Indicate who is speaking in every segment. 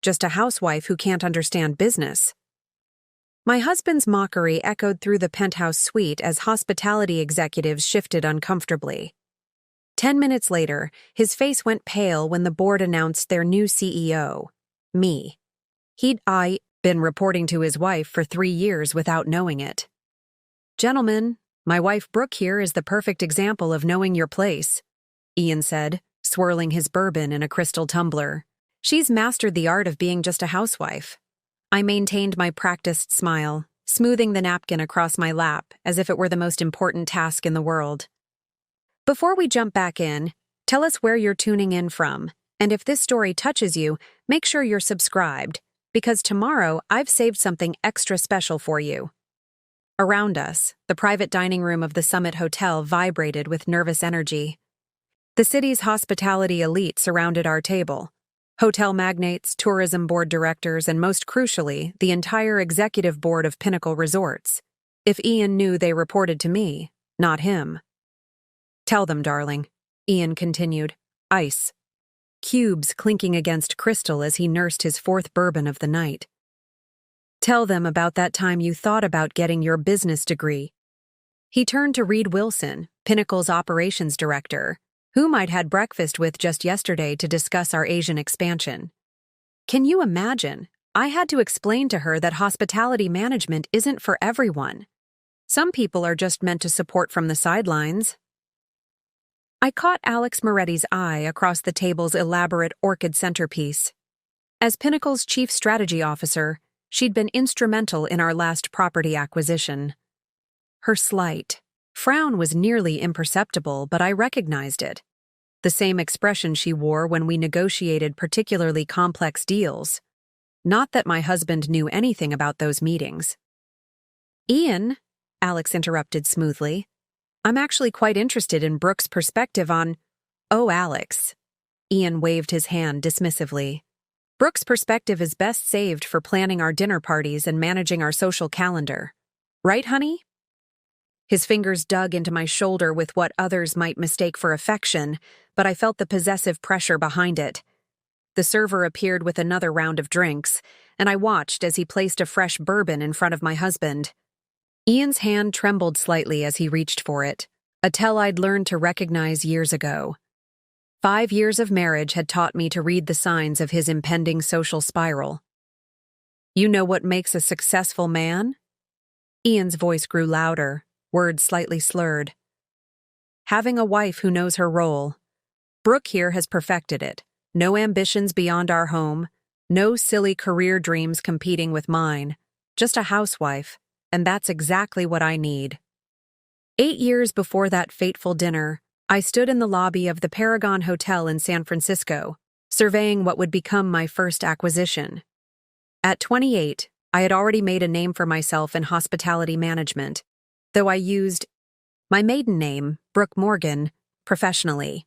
Speaker 1: just a housewife who can't understand business. My husband's mockery echoed through the penthouse suite as hospitality executives shifted uncomfortably. 10 minutes later, his face went pale when the board announced their new CEO, me. I'd been reporting to his wife for 3 years without knowing it. "Gentlemen, my wife Brooke here is the perfect example of knowing your place," Ian said, swirling his bourbon in a crystal tumbler. "She's mastered the art of being just a housewife." I maintained my practiced smile, smoothing the napkin across my lap as if it were the most important task in the world. Before we jump back in, tell us where you're tuning in from, and if this story touches you, make sure you're subscribed, because tomorrow I've saved something extra special for you. Around us, the private dining room of the Summit Hotel vibrated with nervous energy. The city's hospitality elite surrounded our table. Hotel magnates, tourism board directors, and most crucially, the entire executive board of Pinnacle Resorts. If Ian knew, they reported to me, not him. "Tell them, darling," Ian continued. Ice. Cubes clinking against crystal as he nursed his 4th bourbon of the night. "Tell them about that time you thought about getting your business degree." He turned to Reed Wilson, Pinnacle's operations director, whom I'd had breakfast with just yesterday to discuss our Asian expansion. Can you imagine? I had to explain to her that hospitality management isn't for everyone. Some people are just meant to support from the sidelines. I caught Alex Moretti's eye across the table's elaborate orchid centerpiece. As Pinnacle's chief strategy officer, she'd been instrumental in our last property acquisition. Her slight frown was nearly imperceptible, but I recognized it. The same expression she wore when we negotiated particularly complex deals. Not that my husband knew anything about those meetings. "Ian," Alex interrupted smoothly, "I'm actually quite interested in Brooke's perspective on—" "Oh, Alex." Ian waved his hand dismissively. "Brooke's perspective is best saved for planning our dinner parties and managing our social calendar. Right, honey?" His fingers dug into my shoulder with what others might mistake for affection, but I felt the possessive pressure behind it. The server appeared with another round of drinks, and I watched as he placed a fresh bourbon in front of my husband. Ian's hand trembled slightly as he reached for it, a tell I'd learned to recognize years ago. 5 years of marriage had taught me to read the signs of his impending social spiral. "You know what makes a successful man?" Ian's voice grew louder, words slightly slurred. "Having a wife who knows her role. Brooke here has perfected it. No ambitions beyond our home, no silly career dreams competing with mine. Just a housewife, and that's exactly what I need." 8 years before that fateful dinner, I stood in the lobby of the Paragon Hotel in San Francisco, surveying what would become my first acquisition. At 28, I had already made a name for myself in hospitality management, though I used my maiden name, Brooke Morgan, professionally.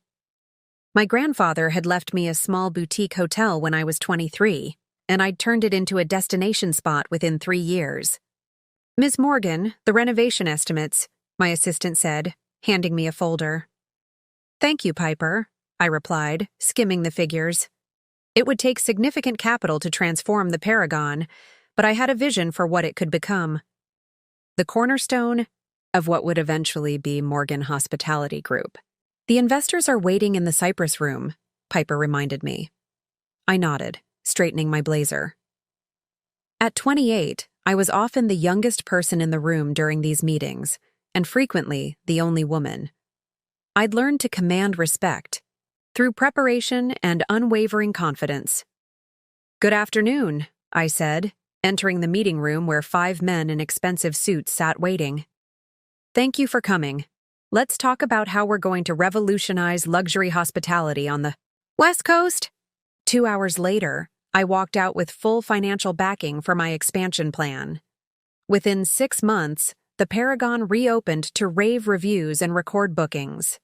Speaker 1: My grandfather had left me a small boutique hotel when I was 23, and I'd turned it into a destination spot within 3 years. "Ms. Morgan, the renovation estimates," my assistant said, handing me a folder. "Thank you, Piper," I replied, skimming the figures. It would take significant capital to transform the Paragon, but I had a vision for what it could become. The cornerstone of what would eventually be Morgan Hospitality Group. "The investors are waiting in the Cypress Room," Piper reminded me. I nodded, straightening my blazer. At 28, I was often the youngest person in the room during these meetings, and frequently the only woman. I'd learned to command respect through preparation and unwavering confidence. "Good afternoon," I said, entering the meeting room where 5 men in expensive suits sat waiting. "Thank you for coming. Let's talk about how we're going to revolutionize luxury hospitality on the West Coast." 2 hours later, I walked out with full financial backing for my expansion plan. Within 6 months, the Paragon reopened to rave reviews and record bookings.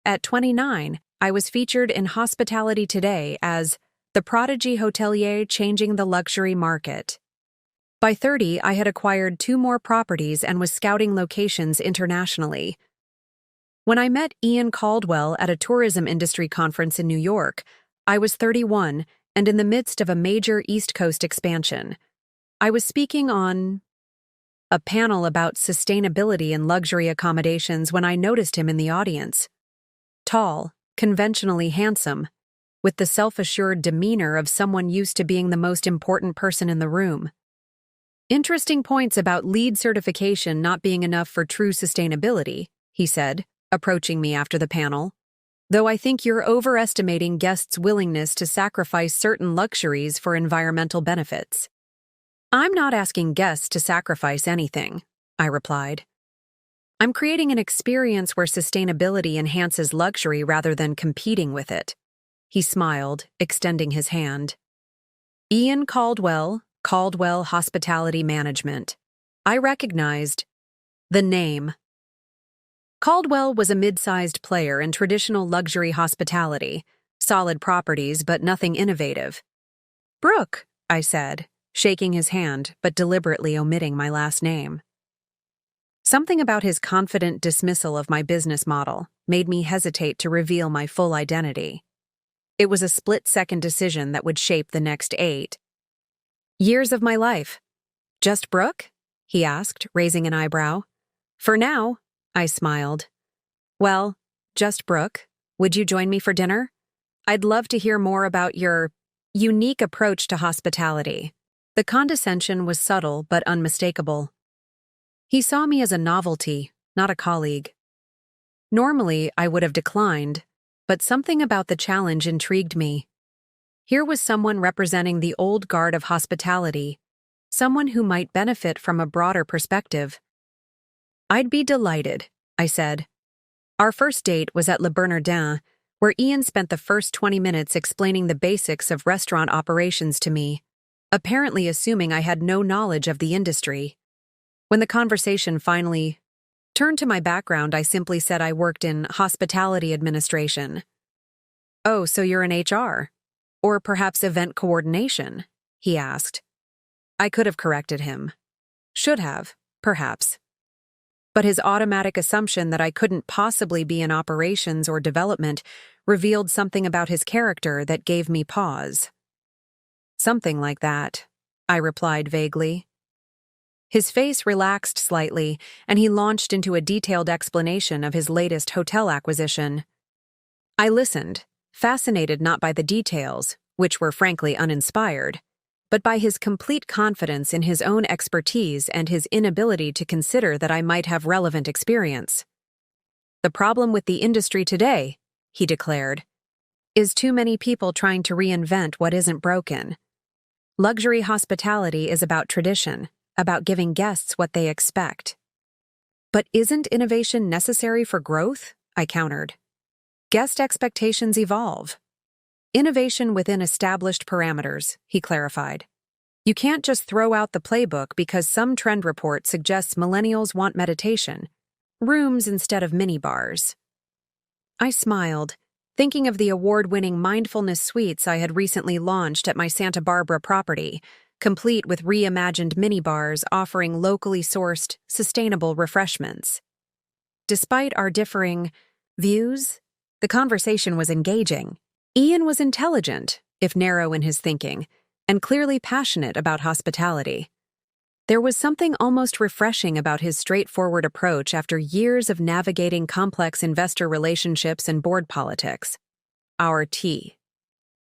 Speaker 1: At 29, I was featured in Hospitality Today as the prodigy hotelier changing the luxury market. By 30, I had acquired 2 more properties and was scouting locations internationally. When I met Ian Caldwell at a tourism industry conference in New York, I was 31 and in the midst of a major East Coast expansion. I was speaking on a panel about sustainability in luxury accommodations when I noticed him in the audience. Tall, conventionally handsome, with the self-assured demeanor of someone used to being the most important person in the room. Interesting points about LEED certification not being enough for true sustainability, he said, approaching me after the panel. Though I think you're overestimating guests' willingness to sacrifice certain luxuries for environmental benefits. I'm not asking guests to sacrifice anything, I replied. I'm creating an experience where sustainability enhances luxury rather than competing with it. He smiled, extending his hand. Ian Caldwell, Caldwell Hospitality Management. I recognized the name. Caldwell was a mid-sized player in traditional luxury hospitality, solid properties but nothing innovative. Brooke, I said, shaking his hand but deliberately omitting my last name. Something about his confident dismissal of my business model made me hesitate to reveal my full identity. It was a split-second decision that would shape the next 8 years of my life. Just Brooke? He asked, raising an eyebrow. For now, I smiled. Well, just Brooke. Would you join me for dinner? I'd love to hear more about your unique approach to hospitality. The condescension was subtle but unmistakable. He saw me as a novelty, not a colleague. Normally, I would have declined, but something about the challenge intrigued me. Here was someone representing the old guard of hospitality, someone who might benefit from a broader perspective. I'd be delighted, I said. Our first date was at Le Bernardin, where Ian spent the first 20 minutes explaining the basics of restaurant operations to me, apparently assuming I had no knowledge of the industry. When the conversation finally turned to my background, I simply said I worked in hospitality administration. Oh, so you're in HR? Or perhaps event coordination? He asked. I could have corrected him. Should have, perhaps. But his automatic assumption that I couldn't possibly be in operations or development revealed something about his character that gave me pause. Something like that, I replied vaguely. His face relaxed slightly, and he launched into a detailed explanation of his latest hotel acquisition. I listened, fascinated not by the details, which were frankly uninspired, but by his complete confidence in his own expertise and his inability to consider that I might have relevant experience. The problem with the industry today, he declared, is too many people trying to reinvent what isn't broken. Luxury hospitality is about tradition, about giving guests what they expect. But isn't innovation necessary for growth? I countered. Guest expectations evolve. Innovation within established parameters, he clarified. You can't just throw out the playbook because some trend report suggests millennials want meditation, rooms instead of minibars. I smiled, thinking of the award-winning mindfulness suites I had recently launched at my Santa Barbara property, complete with reimagined minibars offering locally sourced, sustainable refreshments. Despite our differing views, the conversation was engaging. Ian was intelligent, if narrow in his thinking, and clearly passionate about hospitality. There was something almost refreshing about his straightforward approach after years of navigating complex investor relationships and board politics. Our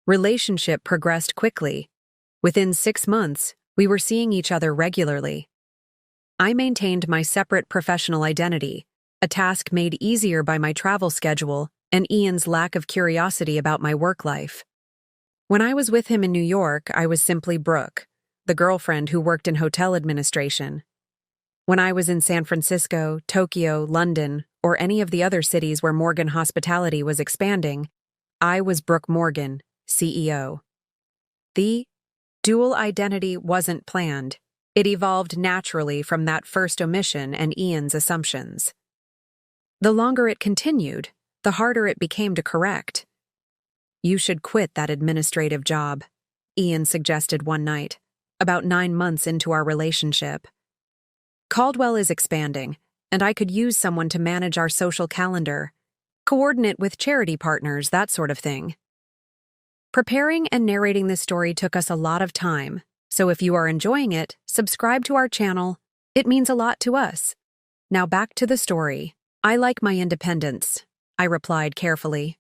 Speaker 1: relationship progressed quickly. Within 6 months, we were seeing each other regularly. I maintained my separate professional identity, a task made easier by my travel schedule and Ian's lack of curiosity about my work life. When I was with him in New York, I was simply Brooke, the girlfriend who worked in hotel administration. When I was in San Francisco, Tokyo, London, or any of the other cities where Morgan Hospitality was expanding, I was Brooke Morgan, CEO. The dual identity wasn't planned. It evolved naturally from that first omission and Ian's assumptions. The longer it continued, the harder it became to correct. You should quit that administrative job, Ian suggested one night, about 9 months into our relationship. Caldwell is expanding, and I could use someone to manage our social calendar, coordinate with charity partners, that sort of thing. Preparing and narrating this story took us a lot of time, so if you are enjoying it, subscribe to our channel. It means a lot to us. Now back to the story. I like my independence, I replied carefully.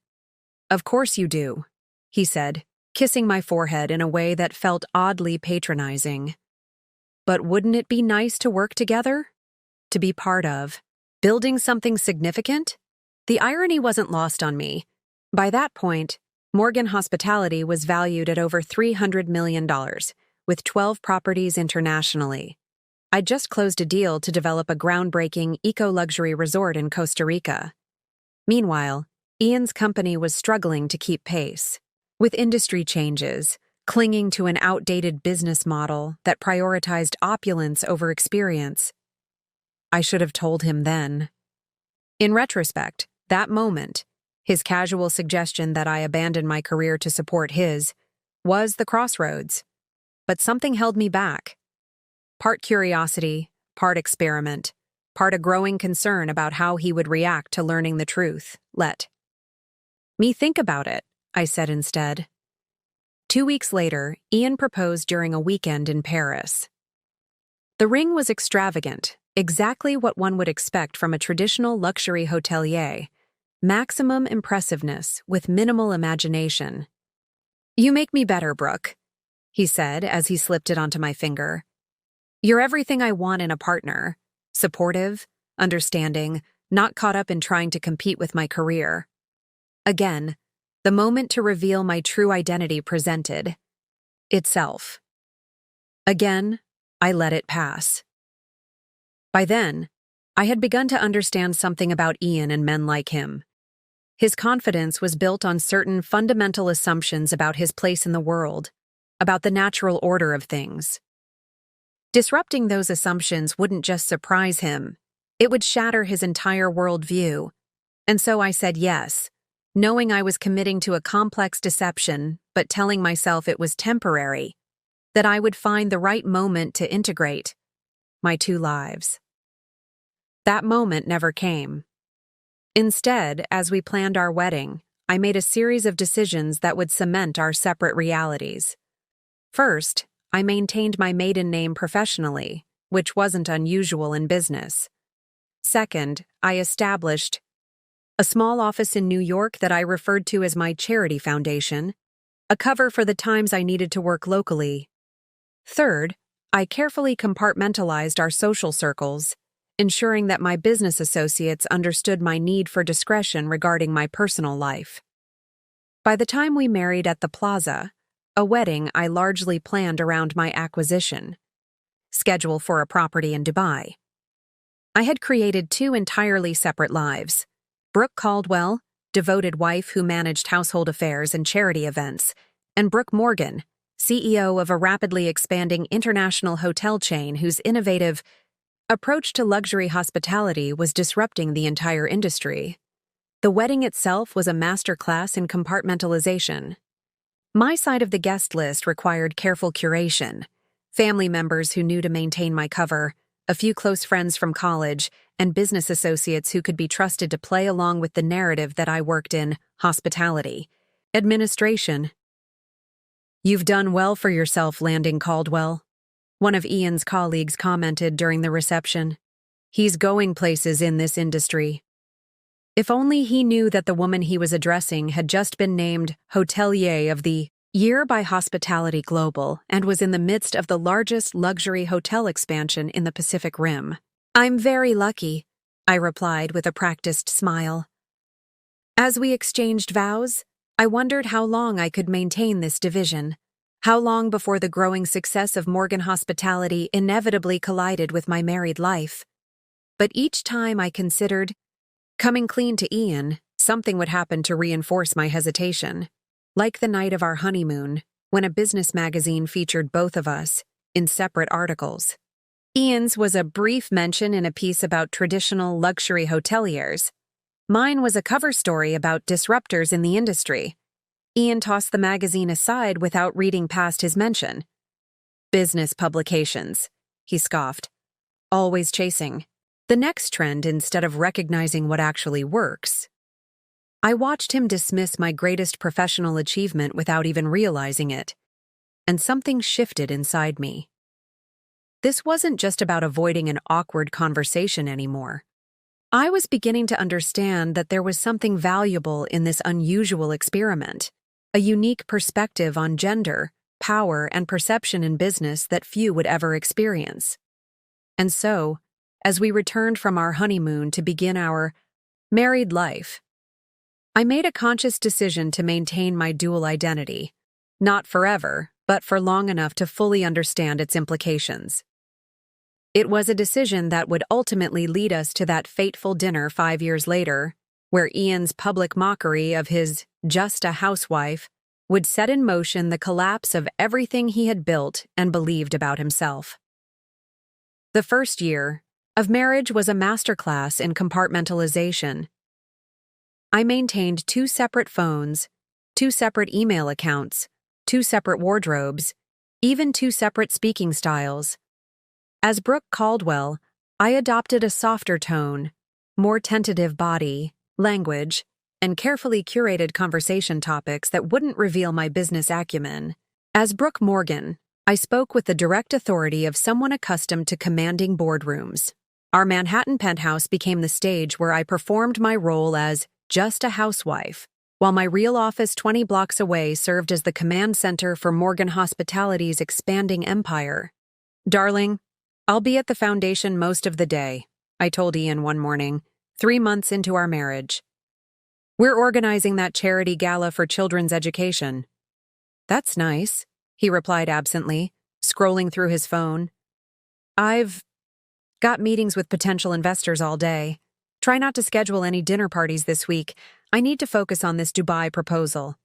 Speaker 1: Of course you do, he said, kissing my forehead in a way that felt oddly patronizing. But wouldn't it be nice to work together? To be part of? Building something significant? The irony wasn't lost on me. By that point, Morgan Hospitality was valued at over $300 million, with 12 properties internationally. I'd just closed a deal to develop a groundbreaking eco-luxury resort in Costa Rica. Meanwhile, Ian's company was struggling to keep pace, with industry changes, clinging to an outdated business model that prioritized opulence over experience. I should have told him then. In retrospect, that moment, his casual suggestion that I abandon my career to support his, was the crossroads. But something held me back. Part curiosity, part experiment, part a growing concern about how he would react to learning the truth. Let me think about it, I said instead. 2 weeks later, Ian proposed during a weekend in Paris. The ring was extravagant, exactly what one would expect from a traditional luxury hotelier. Maximum impressiveness with minimal imagination. You make me better, Brooke, he said as he slipped it onto my finger. You're everything I want in a partner. Supportive, understanding, not caught up in trying to compete with my career. Again, the moment to reveal my true identity presented itself. Again, I let it pass. By then, I had begun to understand something about Ian and men like him. His confidence was built on certain fundamental assumptions about his place in the world, about the natural order of things. Disrupting those assumptions wouldn't just surprise him, it would shatter his entire worldview. And so I said yes, knowing I was committing to a complex deception, but telling myself it was temporary, that I would find the right moment to integrate my two lives. That moment never came. Instead, as we planned our wedding, I made a series of decisions that would cement our separate realities. First, I maintained my maiden name professionally, which wasn't unusual in business. Second, I established a small office in New York that I referred to as my charity foundation, a cover for the times I needed to work locally. Third, I carefully compartmentalized our social circles, ensuring that my business associates understood my need for discretion regarding my personal life. By the time we married at the Plaza, a wedding I largely planned around my acquisition, schedule for a property in Dubai. I had created 2 entirely separate lives. Brooke Caldwell, devoted wife who managed household affairs and charity events, and Brooke Morgan, CEO of a rapidly expanding international hotel chain whose innovative approach to luxury hospitality was disrupting the entire industry. The wedding itself was a masterclass in compartmentalization. My side of the guest list required careful curation, family members who knew to maintain my cover, a few close friends from college, and business associates who could be trusted to play along with the narrative that I worked in hospitality, administration. You've done well for yourself, landing Caldwell, one of Ian's colleagues commented during the reception. He's going places in this industry. If only he knew that the woman he was addressing had just been named Hotelier of the Year by Hospitality Global and was in the midst of the largest luxury hotel expansion in the Pacific Rim. I'm very lucky, I replied with a practiced smile. As we exchanged vows, I wondered how long I could maintain this division. How long before the growing success of Morgan Hospitality inevitably collided with my married life? But each time I considered coming clean to Ian, something would happen to reinforce my hesitation. Like the night of our honeymoon, when a business magazine featured both of us in separate articles. Ian's was a brief mention in a piece about traditional luxury hoteliers. Mine was a cover story about disruptors in the industry. Ian tossed the magazine aside without reading past his mention. Business publications, he scoffed. Always chasing the next trend instead of recognizing what actually works. I watched him dismiss my greatest professional achievement without even realizing it, and something shifted inside me. This wasn't just about avoiding an awkward conversation anymore. I was beginning to understand that there was something valuable in this unusual experiment, a unique perspective on gender, power, and perception in business that few would ever experience. And so, as we returned from our honeymoon to begin our married life, I made a conscious decision to maintain my dual identity, not forever, but for long enough to fully understand its implications. It was a decision that would ultimately lead us to that fateful dinner 5 years later, where Ian's public mockery of his just a housewife would set in motion the collapse of everything he had built and believed about himself. The first year of marriage was a masterclass in compartmentalization. I maintained 2 separate phones, 2 separate email accounts, 2 separate wardrobes, even 2 separate speaking styles. As Brooke Caldwell, I adopted a softer tone, more tentative body, language, and carefully curated conversation topics that wouldn't reveal my business acumen. As Brooke Morgan, I spoke with the direct authority of someone accustomed to commanding boardrooms. Our Manhattan penthouse became the stage where I performed my role as just a housewife, while my real office 20 blocks away served as the command center for Morgan Hospitality's expanding empire. "Darling, I'll be at the foundation most of the day," I told Ian one morning, 3 months into our marriage. "We're organizing that charity gala for children's education." "That's nice," he replied absently, scrolling through his phone. "I've got meetings with potential investors all day. Try not to schedule any dinner parties this week. I need to focus on this Dubai proposal."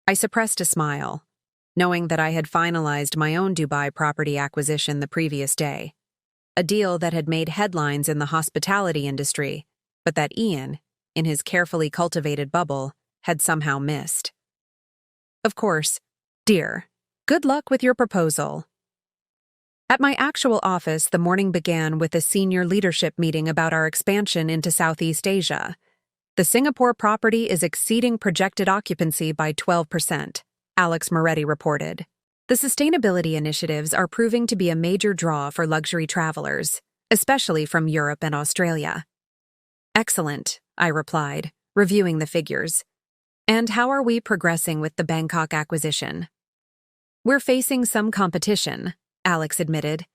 Speaker 1: I suppressed a smile, knowing that I had finalized my own Dubai property acquisition the previous day, a deal that had made headlines in the hospitality industry, but that Ian, in his carefully cultivated bubble, had somehow missed. "Of course, dear. Good luck with your proposal." At my actual office, the morning began with a senior leadership meeting about our expansion into Southeast Asia. "The Singapore property is exceeding projected occupancy by 12%, Alex Moretti reported. "The sustainability initiatives are proving to be a major draw for luxury travelers, especially from Europe and Australia." "Excellent," I replied, reviewing the figures. "And how are we progressing with the Bangkok acquisition?" "We're facing some competition," Alex admitted.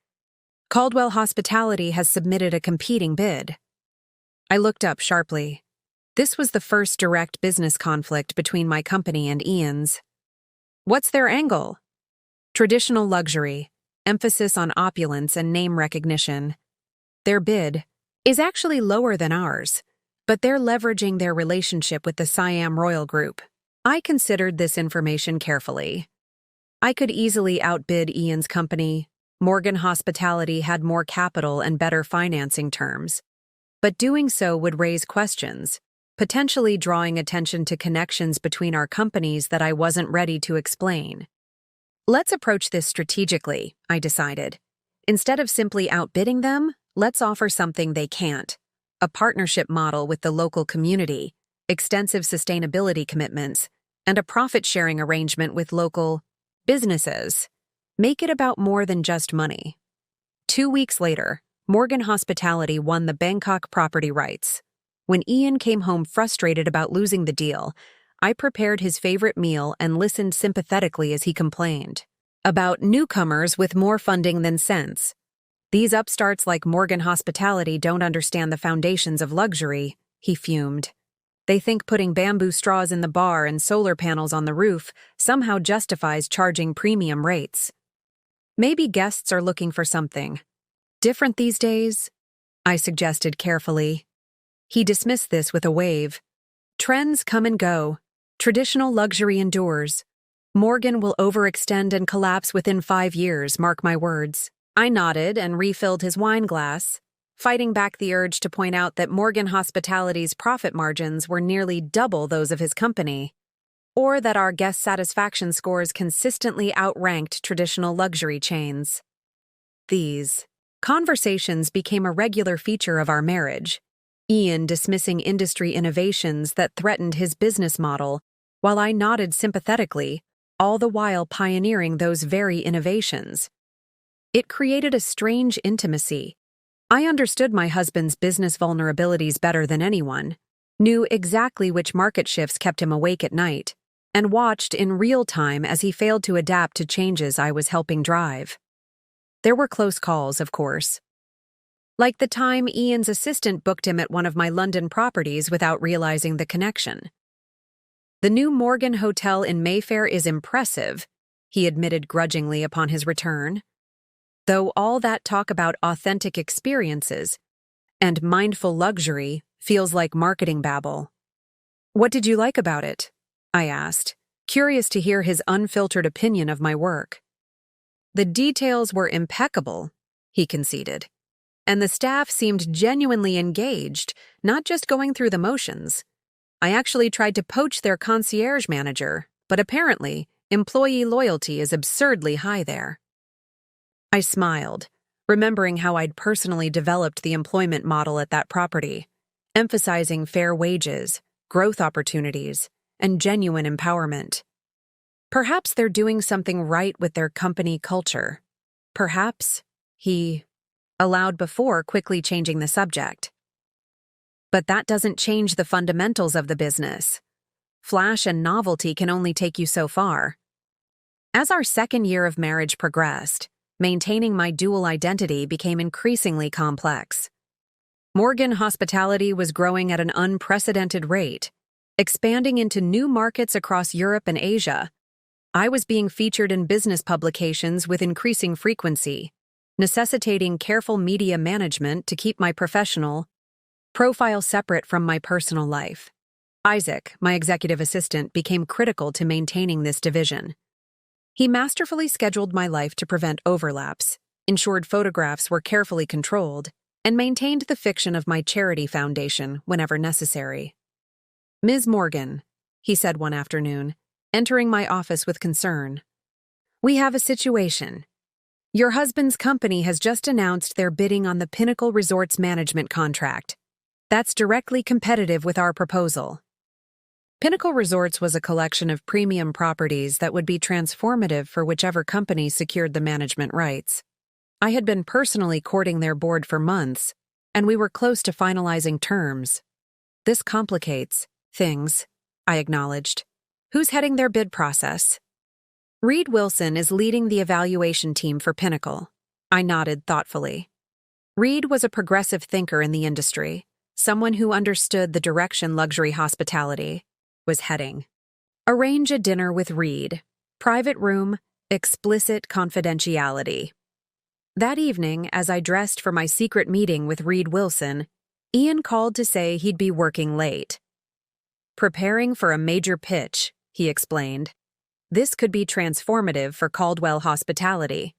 Speaker 1: "Caldwell Hospitality has submitted a competing bid." I looked up sharply. This was the first direct business conflict between my company and Ian's. "What's their angle?" "Traditional luxury, emphasis on opulence and name recognition. Their bid is actually lower than ours, but they're leveraging their relationship with the Siam Royal Group." I considered this information carefully. I could easily outbid Ian's company. Morgan Hospitality had more capital and better financing terms. But doing so would raise questions, potentially drawing attention to connections between our companies that I wasn't ready to explain. "Let's approach this strategically," I decided. "Instead of simply outbidding them, let's offer something they can't. A partnership model with the local community, extensive sustainability commitments, and a profit-sharing arrangement with local businesses. Make it about more than just money." 2 weeks later, Morgan Hospitality won the Bangkok property rights. When Ian came home frustrated about losing the deal, I prepared his favorite meal and listened sympathetically as he complained about newcomers with more funding than sense. "These upstarts like Morgan Hospitality don't understand the foundations of luxury," he fumed. "They think putting bamboo straws in the bar and solar panels on the roof somehow justifies charging premium rates. Maybe guests are looking for something different these days," I suggested carefully. He dismissed this with a wave. "Trends come and go. Traditional luxury endures. Morgan will overextend and collapse within 5 years, mark my words." I nodded and refilled his wine glass, fighting back the urge to point out that Morgan Hospitality's profit margins were nearly double those of his company, or that our guest satisfaction scores consistently outranked traditional luxury chains. These conversations became a regular feature of our marriage, Ian dismissing industry innovations that threatened his business model, while I nodded sympathetically, all the while pioneering those very innovations. It created a strange intimacy. I understood my husband's business vulnerabilities better than anyone, knew exactly which market shifts kept him awake at night, and watched in real time as he failed to adapt to changes I was helping drive. There were close calls, of course. Like the time Ian's assistant booked him at one of my London properties without realizing the connection. "The new Morgan Hotel in Mayfair is impressive," he admitted grudgingly upon his return. Though all that talk about authentic experiences and mindful luxury feels like marketing babble. "What did you like about it?" I asked, curious to hear his unfiltered opinion of my work. "The details were impeccable," he conceded, "and the staff seemed genuinely engaged, not just going through the motions. I actually tried to poach their concierge manager, but apparently, employee loyalty is absurdly high there." I smiled, remembering how I'd personally developed the employment model at that property, emphasizing fair wages, growth opportunities, and genuine empowerment. Perhaps they're doing something right with their company culture. Perhaps, he allowed before quickly changing the subject. But that doesn't change the fundamentals of the business. Flash and novelty can only take you so far. As our second year of marriage progressed, maintaining my dual identity became increasingly complex. Morgan Hospitality was growing at an unprecedented rate, expanding into new markets across Europe and Asia. I was being featured in business publications with increasing frequency, necessitating careful media management to keep my professional profile separate from my personal life. Isaac, my executive assistant, became critical to maintaining this division. He masterfully scheduled my life to prevent overlaps, ensured photographs were carefully controlled, and maintained the fiction of my charity foundation whenever necessary. "Ms. Morgan," he said one afternoon, entering my office with concern, "we have a situation. Your husband's company has just announced they're bidding on the Pinnacle Resorts management contract. That's directly competitive with our proposal." Pinnacle Resorts was a collection of premium properties that would be transformative for whichever company secured the management rights. I had been personally courting their board for months, and we were close to finalizing terms. "This complicates things," I acknowledged. "Who's heading their bid process?" "Reed Wilson is leading the evaluation team for Pinnacle." I nodded thoughtfully. Reed was a progressive thinker in the industry, someone who understood the direction luxury hospitality was heading. "Arrange a dinner with Reed. Private room, explicit confidentiality." That evening, as I dressed for my secret meeting with Reed Wilson, Ian called to say he'd be working late. "Preparing for a major pitch," he explained. "This could be transformative for Caldwell Hospitality."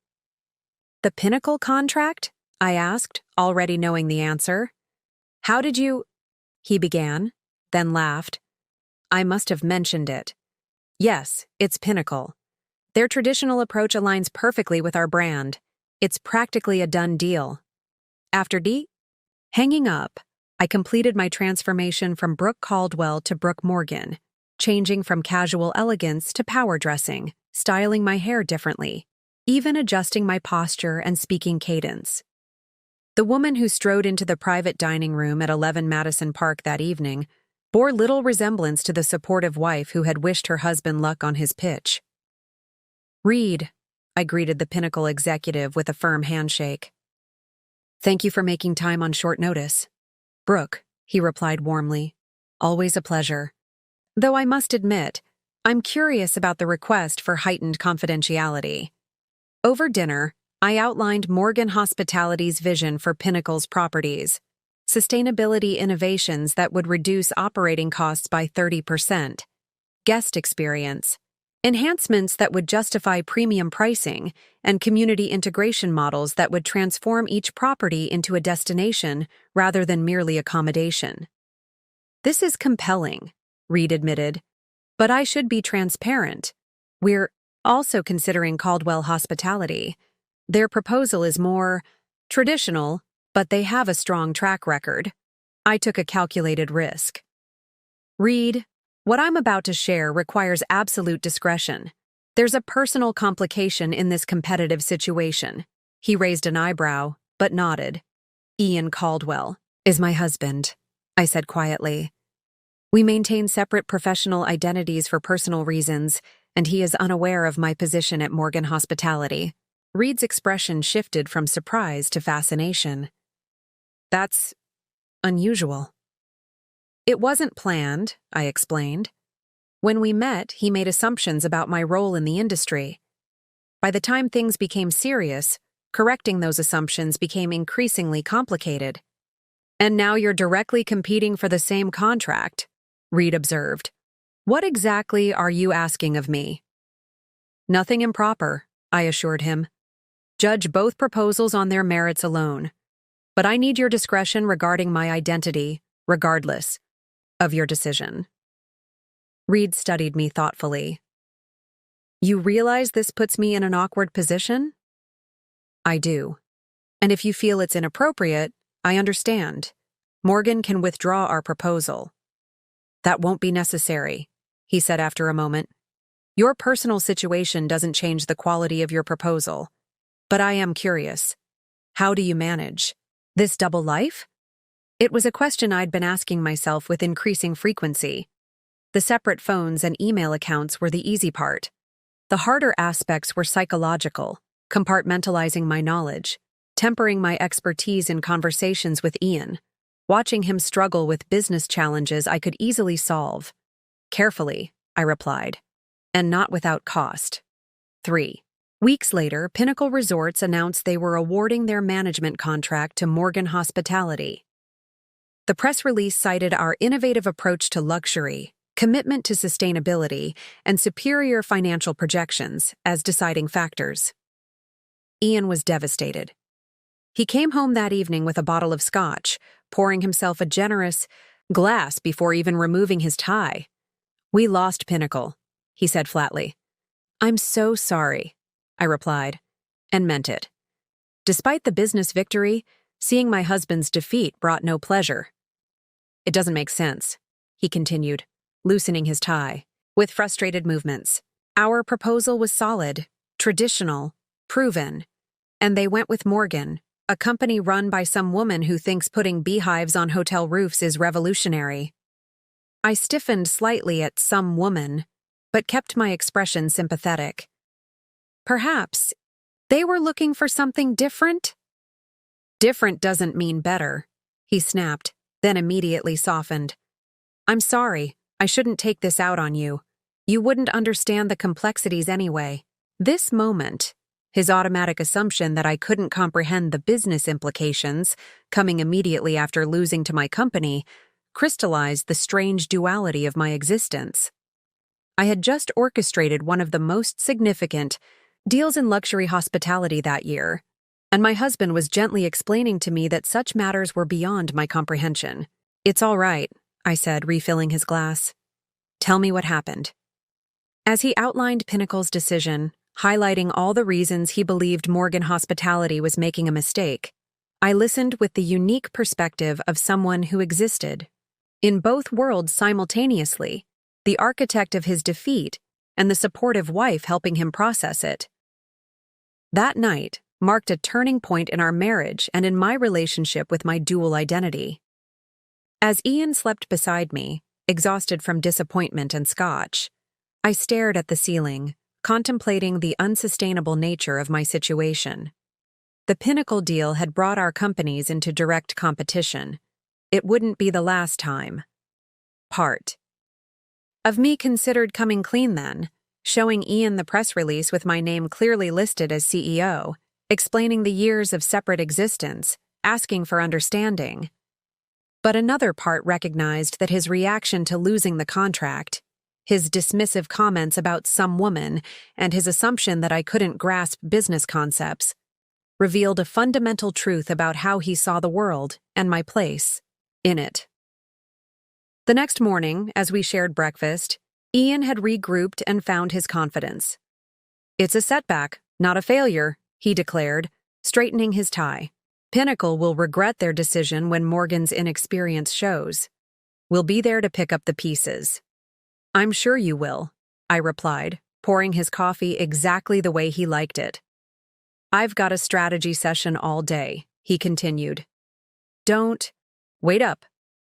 Speaker 1: "The Pinnacle contract?" I asked, already knowing the answer. "How did you—" he began, then laughed. "I must have mentioned it. Yes, it's Pinnacle. Their traditional approach aligns perfectly with our brand. It's practically a done deal." After hanging up, I completed my transformation from Brooke Caldwell to Brooke Morgan, changing from casual elegance to power dressing, styling my hair differently, even adjusting my posture and speaking cadence. The woman who strode into the private dining room at 11 Madison Park that evening bore little resemblance to the supportive wife who had wished her husband luck on his pitch. "Reed," I greeted the Pinnacle executive with a firm handshake. "Thank you for making time on short notice." "Brooke," he replied warmly. "Always a pleasure. Though I must admit, I'm curious about the request for heightened confidentiality." Over dinner, I outlined Morgan Hospitality's vision for Pinnacle's properties: sustainability innovations that would reduce operating costs by 30%, guest experience, enhancements that would justify premium pricing, and community integration models that would transform each property into a destination rather than merely accommodation. "This is compelling," Reed admitted, "but I should be transparent. We're also considering Caldwell Hospitality. Their proposal is more traditional, but they have a strong track record. I took a calculated risk. Reed, what I'm about to share requires absolute discretion. There's a personal complication in this competitive situation. He raised an eyebrow, but nodded. Ian Caldwell is my husband, I said quietly. We maintain separate professional identities for personal reasons, and he is unaware of my position at Morgan Hospitality. Reed's expression shifted from surprise to fascination. That's unusual. It wasn't planned, I explained. When we met, he made assumptions about my role in the industry. By the time things became serious, correcting those assumptions became increasingly complicated. And now you're directly competing for the same contract, Reed observed. What exactly are you asking of me? Nothing improper, I assured him. Judge both proposals on their merits alone. But I need your discretion regarding my identity, regardless of your decision. Reed studied me thoughtfully. You realize this puts me in an awkward position? I do. And if you feel it's inappropriate, I understand. Morgan can withdraw our proposal. That won't be necessary, he said after a moment. Your personal situation doesn't change the quality of your proposal. But I am curious. How do you manage this double life? It was a question I'd been asking myself with increasing frequency. The separate phones and email accounts were the easy part. The harder aspects were psychological, compartmentalizing my knowledge, tempering my expertise in conversations with Ian, watching him struggle with business challenges I could easily solve. Carefully, I replied, and not without cost. 3 weeks later, Pinnacle Resorts announced they were awarding their management contract to Morgan Hospitality. The press release cited our innovative approach to luxury, commitment to sustainability, and superior financial projections as deciding factors. Ian was devastated. He came home that evening with a bottle of scotch, pouring himself a generous glass before even removing his tie. We lost Pinnacle, he said flatly. I'm so sorry, I replied, and meant it. Despite the business victory, seeing my husband's defeat brought no pleasure. It doesn't make sense, he continued, loosening his tie, with frustrated movements. Our proposal was solid, traditional, proven, and they went with Morgan, a company run by some woman who thinks putting beehives on hotel roofs is revolutionary. I stiffened slightly at some woman, but kept my expression sympathetic. Perhaps they were looking for something different? Different doesn't mean better, he snapped, then immediately softened. I'm sorry, I shouldn't take this out on you. You wouldn't understand the complexities anyway. This moment, his automatic assumption that I couldn't comprehend the business implications, coming immediately after losing to my company, crystallized the strange duality of my existence. I had just orchestrated one of the most significant deals in luxury hospitality that year, and my husband was gently explaining to me that such matters were beyond my comprehension. It's all right, I said, refilling his glass. Tell me what happened. As he outlined Pinnacle's decision, highlighting all the reasons he believed Morgan Hospitality was making a mistake, I listened with the unique perspective of someone who existed in both worlds simultaneously, the architect of his defeat and the supportive wife helping him process it. That night marked a turning point in our marriage and in my relationship with my dual identity. As Ian slept beside me, exhausted from disappointment and scotch, I stared at the ceiling, contemplating the unsustainable nature of my situation. The Pinnacle deal had brought our companies into direct competition. It wouldn't be the last time. Part of me considered coming clean then, showing Ian the press release with my name clearly listed as CEO, explaining the years of separate existence, asking for understanding. But another part recognized that his reaction to losing the contract, his dismissive comments about some woman, and his assumption that I couldn't grasp business concepts, revealed a fundamental truth about how he saw the world and my place in it. The next morning, as we shared breakfast, Ian had regrouped and found his confidence. It's a setback, not a failure, he declared, straightening his tie. Pinnacle will regret their decision when Morgan's inexperience shows. We'll be there to pick up the pieces. I'm sure you will, I replied, pouring his coffee exactly the way he liked it. I've got a strategy session all day, he continued. Don't. Wait up.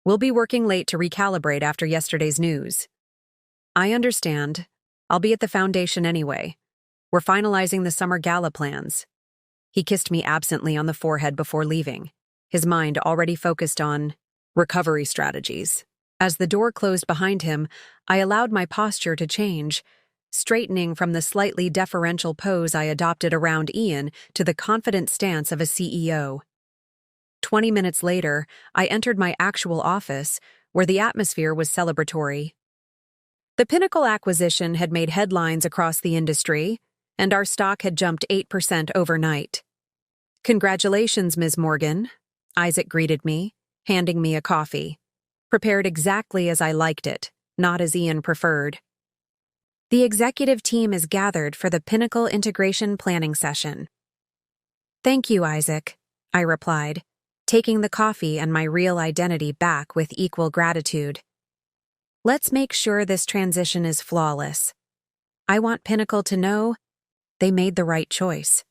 Speaker 1: We'll be working late to recalibrate after yesterday's news. I understand. I'll be at the foundation anyway. We're finalizing the summer gala plans. He kissed me absently on the forehead before leaving, his mind already focused on recovery strategies. As the door closed behind him, I allowed my posture to change, straightening from the slightly deferential pose I adopted around Ian to the confident stance of a CEO. 20 minutes later, I entered my actual office, where the atmosphere was celebratory. The Pinnacle acquisition had made headlines across the industry, and our stock had jumped 8% overnight. Congratulations, Ms. Morgan, Isaac greeted me, handing me a coffee. Prepared exactly as I liked it, not as Ian preferred. The executive team is gathered for the Pinnacle integration planning session. Thank you, Isaac, I replied, taking the coffee and my real identity back with equal gratitude. Let's make sure this transition is flawless. I want Pinnacle to know they made the right choice.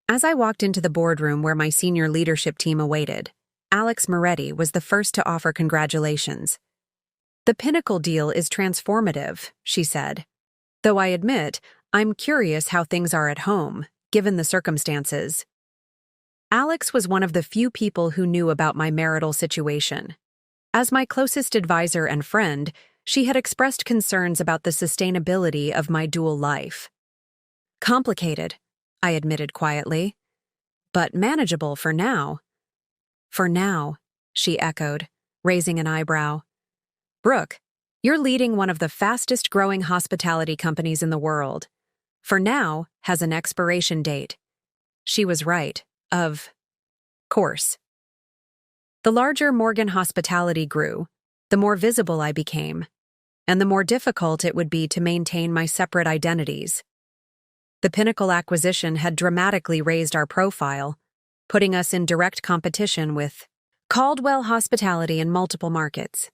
Speaker 1: As I walked into the boardroom where my senior leadership team awaited, Alex Moretti was the first to offer congratulations. The Pinnacle deal is transformative, she said. Though I admit, I'm curious how things are at home, given the circumstances. Alex was one of the few people who knew about my marital situation. As my closest advisor and friend, she had expressed concerns about the sustainability of my dual life. Complicated, I admitted quietly, but manageable for now. For now, she echoed, raising an eyebrow. Brooke, you're leading one of the fastest-growing hospitality companies in the world. For now has an expiration date. She was right, of course. The larger Morgan Hospitality grew, the more visible I became, and the more difficult it would be to maintain my separate identities. The Pinnacle acquisition had dramatically raised our profile, putting us in direct competition with Caldwell Hospitality in multiple markets.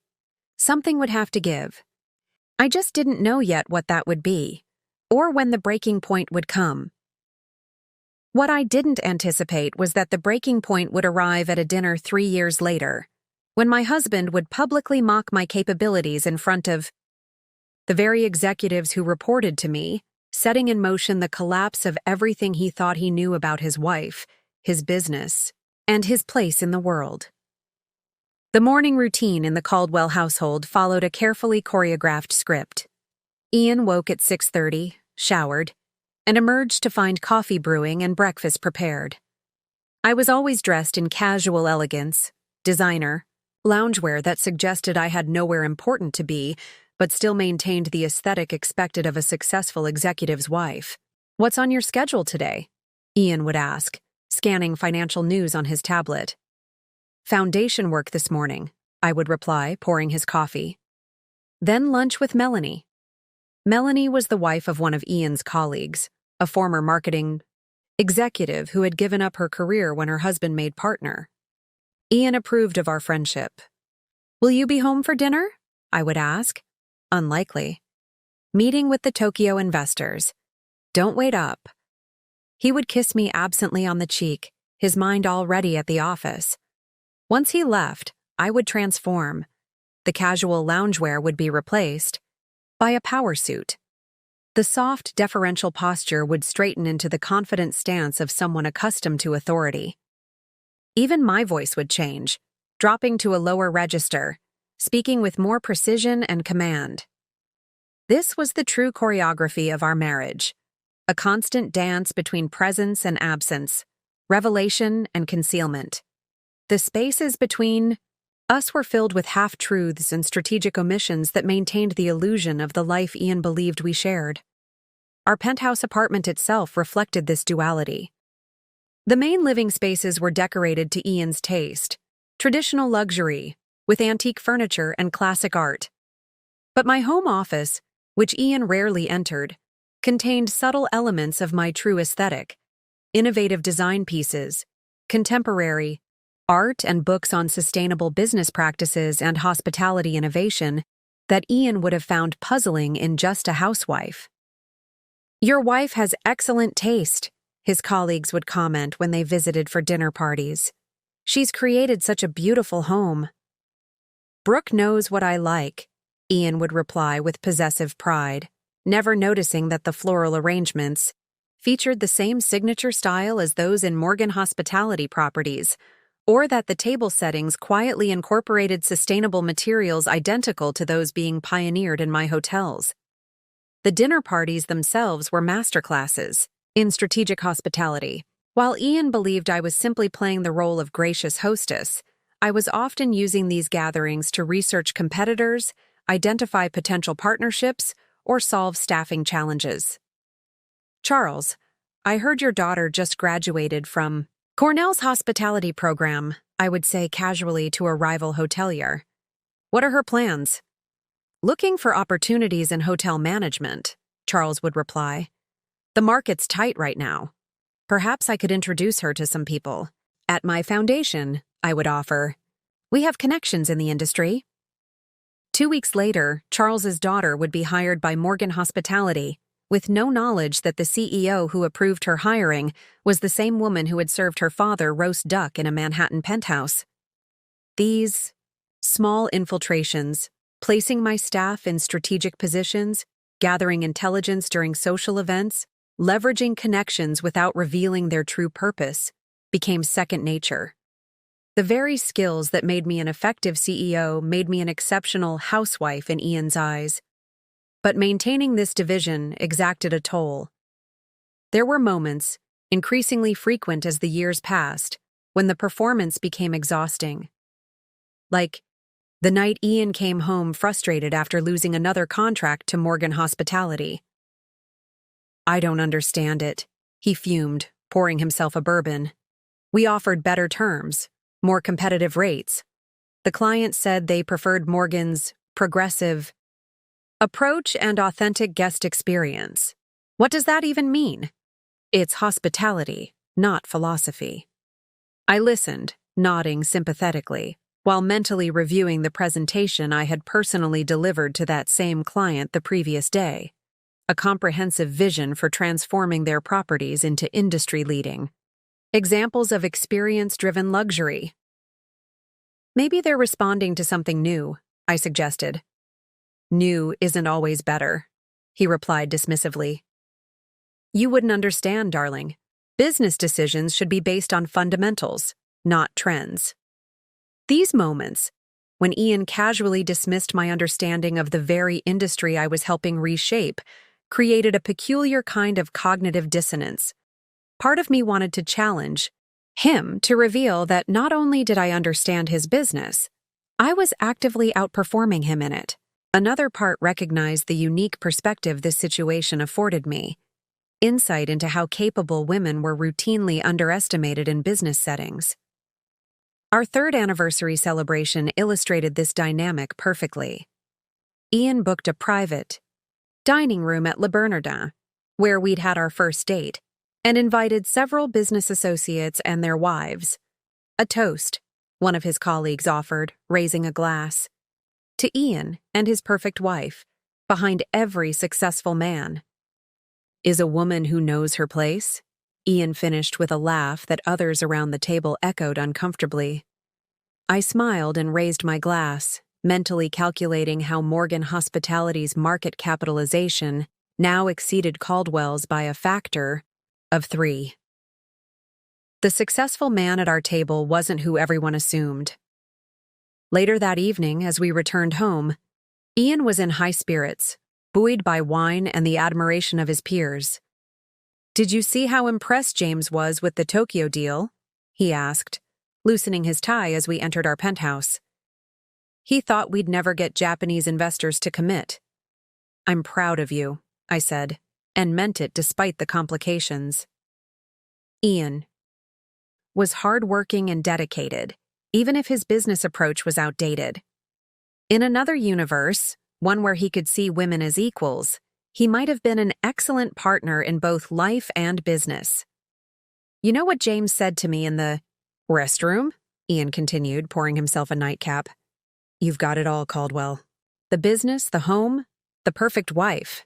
Speaker 1: Something would have to give. I just didn't know yet what that would be, or when the breaking point would come. What I didn't anticipate was that the breaking point would arrive at a dinner 3 years later, when my husband would publicly mock my capabilities in front of the very executives who reported to me, setting in motion the collapse of everything he thought he knew about his wife, his business, and his place in the world. The morning routine in the Caldwell household followed a carefully choreographed script. Ian woke at 6:30, showered, and emerged to find coffee brewing and breakfast prepared. I was always dressed in casual elegance, designer, loungewear that suggested I had nowhere important to be, but still maintained the aesthetic expected of a successful executive's wife. What's on your schedule today? Ian would ask, scanning financial news on his tablet. Foundation work this morning, I would reply, pouring his coffee. Then lunch with Melanie. Melanie was the wife of one of Ian's colleagues, a former marketing executive who had given up her career when her husband made partner. Ian approved of our friendship. Will you be home for dinner? I would ask. Unlikely. Meeting with the Tokyo investors. Don't wait up. He would kiss me absently on the cheek, his mind already at the office. Once he left, I would transform. The casual loungewear would be replaced by a power suit. The soft, deferential posture would straighten into the confident stance of someone accustomed to authority. Even my voice would change, dropping to a lower register, speaking with more precision and command. This was the true choreography of our marriage, a constant dance between presence and absence, revelation and concealment. The spaces between us were filled with half-truths and strategic omissions that maintained the illusion of the life Ian believed we shared. Our penthouse apartment itself reflected this duality. The main living spaces were decorated to Ian's taste, traditional luxury, with antique furniture and classic art. But my home office, which Ian rarely entered, contained subtle elements of my true aesthetic, innovative design pieces, contemporary, art and books on sustainable business practices and hospitality innovation that Ian would have found puzzling in just a housewife. "Your wife has excellent taste," his colleagues would comment when they visited for dinner parties. "She's created such a beautiful home." "Brooke knows what I like," Ian would reply with possessive pride, never noticing that the floral arrangements featured the same signature style as those in Morgan hospitality properties, or that the table settings quietly incorporated sustainable materials identical to those being pioneered in my hotels. The dinner parties themselves were masterclasses in strategic hospitality. While Ian believed I was simply playing the role of gracious hostess, I was often using these gatherings to research competitors, identify potential partnerships, or solve staffing challenges. "Charles, I heard your daughter just graduated from Cornell's hospitality program," I would say casually to a rival hotelier. "What are her plans?" "Looking for opportunities in hotel management," Charles would reply. "The market's tight right now. Perhaps I could introduce her to some people." "At my foundation," I would offer. "We have connections in the industry." 2 weeks later, Charles's daughter would be hired by Morgan Hospitality, with no knowledge that the CEO who approved her hiring was the same woman who had served her father roast duck in a Manhattan penthouse. These small infiltrations, placing my staff in strategic positions, gathering intelligence during social events, leveraging connections without revealing their true purpose, became second nature. The very skills that made me an effective CEO made me an exceptional housewife in Ian's eyes. But maintaining this division exacted a toll. There were moments, increasingly frequent as the years passed, when the performance became exhausting. Like the night Ian came home frustrated after losing another contract to Morgan Hospitality. "I don't understand it," he fumed, pouring himself a bourbon. "We offered better terms, more competitive rates. The client said they preferred Morgan's progressive approach and authentic guest experience. What does that even mean? It's hospitality, not philosophy." I listened, nodding sympathetically, while mentally reviewing the presentation I had personally delivered to that same client the previous day, a comprehensive vision for transforming their properties into industry-leading examples of experience-driven luxury. "Maybe they're responding to something new," I suggested. "New isn't always better," he replied dismissively. "You wouldn't understand, darling. Business decisions should be based on fundamentals, not trends." These moments, when Ian casually dismissed my understanding of the very industry I was helping reshape, created a peculiar kind of cognitive dissonance. Part of me wanted to challenge him to reveal that not only did I understand his business, I was actively outperforming him in it. Another part recognized the unique perspective this situation afforded me, insight into how capable women were routinely underestimated in business settings. Our third anniversary celebration illustrated this dynamic perfectly. Ian booked a private dining room at Le Bernardin, where we'd had our first date, and invited several business associates and their wives. "A toast," one of his colleagues offered, raising a glass. "To Ian and his perfect wife, behind every successful man." "Is a woman who knows her place?" Ian finished with a laugh that others around the table echoed uncomfortably. I smiled and raised my glass, mentally calculating how Morgan Hospitality's market capitalization now exceeded Caldwell's by a factor of 3. The successful man at our table wasn't who everyone assumed. Later that evening, as we returned home, Ian was in high spirits, buoyed by wine and the admiration of his peers. "Did you see how impressed James was with the Tokyo deal?" he asked, loosening his tie as we entered our penthouse. "He thought we'd never get Japanese investors to commit." "I'm proud of you," I said, and meant it despite the complications. Ian was hardworking and dedicated, even if his business approach was outdated. In another universe, one where he could see women as equals, he might have been an excellent partner in both life and business. "You know what James said to me in the Restroom? Ian continued, pouring himself a nightcap. You've got it all, Caldwell. The business, the home, the perfect wife.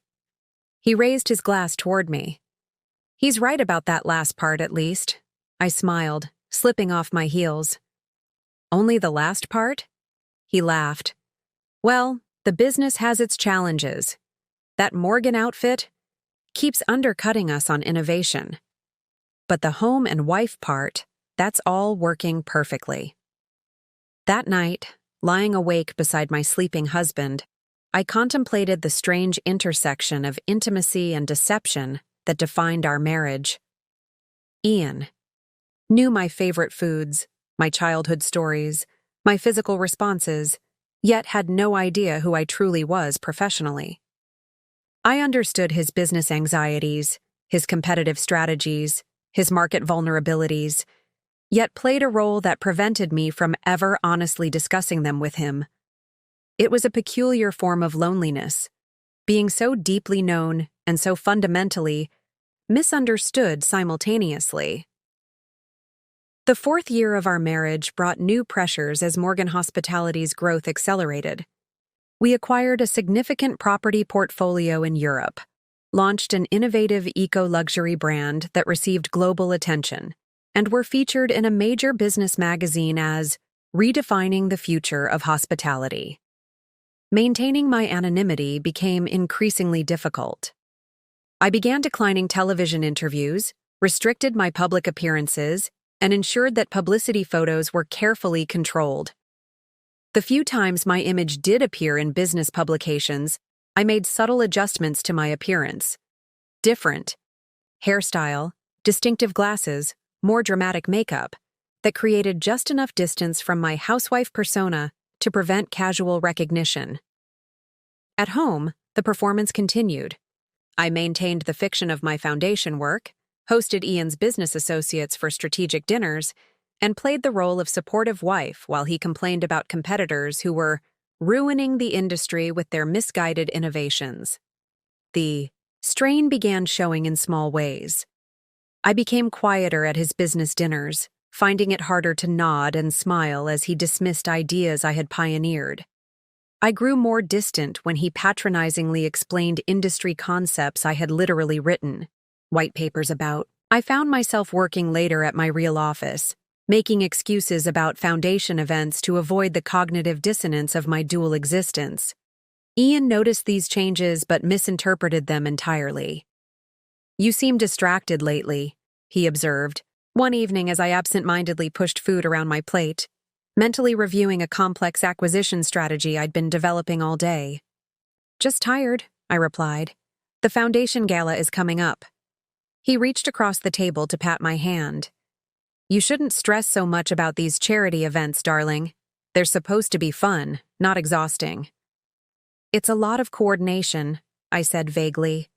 Speaker 1: He raised his glass toward me. He's right about that last part, at least. I smiled, slipping off my heels. Only the last part? He laughed. Well, the business has its challenges. That Morgan outfit keeps undercutting us on innovation. But the home and wife part, that's all working perfectly. That night, lying awake beside my sleeping husband, I contemplated the strange intersection of intimacy and deception that defined our marriage. Ian knew my favorite foods, my childhood stories, my physical responses, yet had no idea who I truly was professionally. I understood his business anxieties, his competitive strategies, his market vulnerabilities, yet played a role that prevented me from ever honestly discussing them with him. It was a peculiar form of loneliness, being so deeply known and so fundamentally misunderstood simultaneously. The fourth year of our marriage brought new pressures as Morgan Hospitality's growth accelerated. We acquired a significant property portfolio in Europe, launched an innovative eco-luxury brand that received global attention, and were featured in a major business magazine as redefining the future of hospitality. Maintaining my anonymity became increasingly difficult. I began declining television interviews, restricted my public appearances, and ensured that publicity photos were carefully controlled. The few times my image did appear in business publications, I made subtle adjustments to my appearance. Different hairstyle, distinctive glasses, more dramatic makeup, that created just enough distance from my housewife persona to prevent casual recognition. At home, the performance continued. I maintained the fiction of my foundation work, hosted Ian's business associates for strategic dinners, and played the role of supportive wife while he complained about competitors who were ruining the industry with their misguided innovations. The strain began showing in small ways. I became quieter at his business dinners, finding it harder to nod and smile as he dismissed ideas I had pioneered. I grew more distant when he patronizingly explained industry concepts I had literally written white papers about. I found myself working later at my real office, making excuses about foundation events to avoid the cognitive dissonance of my dual existence. Ian noticed these changes but misinterpreted them entirely. You seem distracted lately, he observed, one evening as I absent-mindedly pushed food around my plate, mentally reviewing a complex acquisition strategy I'd been developing all day. Just tired, I replied. The foundation gala is coming up. He reached across the table to pat my hand. You shouldn't stress so much about these charity events, darling. They're supposed to be fun, not exhausting. It's a lot of coordination, I said vaguely.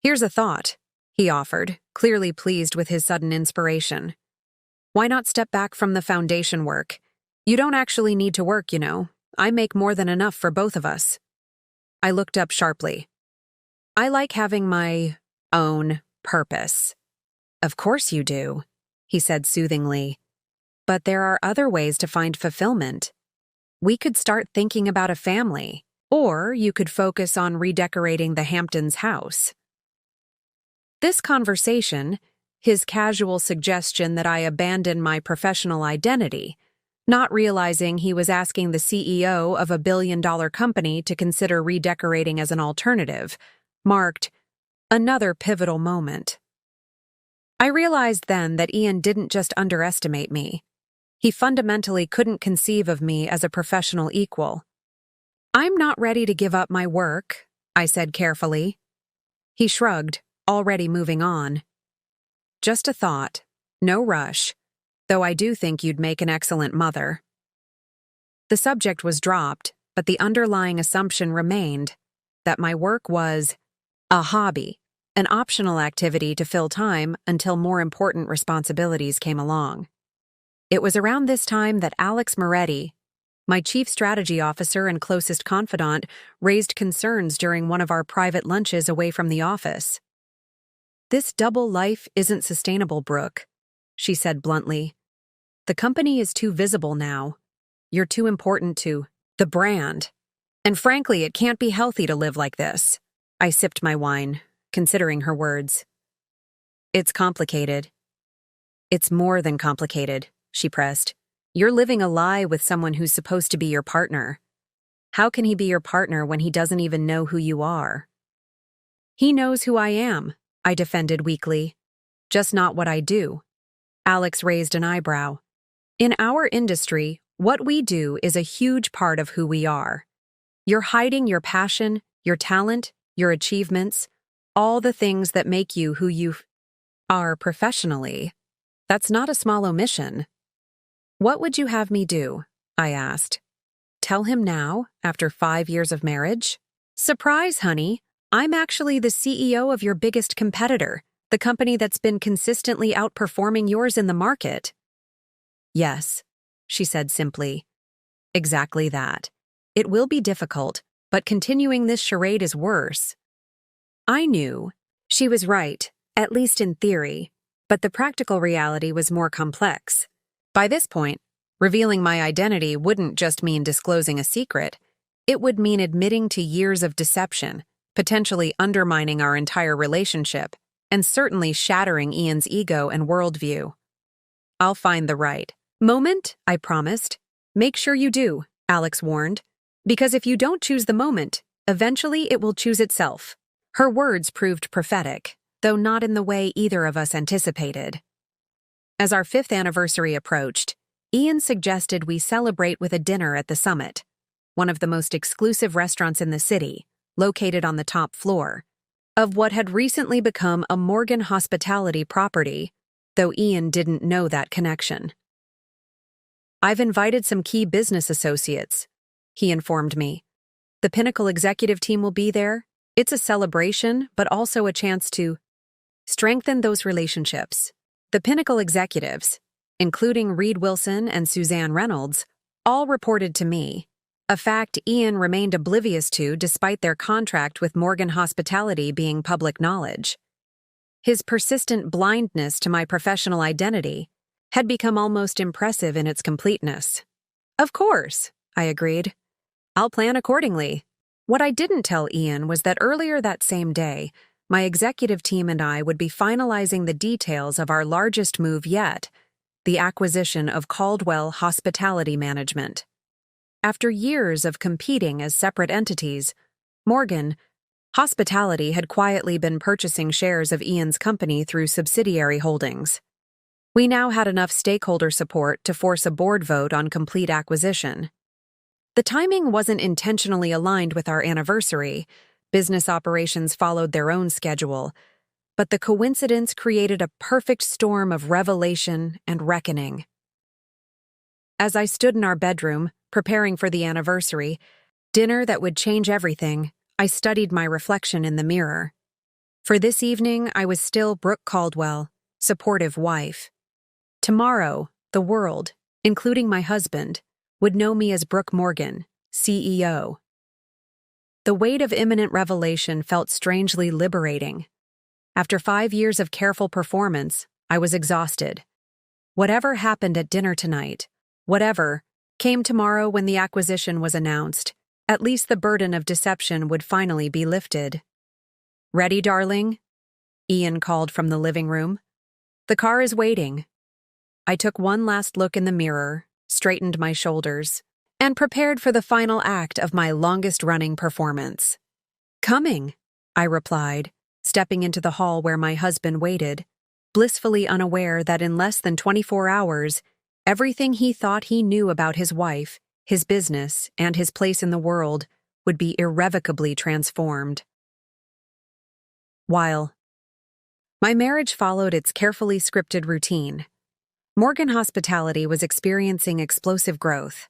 Speaker 1: Here's a thought, he offered, clearly pleased with his sudden inspiration. Why not step back from the foundation work? You don't actually need to work, you know. I make more than enough for both of us. I looked up sharply. I like having my own purpose. Of course you do, he said soothingly. But there are other ways to find fulfillment. We could start thinking about a family, or you could focus on redecorating the Hamptons house. This conversation, his casual suggestion that I abandon my professional identity, not realizing he was asking the CEO of a billion-dollar company to consider redecorating as an alternative, marked another pivotal moment. I realized then that Ian didn't just underestimate me. He fundamentally couldn't conceive of me as a professional equal. I'm not ready to give up my work, I said carefully. He shrugged, already moving on. Just a thought, no rush, though I do think you'd make an excellent mother. The subject was dropped, but the underlying assumption remained that my work was a hobby, an optional activity to fill time until more important responsibilities came along. It was around this time that Alex Moretti, my chief strategy officer and closest confidant, raised concerns during one of our private lunches away from the office. This double life isn't sustainable, Brooke, she said bluntly. The company is too visible now. You're too important to the brand. And frankly, it can't be healthy to live like this. I sipped my wine, considering her words. It's complicated. It's more than complicated, she pressed. You're living a lie with someone who's supposed to be your partner. How can he be your partner when he doesn't even know who you are? He knows who I am, I defended weakly. Just not what I do. Alex raised an eyebrow. In our industry, what we do is a huge part of who we are. You're hiding your passion, your talent, your achievements, all the things that make you who you are professionally. That's not a small omission. What would you have me do? I asked. Tell him now, after 5 years of marriage? Surprise, honey. I'm actually the CEO of your biggest competitor, the company that's been consistently outperforming yours in the market. Yes, she said simply. Exactly that. It will be difficult, but continuing this charade is worse. I knew. She was right, at least in theory, but the practical reality was more complex. By this point, revealing my identity wouldn't just mean disclosing a secret. It would mean admitting to years of deception, potentially undermining our entire relationship, and certainly shattering Ian's ego and worldview. I'll find the right moment, I promised. Make sure you do, Alex warned. Because if you don't choose the moment, eventually it will choose itself. Her words proved prophetic, though not in the way either of us anticipated. As our 5th anniversary approached, Ian suggested we celebrate with a dinner at the Summit, one of the most exclusive restaurants in the city, located on the top floor, of what had recently become a Morgan hospitality property, though Ian didn't know that connection. I've invited some key business associates, he informed me. The Pinnacle executive team will be there. It's a celebration, but also a chance to strengthen those relationships. The Pinnacle executives, including Reed Wilson and Suzanne Reynolds, all reported to me, a fact Ian remained oblivious to despite their contract with Morgan Hospitality being public knowledge. His persistent blindness to my professional identity had become almost impressive in its completeness. Of course, I agreed. I'll plan accordingly. What I didn't tell Ian was that earlier that same day, my executive team and I would be finalizing the details of our largest move yet, the acquisition of Caldwell Hospitality Management. After years of competing as separate entities, Morgan Hospitality had quietly been purchasing shares of Ian's company through subsidiary holdings. We now had enough stakeholder support to force a board vote on complete acquisition. The timing wasn't intentionally aligned with our anniversary. Business operations followed their own schedule, but the coincidence created a perfect storm of revelation and reckoning. As I stood in our bedroom, preparing for the anniversary, dinner that would change everything, I studied my reflection in the mirror. For this evening, I was still Brooke Caldwell, supportive wife. Tomorrow, the world, including my husband, would know me as Brooke Morgan, CEO. The weight of imminent revelation felt strangely liberating. After 5 years of careful performance, I was exhausted. Whatever happened at dinner tonight, whatever came tomorrow when the acquisition was announced, at least the burden of deception would finally be lifted. "Ready, darling?" Ian called from the living room. "The car is waiting." I took one last look in the mirror, straightened my shoulders, and prepared for the final act of my longest-running performance. "Coming," I replied, stepping into the hall where my husband waited, blissfully unaware that in less than 24 hours, everything he thought he knew about his wife, his business, and his place in the world would be irrevocably transformed. While my marriage followed its carefully scripted routine, Morgan Hospitality was experiencing explosive growth.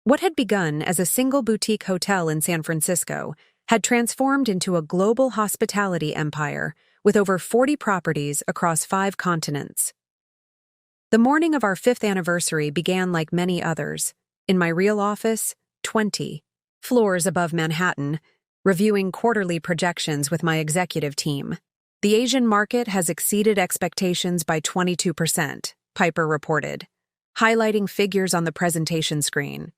Speaker 1: What had begun as a single boutique hotel in San Francisco had transformed into a global hospitality empire with over 40 properties across 5 continents. The morning of our 5th anniversary began like many others, in my real office, 20 floors above Manhattan, reviewing quarterly projections with my executive team. The Asian market has exceeded expectations by 22%, Piper reported, highlighting figures on the presentation screen.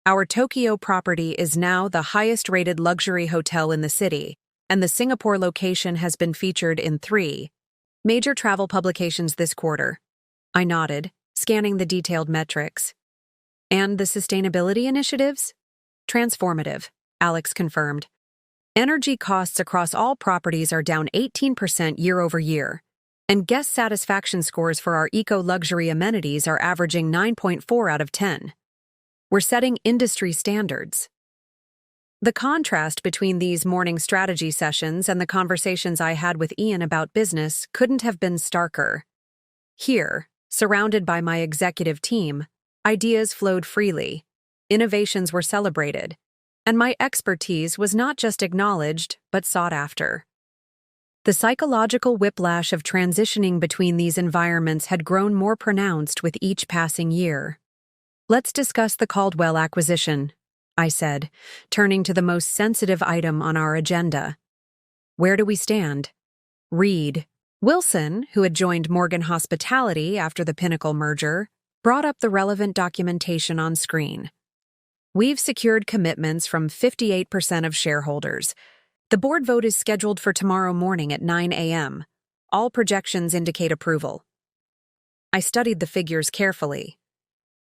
Speaker 1: Our Tokyo property is now the highest-rated luxury hotel in the city, and the Singapore location has been featured in 3 major travel publications this quarter. I nodded, scanning the detailed metrics. And the sustainability initiatives? Transformative, Alex confirmed. Energy costs across all properties are down 18% year-over-year, and guest satisfaction scores for our eco-luxury amenities are averaging 9.4 out of 10. We're setting industry standards. The contrast between these morning strategy sessions and the conversations I had with Ian about business couldn't have been starker. Here, surrounded by my executive team, ideas flowed freely, innovations were celebrated, and my expertise was not just acknowledged but sought after. The psychological whiplash of transitioning between these environments had grown more pronounced with each passing year. Let's discuss the Caldwell acquisition, I said, turning to the most sensitive item on our agenda. Where do we stand? Reed Wilson, who had joined Morgan Hospitality after the Pinnacle merger, brought up the relevant documentation on screen. We've secured commitments from 58% of shareholders. The board vote is scheduled for tomorrow morning at 9 a.m. All projections indicate approval. I studied the figures carefully.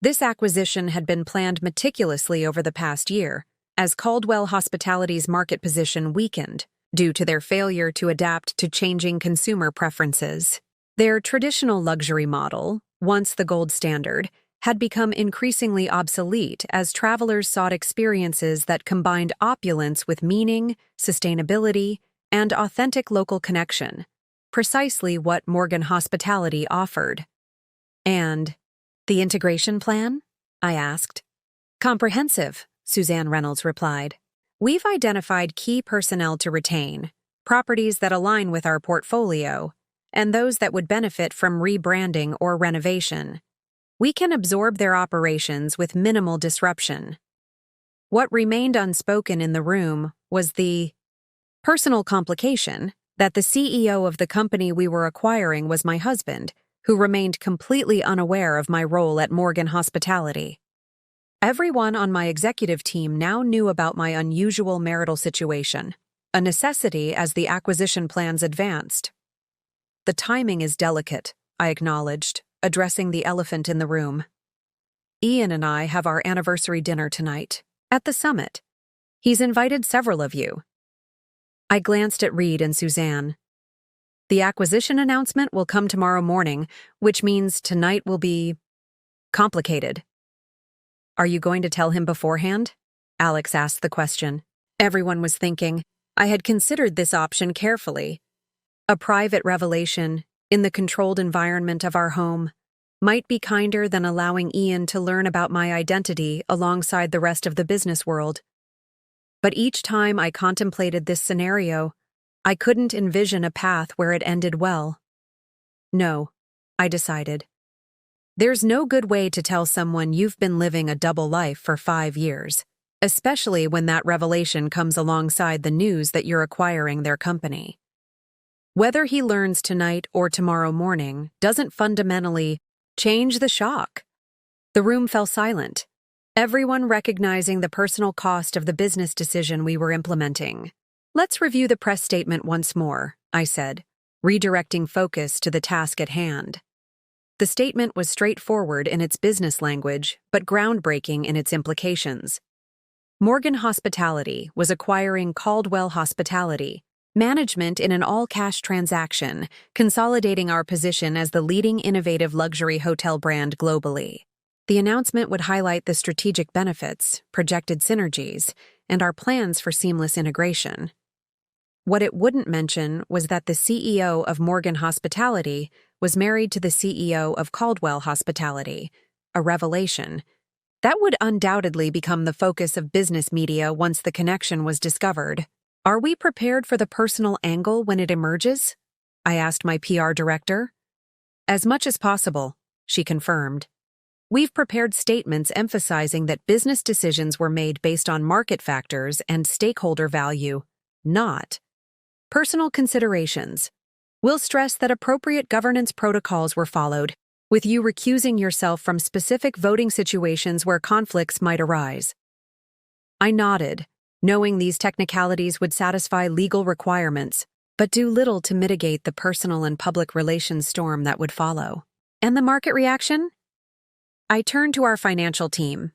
Speaker 1: This acquisition had been planned meticulously over the past year, as Caldwell Hospitality's market position weakened due to their failure to adapt to changing consumer preferences. Their traditional luxury model, once the gold standard, had become increasingly obsolete as travelers sought experiences that combined opulence with meaning, sustainability, and authentic local connection, precisely what Morgan Hospitality offered. And the integration plan? I asked. Comprehensive, Suzanne Reynolds replied. We've identified key personnel to retain, properties that align with our portfolio, and those that would benefit from rebranding or renovation. We can absorb their operations with minimal disruption. What remained unspoken in the room was the personal complication that the CEO of the company we were acquiring was my husband, who remained completely unaware of my role at Morgan Hospitality. Everyone on my executive team now knew about my unusual marital situation, a necessity as the acquisition plans advanced. The timing is delicate, I acknowledged, addressing the elephant in the room. Ian and I have our anniversary dinner tonight, at the summit. He's invited several of you. I glanced at Reed and Suzanne. The acquisition announcement will come tomorrow morning, which means tonight will be complicated. Are you going to tell him beforehand? Alex asked the question. Everyone was thinking. I had considered this option carefully. A private revelation, in the controlled environment of our home, might be kinder than allowing Ian to learn about my identity alongside the rest of the business world. But each time I contemplated this scenario, I couldn't envision a path where it ended well. No, I decided. There's no good way to tell someone you've been living a double life for 5 years, especially when that revelation comes alongside the news that you're acquiring their company. Whether he learns tonight or tomorrow morning doesn't fundamentally change the shock. The room fell silent, everyone recognizing the personal cost of the business decision we were implementing. Let's review the press statement once more, I said, redirecting focus to the task at hand. The statement was straightforward in its business language, but groundbreaking in its implications. Morgan Hospitality was acquiring Caldwell Hospitality, management in an all-cash transaction, consolidating our position as the leading innovative luxury hotel brand globally. The announcement would highlight the strategic benefits, projected synergies, and our plans for seamless integration. What it wouldn't mention was that the CEO of Morgan Hospitality was married to the CEO of Caldwell Hospitality, a revelation. That would undoubtedly become the focus of business media once the connection was discovered. Are we prepared for the personal angle when it emerges? I asked my PR director. As much as possible, she confirmed. We've prepared statements emphasizing that business decisions were made based on market factors and stakeholder value, not personal considerations. We'll stress that appropriate governance protocols were followed, with you recusing yourself from specific voting situations where conflicts might arise. I nodded, knowing these technicalities would satisfy legal requirements, but do little to mitigate the personal and public relations storm that would follow. And the market reaction? I turned to our financial team.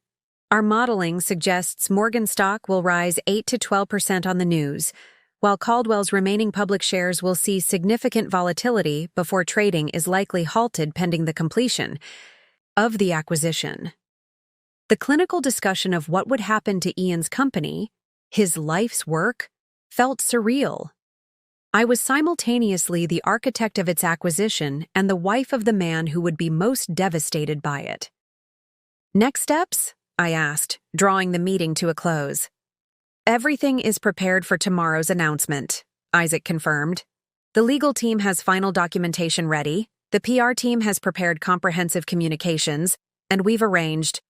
Speaker 1: Our modeling suggests Morgan stock will rise 8 to 12% on the news, while Caldwell's remaining public shares will see significant volatility before trading is likely halted pending the completion of the acquisition. The clinical discussion of what would happen to Ian's company, his life's work, felt surreal. I was simultaneously the architect of its acquisition and the wife of the man who would be most devastated by it. Next steps? I asked, drawing the meeting to a close. Everything is prepared for tomorrow's announcement, Isaac confirmed. The legal team has final documentation ready, the PR team has prepared comprehensive communications, and we've arranged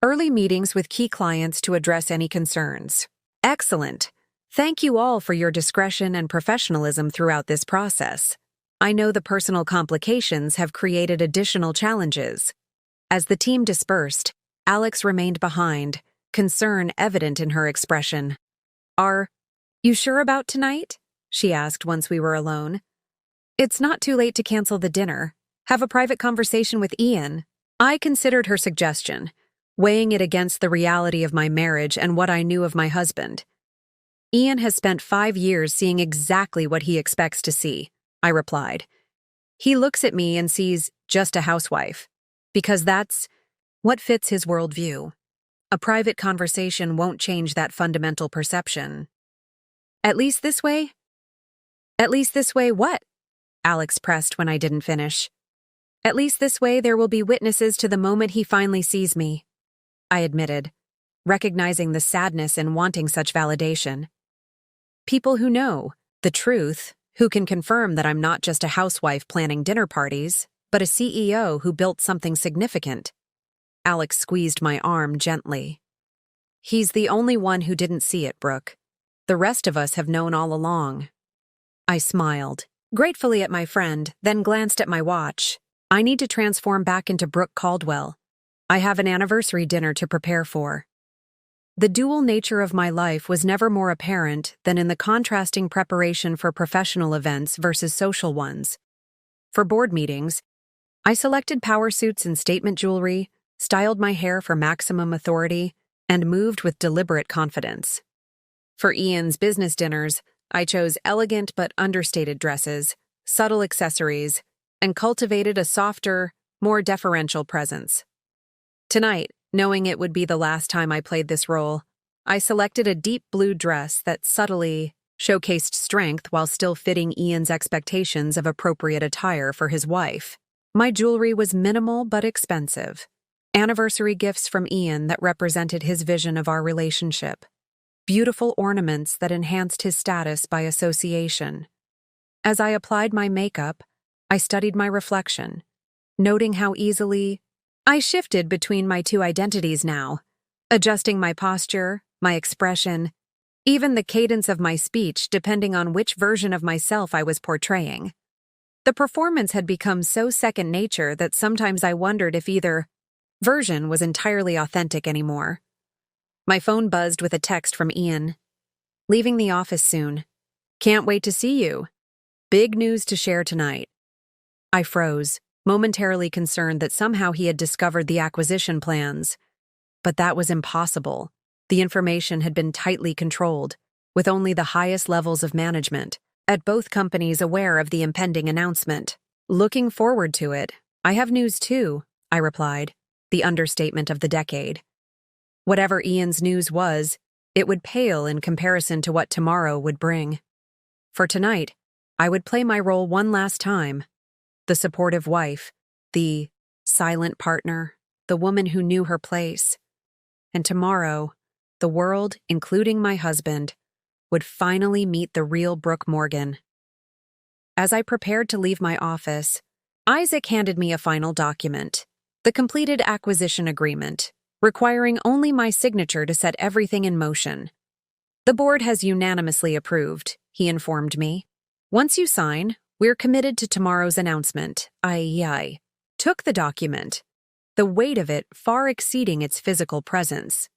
Speaker 1: early meetings with key clients to address any concerns. Excellent. Thank you all for your discretion and professionalism throughout this process. I know the personal complications have created additional challenges. As the team dispersed, Alex remained behind, concern evident in her expression. Are you sure about tonight? She asked once we were alone. It's not too late to cancel the dinner. Have a private conversation with Ian. I considered her suggestion, weighing it against the reality of my marriage and what I knew of my husband. Ian has spent 5 years seeing exactly what he expects to see, I replied. He looks at me and sees just a housewife, because that's what fits his worldview. A private conversation won't change that fundamental perception. At least this way? At least this way what? Alex pressed when I didn't finish. At least this way there will be witnesses to the moment he finally sees me, I admitted, recognizing the sadness in wanting such validation. People who know the truth, who can confirm that I'm not just a housewife planning dinner parties, but a CEO who built something significant. Alex squeezed my arm gently. He's the only one who didn't see it, Brooke. The rest of us have known all along. I smiled, gratefully at my friend, then glanced at my watch. I need to transform back into Brooke Caldwell. I have an anniversary dinner to prepare for. The dual nature of my life was never more apparent than in the contrasting preparation for professional events versus social ones. For board meetings, I selected power suits and statement jewelry, styled my hair for maximum authority, and moved with deliberate confidence. For Ian's business dinners, I chose elegant but understated dresses, subtle accessories, and cultivated a softer, more deferential presence. Tonight, knowing it would be the last time I played this role, I selected a deep blue dress that subtly showcased strength while still fitting Ian's expectations of appropriate attire for his wife. My jewelry was minimal but expensive. Anniversary gifts from Ian that represented his vision of our relationship. Beautiful ornaments that enhanced his status by association. As I applied my makeup, I studied my reflection, noting how easily I shifted between my two identities now, adjusting my posture, my expression, even the cadence of my speech depending on which version of myself I was portraying. The performance had become so second nature that sometimes I wondered if either version was entirely authentic anymore. My phone buzzed with a text from Ian. Leaving the office soon. Can't wait to see you. Big news to share tonight. I froze, momentarily concerned that somehow he had discovered the acquisition plans. But that was impossible. The information had been tightly controlled, with only the highest levels of management at both companies aware of the impending announcement. Looking forward to it. I have news too, I replied, the understatement of the decade. Whatever Ian's news was, it would pale in comparison to what tomorrow would bring. For tonight, I would play my role one last time. The supportive wife, the silent partner, the woman who knew her place. And tomorrow, the world, including my husband, would finally meet the real Brooke Morgan. As I prepared to leave my office, Isaac handed me a final document, the completed acquisition agreement, requiring only my signature to set everything in motion. The board has unanimously approved, he informed me. Once you sign, we're committed to tomorrow's announcement. Aye. took the document, the weight of it far exceeding its physical presence.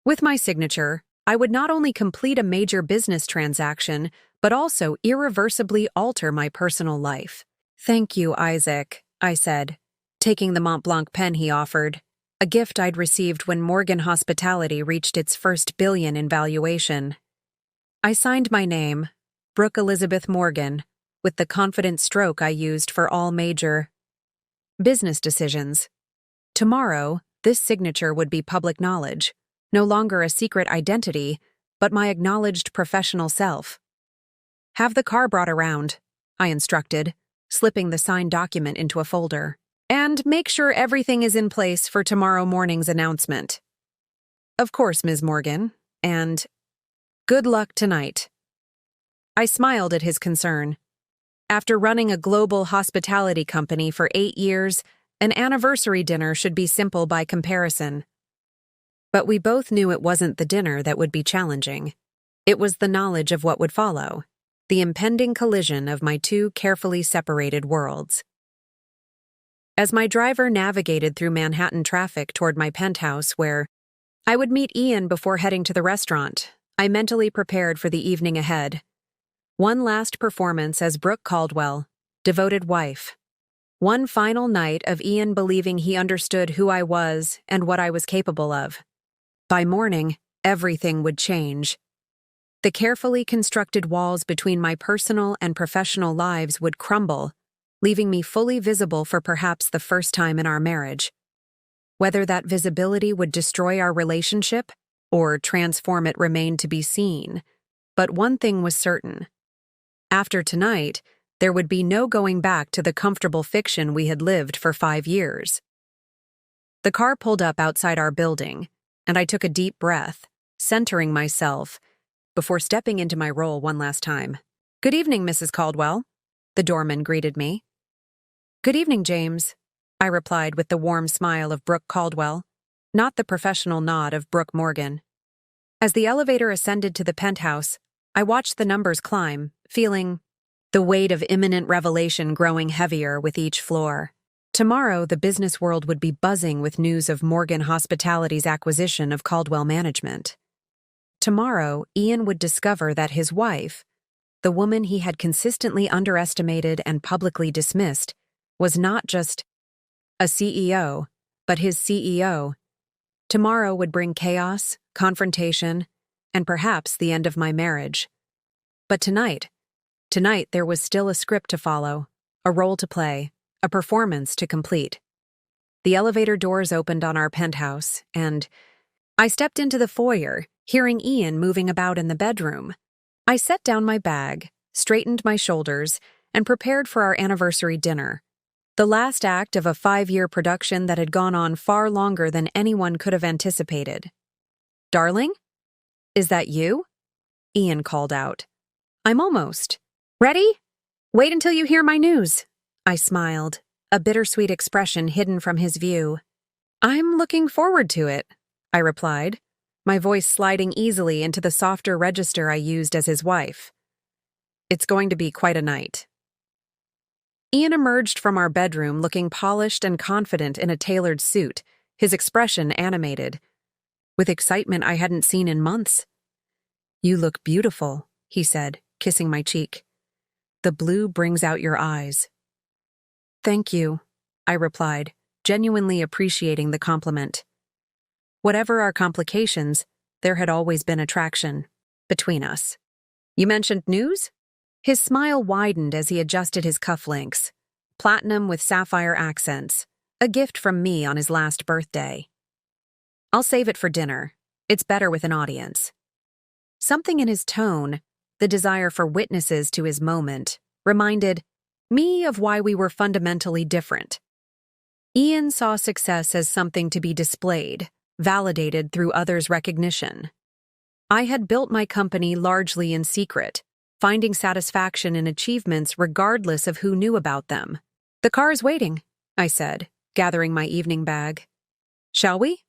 Speaker 1: With my signature, I would not only complete a major business transaction, but also irreversibly alter my personal life. "Thank you, Isaac," I said, taking the Mont Blanc pen he offered, a gift I'd received when Morgan Hospitality reached its first billion in valuation. I signed my name, Brooke Elizabeth Morgan, with the confident stroke I used for all major business decisions. Tomorrow, this signature would be public knowledge, no longer a secret identity, but my acknowledged professional self. "Have the car brought around," I instructed, slipping the signed document into a folder. "And make sure everything is in place for tomorrow morning's announcement." "Of course, Ms. Morgan, and good luck tonight." I smiled at his concern. After running a global hospitality company for 8 years, an anniversary dinner should be simple by comparison. But we both knew it wasn't the dinner that would be challenging. It was the knowledge of what would follow, the impending collision of my two carefully separated worlds. As my driver navigated through Manhattan traffic toward my penthouse where I would meet Ian before heading to the restaurant, I mentally prepared for the evening ahead. One last performance as Brooke Caldwell, devoted wife. One final night of Ian believing he understood who I was and what I was capable of. By morning, everything would change. The carefully constructed walls between my personal and professional lives would crumble, leaving me fully visible for perhaps the first time in our marriage. Whether that visibility would destroy our relationship or transform it remained to be seen, but one thing was certain. After tonight, there would be no going back to the comfortable fiction we had lived for 5 years. The car pulled up outside our building, and I took a deep breath, centering myself, before stepping into my role one last time. "Good evening, Mrs. Caldwell," the doorman greeted me. "Good evening, James," I replied with the warm smile of Brooke Caldwell, not the professional nod of Brooke Morgan. As the elevator ascended to the penthouse, I watched the numbers climb, feeling the weight of imminent revelation growing heavier with each floor. Tomorrow, the business world would be buzzing with news of Morgan Hospitality's acquisition of Caldwell Management. Tomorrow, Ian would discover that his wife, the woman he had consistently underestimated and publicly dismissed, was not just a CEO, but his CEO. Tomorrow would bring chaos, confrontation, and perhaps the end of my marriage. But tonight there was still a script to follow, a role to play, a performance to complete. The elevator doors opened on our penthouse, and I stepped into the foyer, hearing Ian moving about in the bedroom. I set down my bag, straightened my shoulders, and prepared for our anniversary dinner. The last act of a 5-year production that had gone on far longer than anyone could have anticipated. "Darling? Is that you?" Ian called out. "I'm almost. Ready? Wait until you hear my news." I smiled, a bittersweet expression hidden from his view. "I'm looking forward to it," I replied, my voice sliding easily into the softer register I used as his wife. "It's going to be quite a night." Ian emerged from our bedroom looking polished and confident in a tailored suit, his expression animated, with excitement I hadn't seen in months. "You look beautiful," he said, kissing my cheek. "The blue brings out your eyes." "Thank you," I replied, genuinely appreciating the compliment. Whatever our complications, there had always been attraction between us. "You mentioned news?" His smile widened as he adjusted his cufflinks, platinum with sapphire accents, a gift from me on his last birthday. "I'll save it for dinner. It's better with an audience." Something in his tone, the desire for witnesses to his moment, reminded me of why we were fundamentally different. Ian saw success as something to be displayed, validated through others' recognition. I had built my company largely in secret, finding satisfaction in achievements regardless of who knew about them. "The car is waiting," I said, gathering my evening bag. "Shall we?"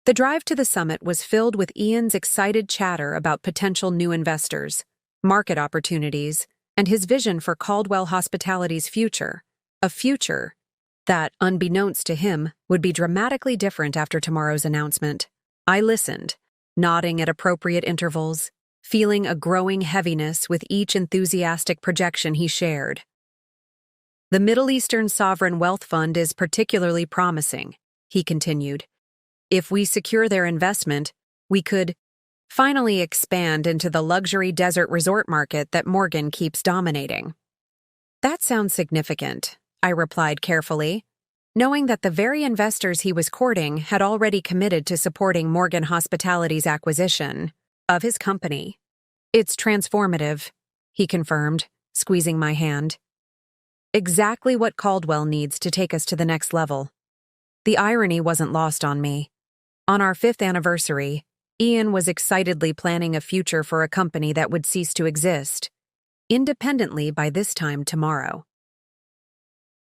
Speaker 1: The drive to the summit was filled with Ian's excited chatter about potential new investors, market opportunities, and his vision for Caldwell Hospitality's future, a future that, unbeknownst to him, would be dramatically different after tomorrow's announcement. I listened, nodding at appropriate intervals, feeling a growing heaviness with each enthusiastic projection he shared. The Middle Eastern Sovereign Wealth Fund is particularly promising, he continued. If we secure their investment, we could finally expand into the luxury desert resort market that Morgan keeps dominating. That sounds significant, I replied carefully, knowing that the very investors he was courting had already committed to supporting Morgan Hospitality's acquisition of his company. It's transformative, he confirmed, squeezing my hand. Exactly what Caldwell needs to take us to the next level. The irony wasn't lost on me. On our 5th anniversary, Ian was excitedly planning a future for a company that would cease to exist, independently by this time tomorrow.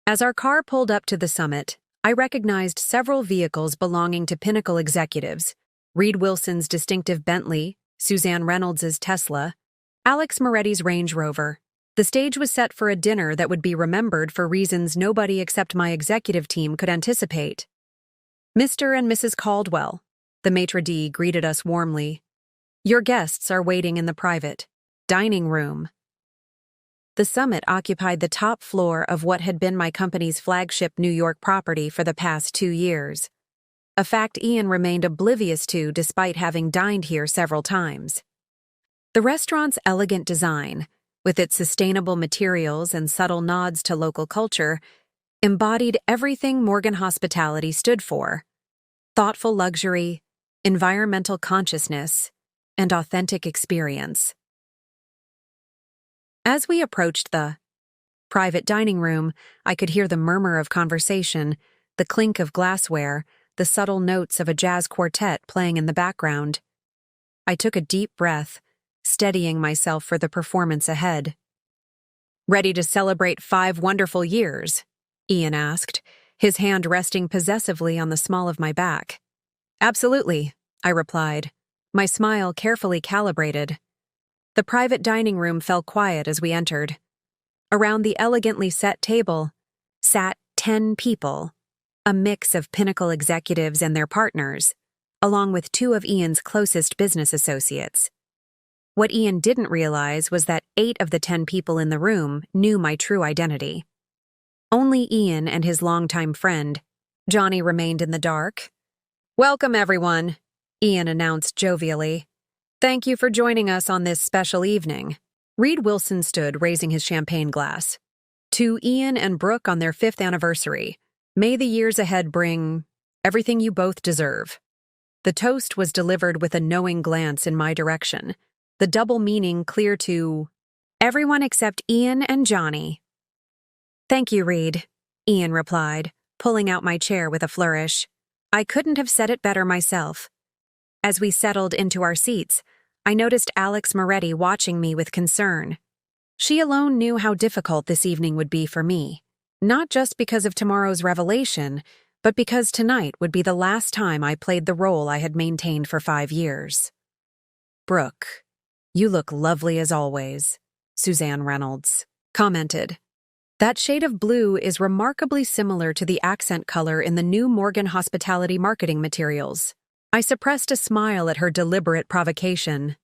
Speaker 1: As our car pulled up to the summit, I recognized several vehicles belonging to Pinnacle executives: Reed Wilson's distinctive Bentley, Suzanne Reynolds' Tesla, Alex Moretti's Range Rover. The stage was set for a dinner that would be remembered for reasons nobody except my executive team could anticipate. Mr. and Mrs. Caldwell, the maitre d' greeted us warmly. Your guests are waiting in the private dining room. The summit occupied the top floor of what had been my company's flagship New York property for the past 2 years, a fact Ian remained oblivious to despite having dined here several times. The restaurant's elegant design, with its sustainable materials and subtle nods to local culture, embodied everything Morgan Hospitality stood for: thoughtful luxury, environmental consciousness, and authentic experience. As we approached the private dining room, I could hear the murmur of conversation, the clink of glassware, the subtle notes of a jazz quartet playing in the background. I took a deep breath, steadying myself for the performance ahead. Ready to celebrate 5 wonderful years? Ian asked, his hand resting possessively on the small of my back. Absolutely, I replied, my smile carefully calibrated. The private dining room fell quiet as we entered. Around the elegantly set table sat 10 people, a mix of Pinnacle executives and their partners, along with 2 of Ian's closest business associates. What Ian didn't realize was that 8 of the 10 people in the room knew my true identity. Only Ian and his longtime friend, Johnny, remained in the dark. Welcome, everyone, Ian announced jovially. Thank you for joining us on this special evening. Reed Wilson stood, raising his champagne glass. To Ian and Brooke on their 5th anniversary, may the years ahead bring everything you both deserve. The toast was delivered with a knowing glance in my direction, the double meaning clear to everyone except Ian and Johnny. Thank you, Reed, Ian replied, pulling out my chair with a flourish. I couldn't have said it better myself. As we settled into our seats, I noticed Alex Moretti watching me with concern. She alone knew how difficult this evening would be for me, not just because of tomorrow's revelation, but because tonight would be the last time I played the role I had maintained for 5 years. Brooke, you look lovely as always, Suzanne Reynolds commented. That shade of blue is remarkably similar to the accent color in the new Morgan Hospitality marketing materials. I suppressed a smile at her deliberate provocation.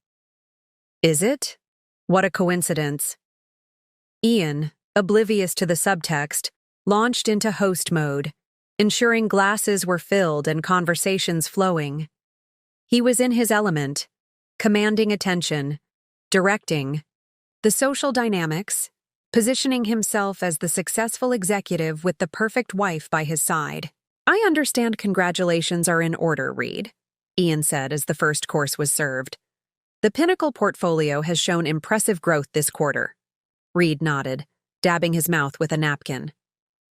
Speaker 1: Is it? What a coincidence. Ian, oblivious to the subtext, launched into host mode, ensuring glasses were filled and conversations flowing. He was in his element, commanding attention, directing the social dynamics, positioning himself as the successful executive with the perfect wife by his side. I understand congratulations are in order, Reed, Ian said as the first course was served. The Pinnacle portfolio has shown impressive growth this quarter. Reed nodded, dabbing his mouth with a napkin.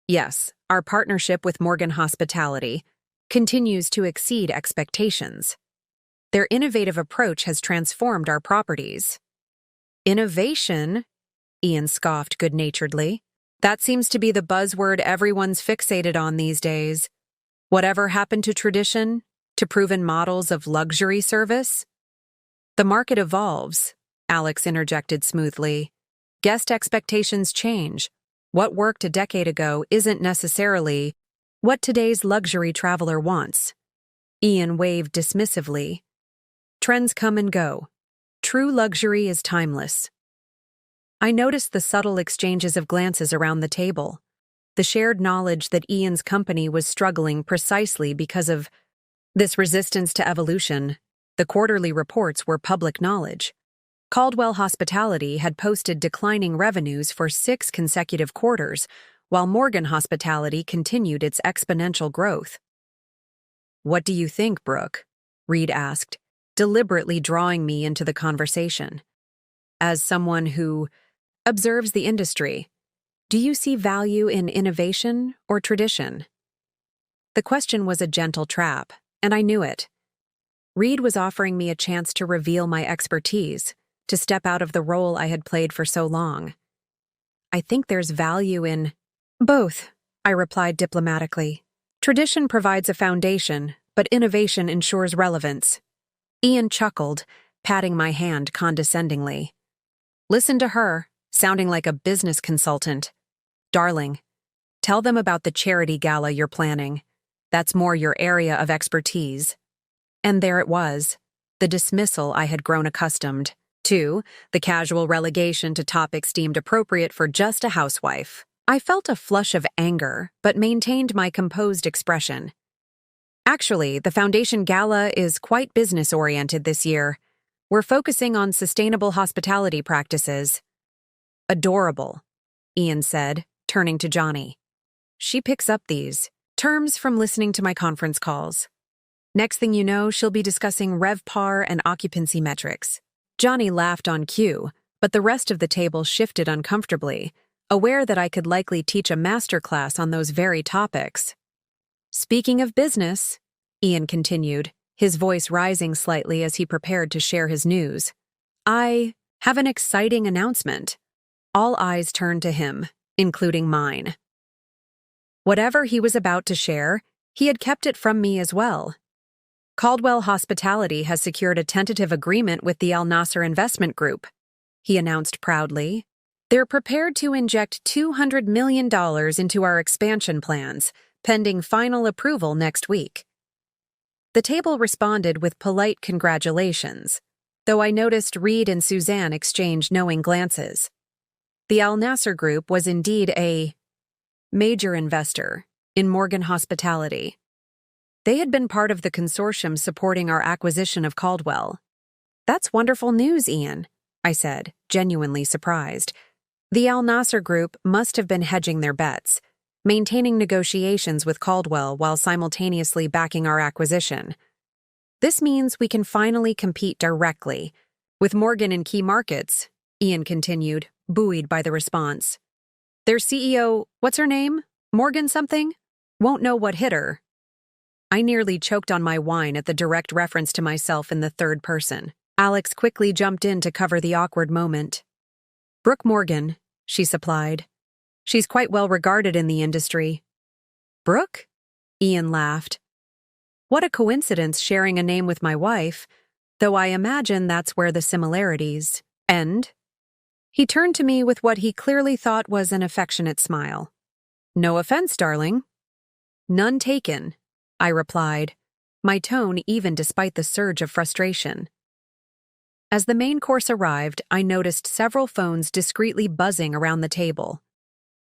Speaker 1: Yes, our partnership with Morgan Hospitality continues to exceed expectations. Their innovative approach has transformed our properties. Innovation? Ian scoffed good-naturedly. That seems to be the buzzword everyone's fixated on these days. Whatever happened to tradition, to proven models of luxury service? The market evolves, Alex interjected smoothly. Guest expectations change. What worked a decade ago isn't necessarily what today's luxury traveler wants. Ian waved dismissively. Trends come and go. True luxury is timeless. I noticed the subtle exchanges of glances around the table, the shared knowledge that Ian's company was struggling precisely because of this resistance to evolution. The quarterly reports were public knowledge. Caldwell Hospitality had posted declining revenues for 6 consecutive quarters, while Morgan Hospitality continued its exponential growth. "What do you think, Brooke?" Reed asked, deliberately drawing me into the conversation. As someone who observes the industry, do you see value in innovation or tradition? The question was a gentle trap, and I knew it. Reed was offering me a chance to reveal my expertise, to step out of the role I had played for so long. "I think there's value in both," I replied diplomatically. "Tradition provides a foundation, but innovation ensures relevance." Ian chuckled, patting my hand condescendingly. "Listen to her, sounding like a business consultant. Darling, tell them about the charity gala you're planning. That's more your area of expertise." And there it was, the dismissal I had grown accustomed to, the casual relegation to topics deemed appropriate for just a housewife. I felt a flush of anger, but maintained my composed expression. "Actually, the Foundation Gala is quite business-oriented this year. We're focusing on sustainable hospitality practices." "Adorable," Ian said, turning to Johnny. "She picks up these terms from listening to my conference calls. Next thing you know, she'll be discussing RevPAR and occupancy metrics." Johnny laughed on cue, but the rest of the table shifted uncomfortably, aware that I could likely teach a masterclass on those very topics. "Speaking of business," Ian continued, his voice rising slightly as he prepared to share his news, "I have an exciting announcement." All eyes turned to him, including mine. Whatever he was about to share, he had kept it from me as well. "Caldwell Hospitality has secured a tentative agreement with the Al Nasser Investment Group," he announced proudly. "They're prepared to inject $200 million into our expansion plans, pending final approval next week." The table responded with polite congratulations, though I noticed Reed and Suzanne exchange knowing glances. The Al Nasser Group was indeed a major investor in Morgan Hospitality. They had been part of the consortium supporting our acquisition of Caldwell. "That's wonderful news, Ian," I said, genuinely surprised. The Al Nasser Group must have been hedging their bets, maintaining negotiations with Caldwell while simultaneously backing our acquisition. "This means we can finally compete directly with Morgan in key markets," Ian continued, buoyed by the response. "Their CEO, what's her name? Morgan something? Won't know what hit her." I nearly choked on my wine at the direct reference to myself in the third person. Alex quickly jumped in to cover the awkward moment. "Brooke Morgan," she supplied. "She's quite well regarded in the industry." "Brooke?" Ian laughed. "What a coincidence sharing a name with my wife, though I imagine that's where the similarities end." He turned to me with what he clearly thought was an affectionate smile. "No offense, darling." "None taken," I replied, my tone even despite the surge of frustration. As the main course arrived, I noticed several phones discreetly buzzing around the table.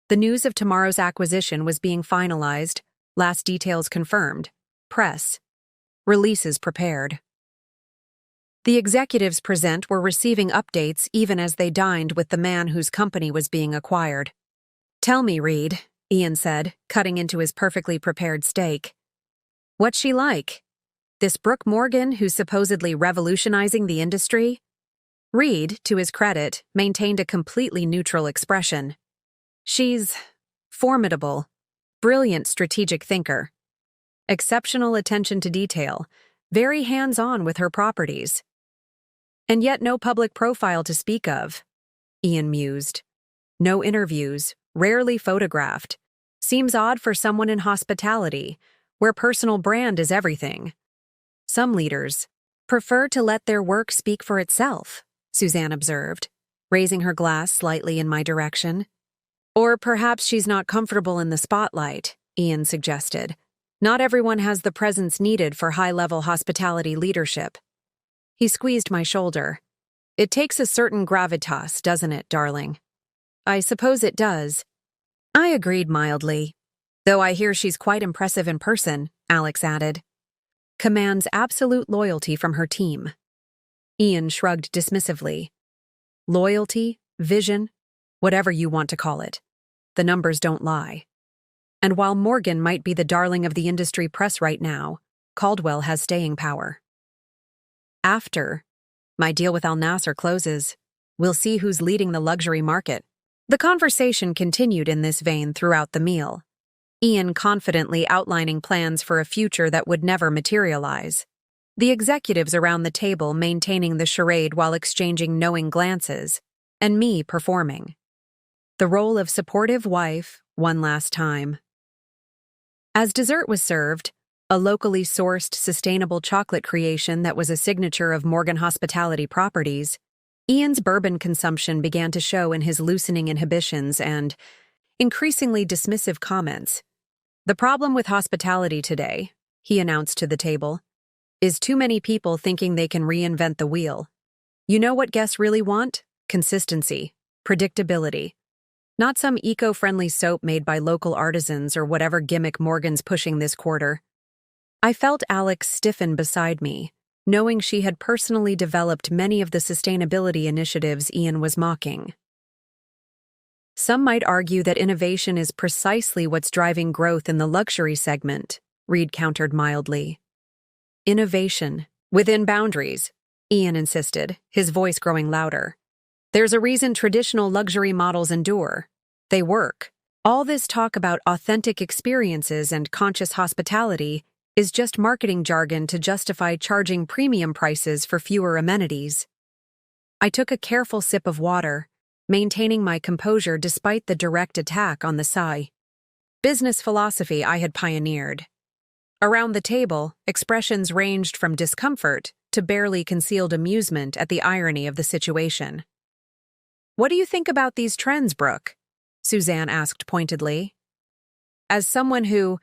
Speaker 1: The news of tomorrow's acquisition was being finalized, last details confirmed, press, releases prepared. The executives present were receiving updates even as they dined with the man whose company was being acquired. "Tell me, Reed," Ian said, cutting into his perfectly prepared steak. "What's she like? This Brooke Morgan who's supposedly revolutionizing the industry?" Reed, to his credit, maintained a completely neutral expression. "She's formidable, brilliant strategic thinker. Exceptional attention to detail, very hands-on with her properties. And yet no public profile to speak of," Ian mused. "No interviews, rarely photographed. Seems odd for someone in hospitality, where personal brand is everything. Some leaders prefer to let their work speak for itself," Suzanne observed, raising her glass slightly in my direction. Or perhaps she's not comfortable in the spotlight, Ian suggested. Not everyone has the presence needed for high-level hospitality leadership. He squeezed my shoulder. It takes a certain gravitas, doesn't it, darling? I suppose it does. I agreed mildly. Though I hear she's quite impressive in person, Alex added. Commands absolute loyalty from her team. Ian shrugged dismissively. Loyalty, vision, whatever you want to call it. The numbers don't lie. And while Morgan might be the darling of the industry press right now, Caldwell has staying power. After my deal with Al Nasser closes, we'll see who's leading the luxury market. The conversation continued in this vein throughout the meal, Ian confidently outlining plans for a future that would never materialize. The executives around the table maintaining the charade while exchanging knowing glances, and me performing the role of supportive wife one last time. As dessert was served, a locally sourced, sustainable chocolate creation that was a signature of Morgan Hospitality Properties, Ian's bourbon consumption began to show in his loosening inhibitions and increasingly dismissive comments. The problem with hospitality today, he announced to the table, is too many people thinking they can reinvent the wheel. You know what guests really want? Consistency, predictability. Not some eco-friendly soap made by local artisans or whatever gimmick Morgan's pushing this quarter. I felt Alex stiffen beside me, knowing she had personally developed many of the sustainability initiatives Ian was mocking. Some might argue that innovation is precisely what's driving growth in the luxury segment, Reed countered mildly. Innovation, within boundaries, Ian insisted, his voice growing louder. There's a reason traditional luxury models endure. They work. All this talk about authentic experiences and conscious hospitality is just marketing jargon to justify charging premium prices for fewer amenities. I took a careful sip of water, maintaining my composure despite the direct attack on the business philosophy I had pioneered. Around the table, expressions ranged from discomfort to barely concealed amusement at the irony of the situation. What do you think about these trends, Brooke? Suzanne asked pointedly. As someone who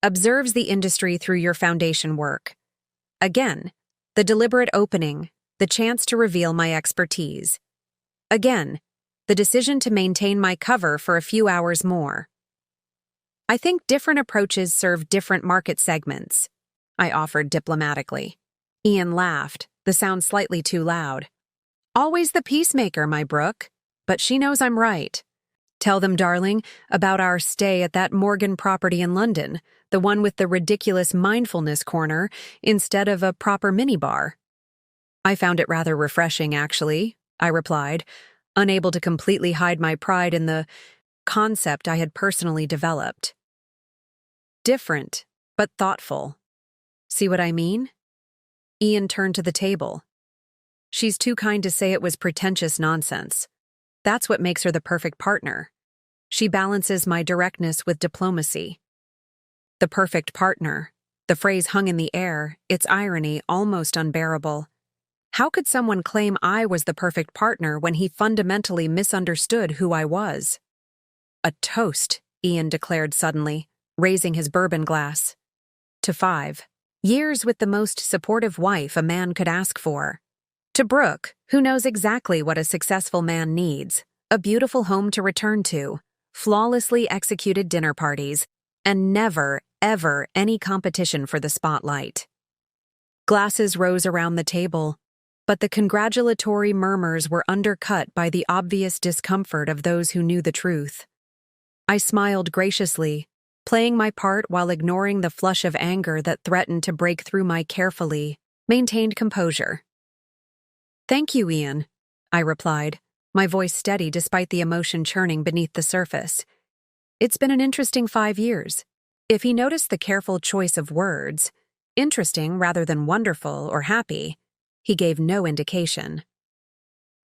Speaker 1: observes the industry through your foundation work. Again, the deliberate opening, the chance to reveal my expertise. Again, the decision to maintain my cover for a few hours more. I think different approaches serve different market segments, I offered diplomatically. Ian laughed, the sound slightly too loud. Always the peacemaker, my Brooke, but she knows I'm right. Tell them, darling, about our stay at that Morgan property in London, the one with the ridiculous mindfulness corner instead of a proper minibar. I found it rather refreshing, actually, I replied, unable to completely hide my pride in the concept I had personally developed. Different, but thoughtful. See what I mean? Ian turned to the table. She's too kind to say it was pretentious nonsense. That's what makes her the perfect partner. She balances my directness with diplomacy. The perfect partner. The phrase hung in the air, its irony almost unbearable. How could someone claim I was the perfect partner when he fundamentally misunderstood who I was? A toast, Ian declared suddenly, raising his bourbon glass. To 5 years with the most supportive wife a man could ask for. To Brooke, who knows exactly what a successful man needs, a beautiful home to return to, flawlessly executed dinner parties, and never, ever any competition for the spotlight. Glasses rose around the table, but the congratulatory murmurs were undercut by the obvious discomfort of those who knew the truth. I smiled graciously, playing my part while ignoring the flush of anger that threatened to break through my carefully maintained composure. Thank you, Ian, I replied, my voice steady despite the emotion churning beneath the surface. It's been an interesting 5 years. If he noticed the careful choice of words, interesting rather than wonderful or happy, he gave no indication.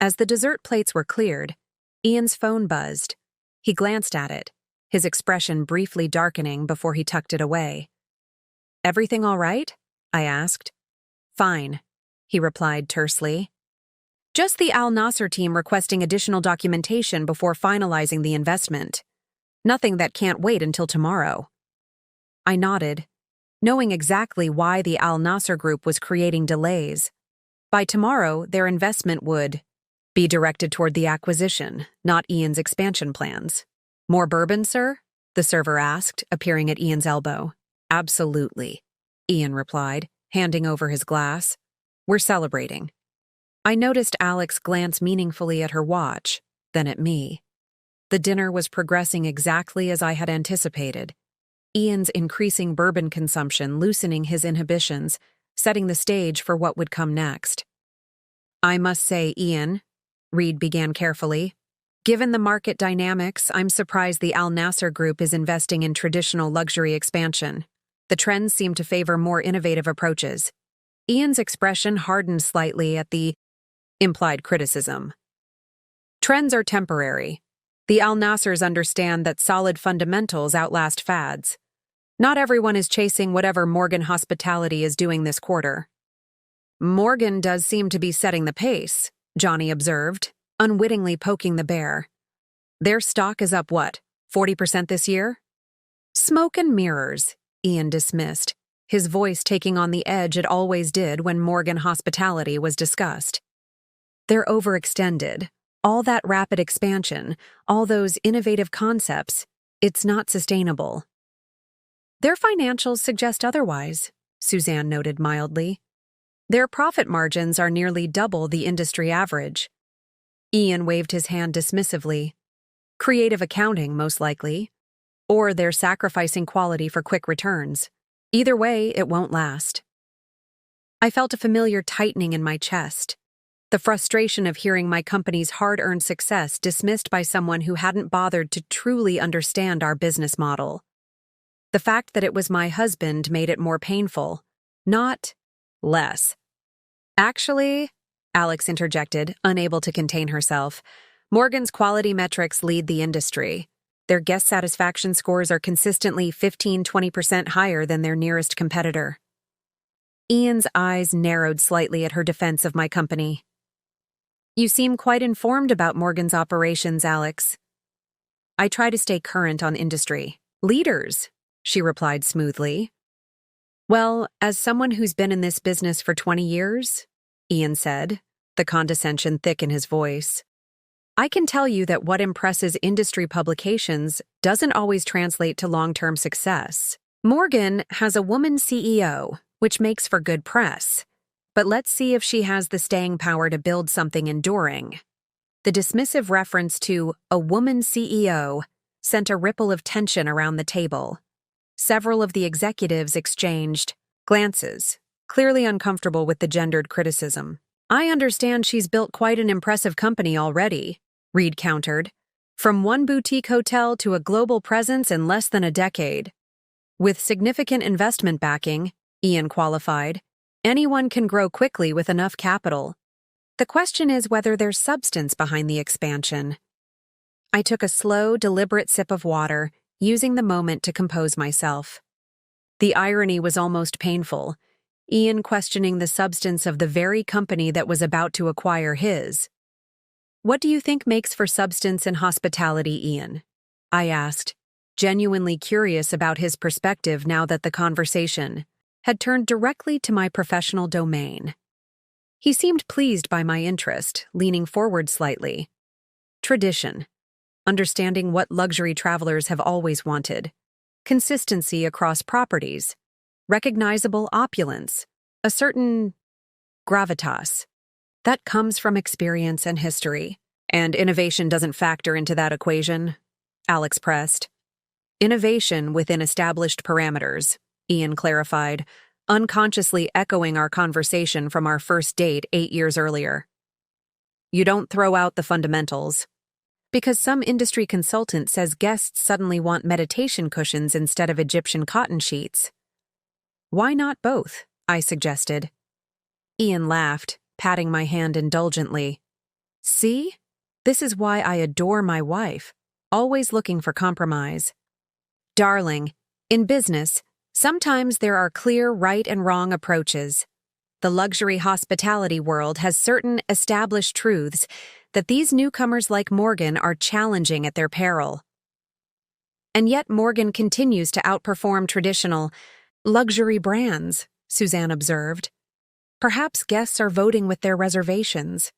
Speaker 1: As the dessert plates were cleared, Ian's phone buzzed. He glanced at it, his expression briefly darkening before he tucked it away. Everything all right? I asked. Fine, he replied tersely. Just the Al Nasser team requesting additional documentation before finalizing the investment. Nothing that can't wait until tomorrow. I nodded, knowing exactly why the Al Nasser Group was creating delays. By tomorrow, their investment would be directed toward the acquisition, not Ian's expansion plans. More bourbon, sir? The server asked, appearing at Ian's elbow. Absolutely, Ian replied, handing over his glass. We're celebrating. I noticed Alex glance meaningfully at her watch, then at me. The dinner was progressing exactly as I had anticipated. Ian's increasing bourbon consumption loosening his inhibitions, setting the stage for what would come next. I must say, Ian, Reed began carefully, given the market dynamics, I'm surprised the Al Nasser Group is investing in traditional luxury expansion. The trends seem to favor more innovative approaches. Ian's expression hardened slightly at the implied criticism. Trends are temporary. The Al Nassers understand that solid fundamentals outlast fads. Not everyone is chasing whatever Morgan Hospitality is doing this quarter. Morgan does seem to be setting the pace, Johnny observed, unwittingly poking the bear. Their stock is up what, 40% this year? Smoke and mirrors, Ian dismissed, his voice taking on the edge it always did when Morgan Hospitality was discussed. They're overextended. All that rapid expansion, all those innovative concepts, it's not sustainable. Their financials suggest otherwise, Suzanne noted mildly. Their profit margins are nearly double the industry average. Ian waved his hand dismissively. Creative accounting, most likely. Or they're sacrificing quality for quick returns. Either way, it won't last. I felt a familiar tightening in my chest. The frustration of hearing my company's hard-earned success dismissed by someone who hadn't bothered to truly understand our business model. The fact that it was my husband made it more painful, not less. Actually, Alex interjected, unable to contain herself, Morgan's quality metrics lead the industry. Their guest satisfaction scores are consistently 15–20% higher than their nearest competitor. Ian's eyes narrowed slightly at her defense of my company. You seem quite informed about Morgan's operations, Alex. I try to stay current on industry. Leaders, she replied smoothly. Well, as someone who's been in this business for 20 years, Ian said, the condescension thick in his voice, I can tell you that what impresses industry publications doesn't always translate to long-term success. Morgan has a woman CEO, which makes for good press. But let's see if she has the staying power to build something enduring. The dismissive reference to a woman CEO sent a ripple of tension around the table. Several of the executives exchanged glances, clearly uncomfortable with the gendered criticism. I understand she's built quite an impressive company already, Reed countered. From one boutique hotel to a global presence in less than a decade. With significant investment backing, Ian qualified, anyone can grow quickly with enough capital. The question is whether there's substance behind the expansion. I took a slow, deliberate sip of water, using the moment to compose myself. The irony was almost painful, Ian questioning the substance of the very company that was about to acquire his. What do you think makes for substance in hospitality, Ian? I asked, genuinely curious about his perspective now that the conversation had turned directly to my professional domain. He seemed pleased by my interest, leaning forward slightly. Tradition. Understanding what luxury travelers have always wanted. Consistency across properties. Recognizable opulence. A certain gravitas. That comes from experience and history. And innovation doesn't factor into that equation, Alex pressed. Innovation within established parameters, Ian clarified, unconsciously echoing our conversation from our first date 8 years earlier. You don't throw out the fundamentals. Because some industry consultant says guests suddenly want meditation cushions instead of Egyptian cotton sheets. Why not both? I suggested. Ian laughed, patting my hand indulgently. See? This is why I adore my wife, always looking for compromise. Darling, in business, sometimes there are clear right and wrong approaches. The luxury hospitality world has certain established truths that these newcomers like Morgan are challenging at their peril. And yet Morgan continues to outperform traditional luxury brands, Suzanne observed. Perhaps guests are voting with their reservations.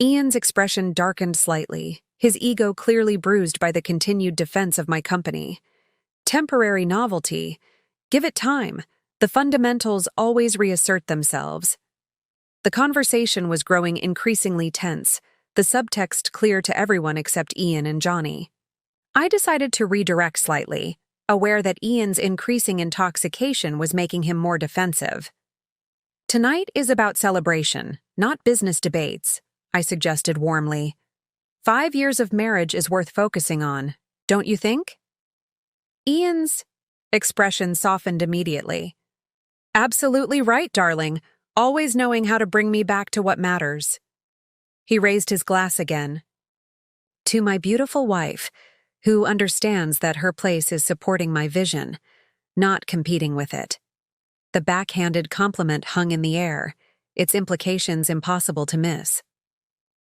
Speaker 1: Ian's expression darkened slightly, his ego clearly bruised by the continued defense of my company. Temporary novelty. Give it time. The fundamentals always reassert themselves. The conversation was growing increasingly tense, the subtext clear to everyone except Ian and Johnny. I decided to redirect slightly, aware that Ian's increasing intoxication was making him more defensive. Tonight is about celebration, not business debates, I suggested warmly. 5 years of marriage is worth focusing on, don't you think? Ian's expression softened immediately. Absolutely right, darling, always knowing how to bring me back to what matters. He raised his glass again. To my beautiful wife, who understands that her place is supporting my vision, not competing with it. The backhanded compliment hung in the air, its implications impossible to miss.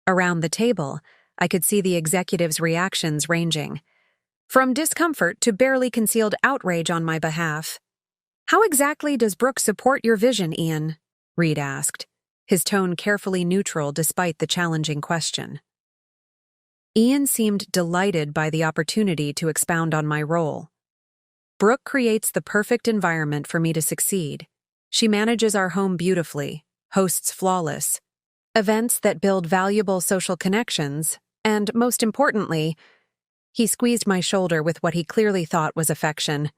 Speaker 1: Around the table, I could see the executives' reactions ranging, from discomfort to barely concealed outrage on my behalf. How exactly does Brooke support your vision, Ian? Reed asked, his tone carefully neutral despite the challenging question. Ian seemed delighted by the opportunity to expound on my role. Brooke creates the perfect environment for me to succeed. She manages our home beautifully, hosts flawless events that build valuable social connections, and, most importantly, he squeezed my shoulder with what he clearly thought was affection.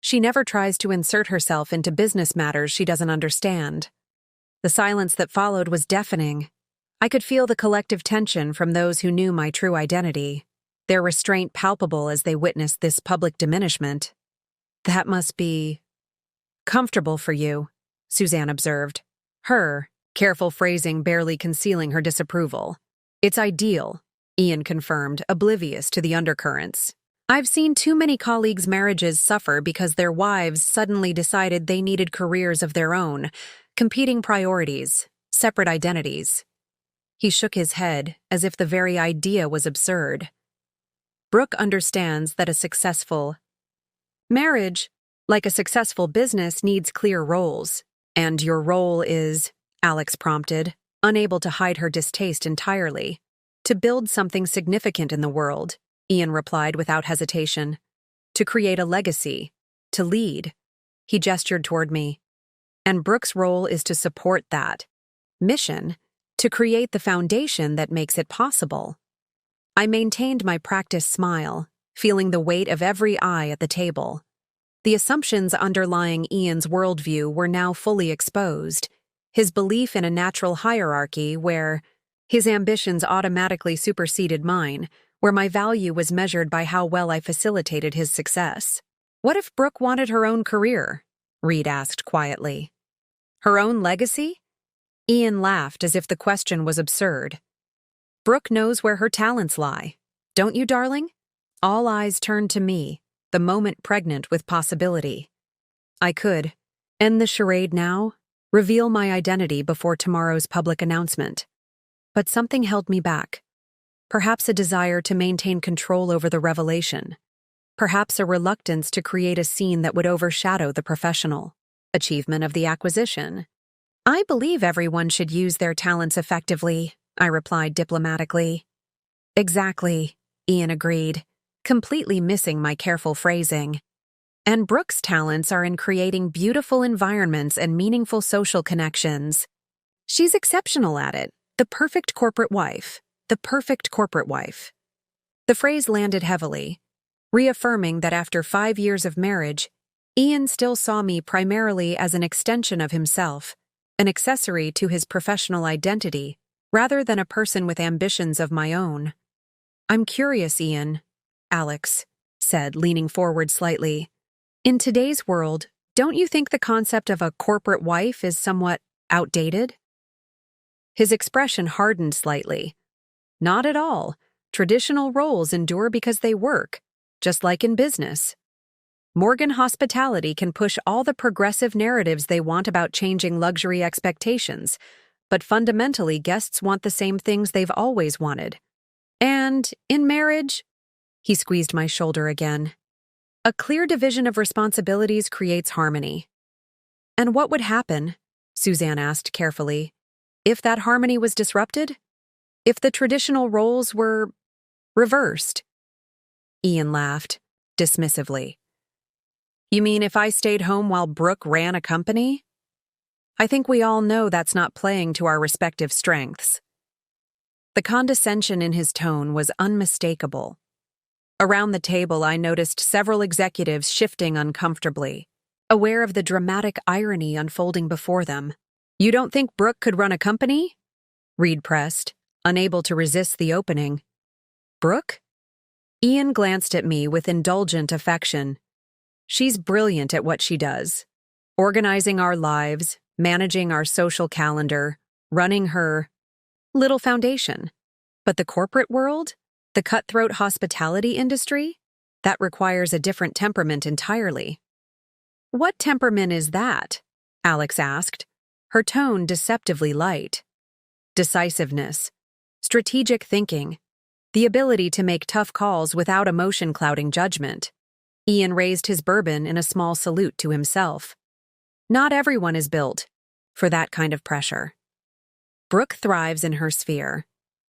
Speaker 1: She never tries to insert herself into business matters she doesn't understand. The silence that followed was deafening. I could feel the collective tension from those who knew my true identity, their restraint palpable as they witnessed this public diminishment. That must be comfortable for you, Suzanne observed. Her careful phrasing barely concealing her disapproval. It's ideal, Ian confirmed, oblivious to the undercurrents. I've seen too many colleagues' marriages suffer because their wives suddenly decided they needed careers of their own, competing priorities, separate identities. He shook his head as if the very idea was absurd. Brooke understands that a successful marriage, like a successful business, needs clear roles. And your role is, Alex prompted, unable to hide her distaste entirely. To build something significant in the world, Ian replied without hesitation. To create a legacy. To lead. He gestured toward me. And Brooke's role is to support that mission, to create the foundation that makes it possible. I maintained my practiced smile, feeling the weight of every eye at the table. The assumptions underlying Ian's worldview were now fully exposed, his belief in a natural hierarchy where his ambitions automatically superseded mine, where my value was measured by how well I facilitated his success. What if Brooke wanted her own career? Reed asked quietly. Her own legacy? Ian laughed as if the question was absurd. Brooke knows where her talents lie. Don't you, darling? All eyes turned to me, the moment pregnant with possibility. I could end the charade now, reveal my identity before tomorrow's public announcement. But something held me back. Perhaps a desire to maintain control over the revelation. Perhaps a reluctance to create a scene that would overshadow the professional achievement of the acquisition. I believe everyone should use their talents effectively, I replied diplomatically. Exactly, Ian agreed, completely missing my careful phrasing. And Brooke's talents are in creating beautiful environments and meaningful social connections. She's exceptional at it, the perfect corporate wife, the perfect corporate wife. The phrase landed heavily, reaffirming that after 5 years of marriage, Ian still saw me primarily as an extension of himself, an accessory to his professional identity, rather than a person with ambitions of my own. I'm curious, Ian, Alex said, leaning forward slightly. In today's world, don't you think the concept of a corporate wife is somewhat outdated? His expression hardened slightly. Not at all. Traditional roles endure because they work, just like in business. Morgan Hospitality can push all the progressive narratives they want about changing luxury expectations, but fundamentally guests want the same things they've always wanted. And, in marriage, he squeezed my shoulder again, A clear division of responsibilities creates harmony. And what would happen, Suzanne asked carefully, if that harmony was disrupted? If the traditional roles were reversed? Ian laughed, dismissively. You mean if I stayed home while Brooke ran a company? I think we all know that's not playing to our respective strengths. The condescension in his tone was unmistakable. Around the table, I noticed several executives shifting uncomfortably, aware of the dramatic irony unfolding before them. You don't think Brooke could run a company? Reed pressed, unable to resist the opening. Brooke? Ian glanced at me with indulgent affection. She's brilliant at what she does. Organizing our lives, managing our social calendar, running her little foundation. But the corporate world? The cutthroat hospitality industry? That requires a different temperament entirely. What temperament is that? Alex asked, her tone deceptively light. Decisiveness, strategic thinking, the ability to make tough calls without emotion clouding judgment. Ian raised his bourbon in a small salute to himself. Not everyone is built for that kind of pressure. Brooke thrives in her sphere,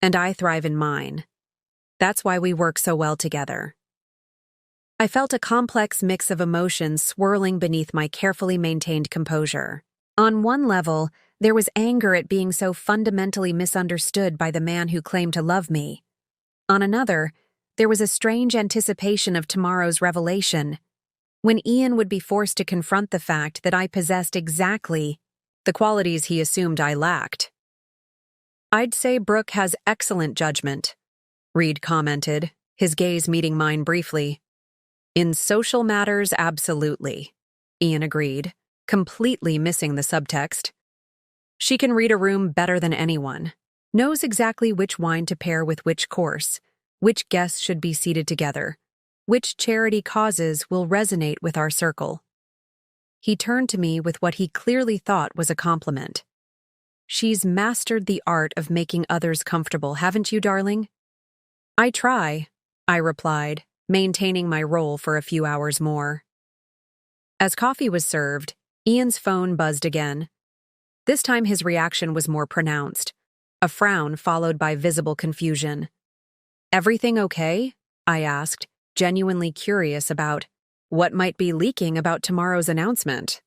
Speaker 1: and I thrive in mine. That's why we work so well together. I felt a complex mix of emotions swirling beneath my carefully maintained composure. On one level, there was anger at being so fundamentally misunderstood by the man who claimed to love me. On another, there was a strange anticipation of tomorrow's revelation, when Ian would be forced to confront the fact that I possessed exactly the qualities he assumed I lacked. I'd say Brooke has excellent judgment, Reed commented, his gaze meeting mine briefly. In social matters, absolutely, Ian agreed, completely missing the subtext. She can read a room better than anyone, knows exactly which wine to pair with which course, which guests should be seated together, which charity causes will resonate with our circle. He turned to me with what he clearly thought was a compliment. She's mastered the art of making others comfortable, haven't you, darling? I try, I replied, maintaining my role for a few hours more. As coffee was served, Ian's phone buzzed again. This time his reaction was more pronounced, a frown followed by visible confusion. Everything okay? I asked, genuinely curious about what might be leaking about tomorrow's announcement.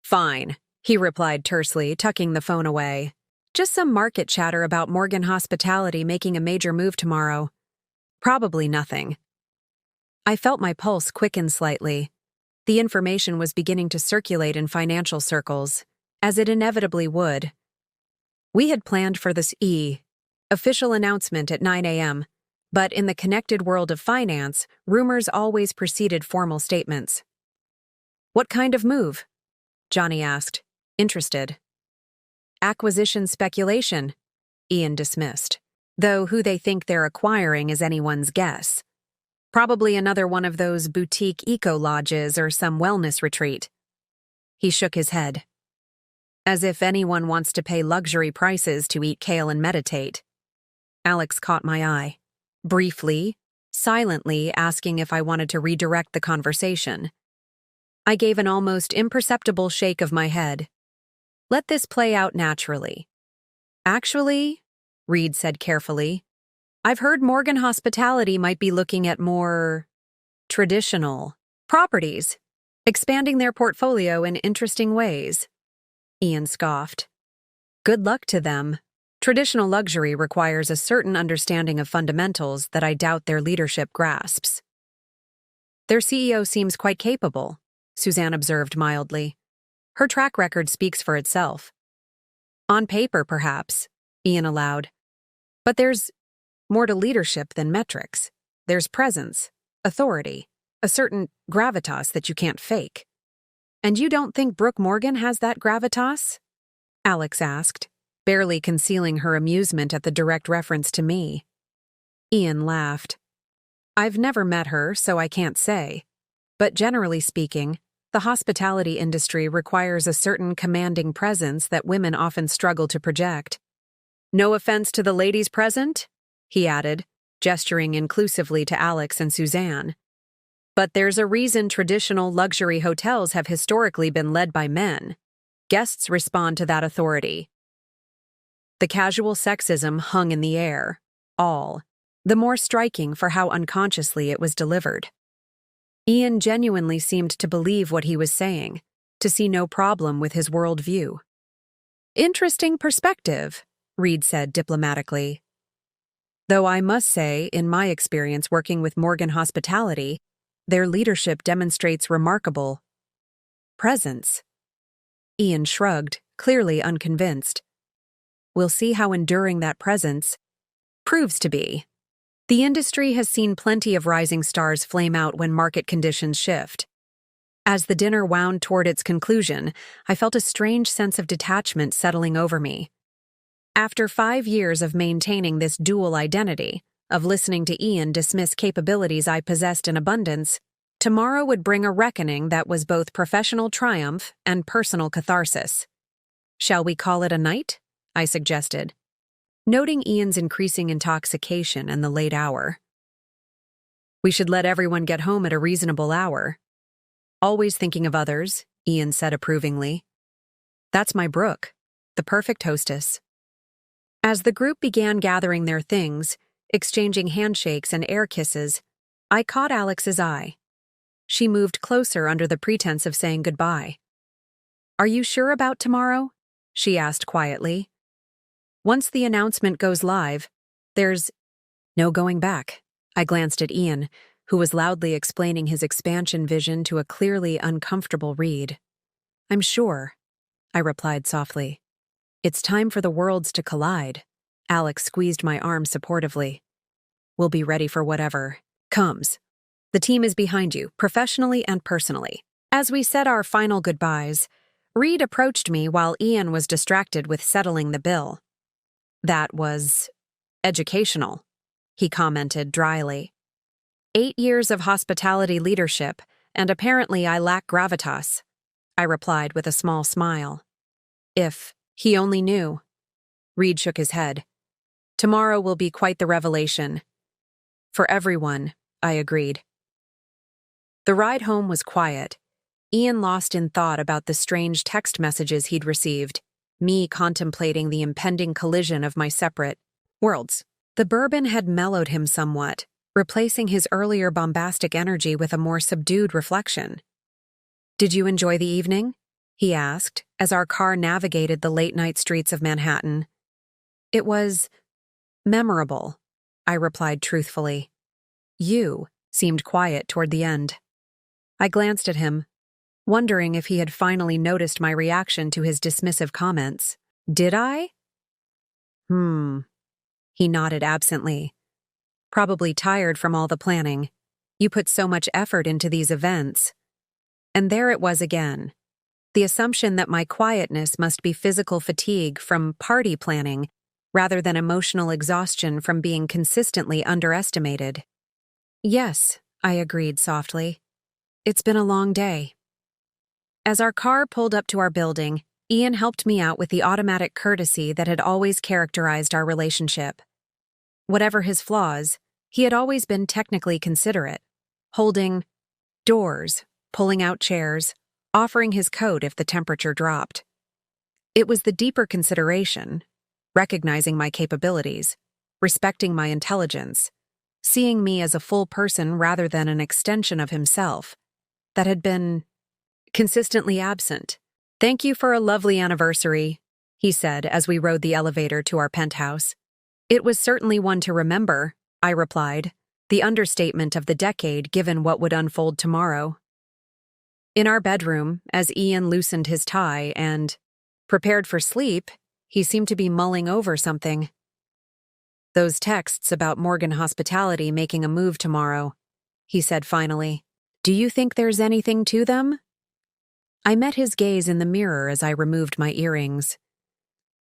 Speaker 1: Fine, he replied tersely, tucking the phone away. Just some market chatter about Morgan Hospitality making a major move tomorrow. Probably nothing. I felt my pulse quicken slightly. The information was beginning to circulate in financial circles, as it inevitably would. We had planned for this official announcement at 9 a.m., but in the connected world of finance, rumors always preceded formal statements. What kind of move? Johnny asked, interested. Acquisition speculation, Ian dismissed, though who they think they're acquiring is anyone's guess. Probably another one of those boutique eco-lodges or some wellness retreat. He shook his head. As if anyone wants to pay luxury prices to eat kale and meditate. Alex caught my eye, briefly, silently asking if I wanted to redirect the conversation. I gave an almost imperceptible shake of my head. Let this play out naturally. Actually, Reed said carefully, I've heard Morgan Hospitality might be looking at more traditional properties, expanding their portfolio in interesting ways. Ian scoffed. Good luck to them. Traditional luxury requires a certain understanding of fundamentals that I doubt their leadership grasps. Their CEO seems quite capable, Suzanne observed mildly. Her track record speaks for itself. On paper, perhaps, Ian allowed. But there's more to leadership than metrics. There's presence, authority, a certain gravitas that you can't fake. And you don't think Brooke Morgan has that gravitas? Alex asked, barely concealing her amusement at the direct reference to me. Ian laughed. I've never met her, so I can't say. But generally speaking, the hospitality industry requires a certain commanding presence that women often struggle to project. No offense to the ladies present, he added, gesturing inclusively to Alex and Suzanne. But there's a reason traditional luxury hotels have historically been led by men. Guests respond to that authority. The casual sexism hung in the air, all the more striking for how unconsciously it was delivered. Ian genuinely seemed to believe what he was saying, to see no problem with his worldview. Interesting perspective, Reed said diplomatically. Though I must say, in my experience working with Morgan Hospitality, their leadership demonstrates remarkable presence. Ian shrugged, clearly unconvinced. We'll see how enduring that presence proves to be. The industry has seen plenty of rising stars flame out when market conditions shift. As the dinner wound toward its conclusion, I felt a strange sense of detachment settling over me. After 5 years of maintaining this dual identity, of listening to Ian dismiss capabilities I possessed in abundance, tomorrow would bring a reckoning that was both professional triumph and personal catharsis. Shall we call it a night? I suggested, noting Ian's increasing intoxication and the late hour. We should let everyone get home at a reasonable hour. Always thinking of others, Ian said approvingly. That's my Brooke, the perfect hostess. As the group began gathering their things, exchanging handshakes and air kisses, I caught Alex's eye. She moved closer under the pretense of saying goodbye. Are you sure about tomorrow? She asked quietly. Once the announcement goes live, there's no going back. I glanced at Ian, who was loudly explaining his expansion vision to a clearly uncomfortable Reed. I'm sure, I replied softly. It's time for the worlds to collide. Alex squeezed my arm supportively. We'll be ready for whatever comes. The team is behind you, professionally and personally. As we said our final goodbyes, Reed approached me while Ian was distracted with settling the bill. That was educational, he commented dryly. 8 years of hospitality leadership, and apparently I lack gravitas, I replied with a small smile. If he only knew. Reed shook his head. Tomorrow will be quite the revelation. For everyone, I agreed. The ride home was quiet. Ian lost in thought about the strange text messages he'd received, me contemplating the impending collision of my separate worlds. The bourbon had mellowed him somewhat, replacing his earlier bombastic energy with a more subdued reflection. Did you enjoy the evening? He asked, as our car navigated the late-night streets of Manhattan. It was memorable, I replied truthfully. You seemed quiet toward the end. I glanced at him, wondering if he had finally noticed my reaction to his dismissive comments. Did I? He nodded absently. Probably tired from all the planning. You put so much effort into these events. And there it was again. The assumption that my quietness must be physical fatigue from party planning rather than emotional exhaustion from being consistently underestimated. Yes, I agreed softly. It's been a long day. As our car pulled up to our building, Ian helped me out with the automatic courtesy that had always characterized our relationship. Whatever his flaws, he had always been technically considerate, holding doors, pulling out chairs, offering his coat if the temperature dropped. It was the deeper consideration, recognizing my capabilities, respecting my intelligence, seeing me as a full person rather than an extension of himself, that had been consistently absent. Thank you for a lovely anniversary, he said as we rode the elevator to our penthouse. It was certainly one to remember, I replied, the understatement of the decade given what would unfold tomorrow. In our bedroom, as Ian loosened his tie and prepared for sleep, he seemed to be mulling over something. Those texts about Morgan Hospitality making a move tomorrow, he said finally. Do you think there's anything to them? I met his gaze in the mirror as I removed my earrings.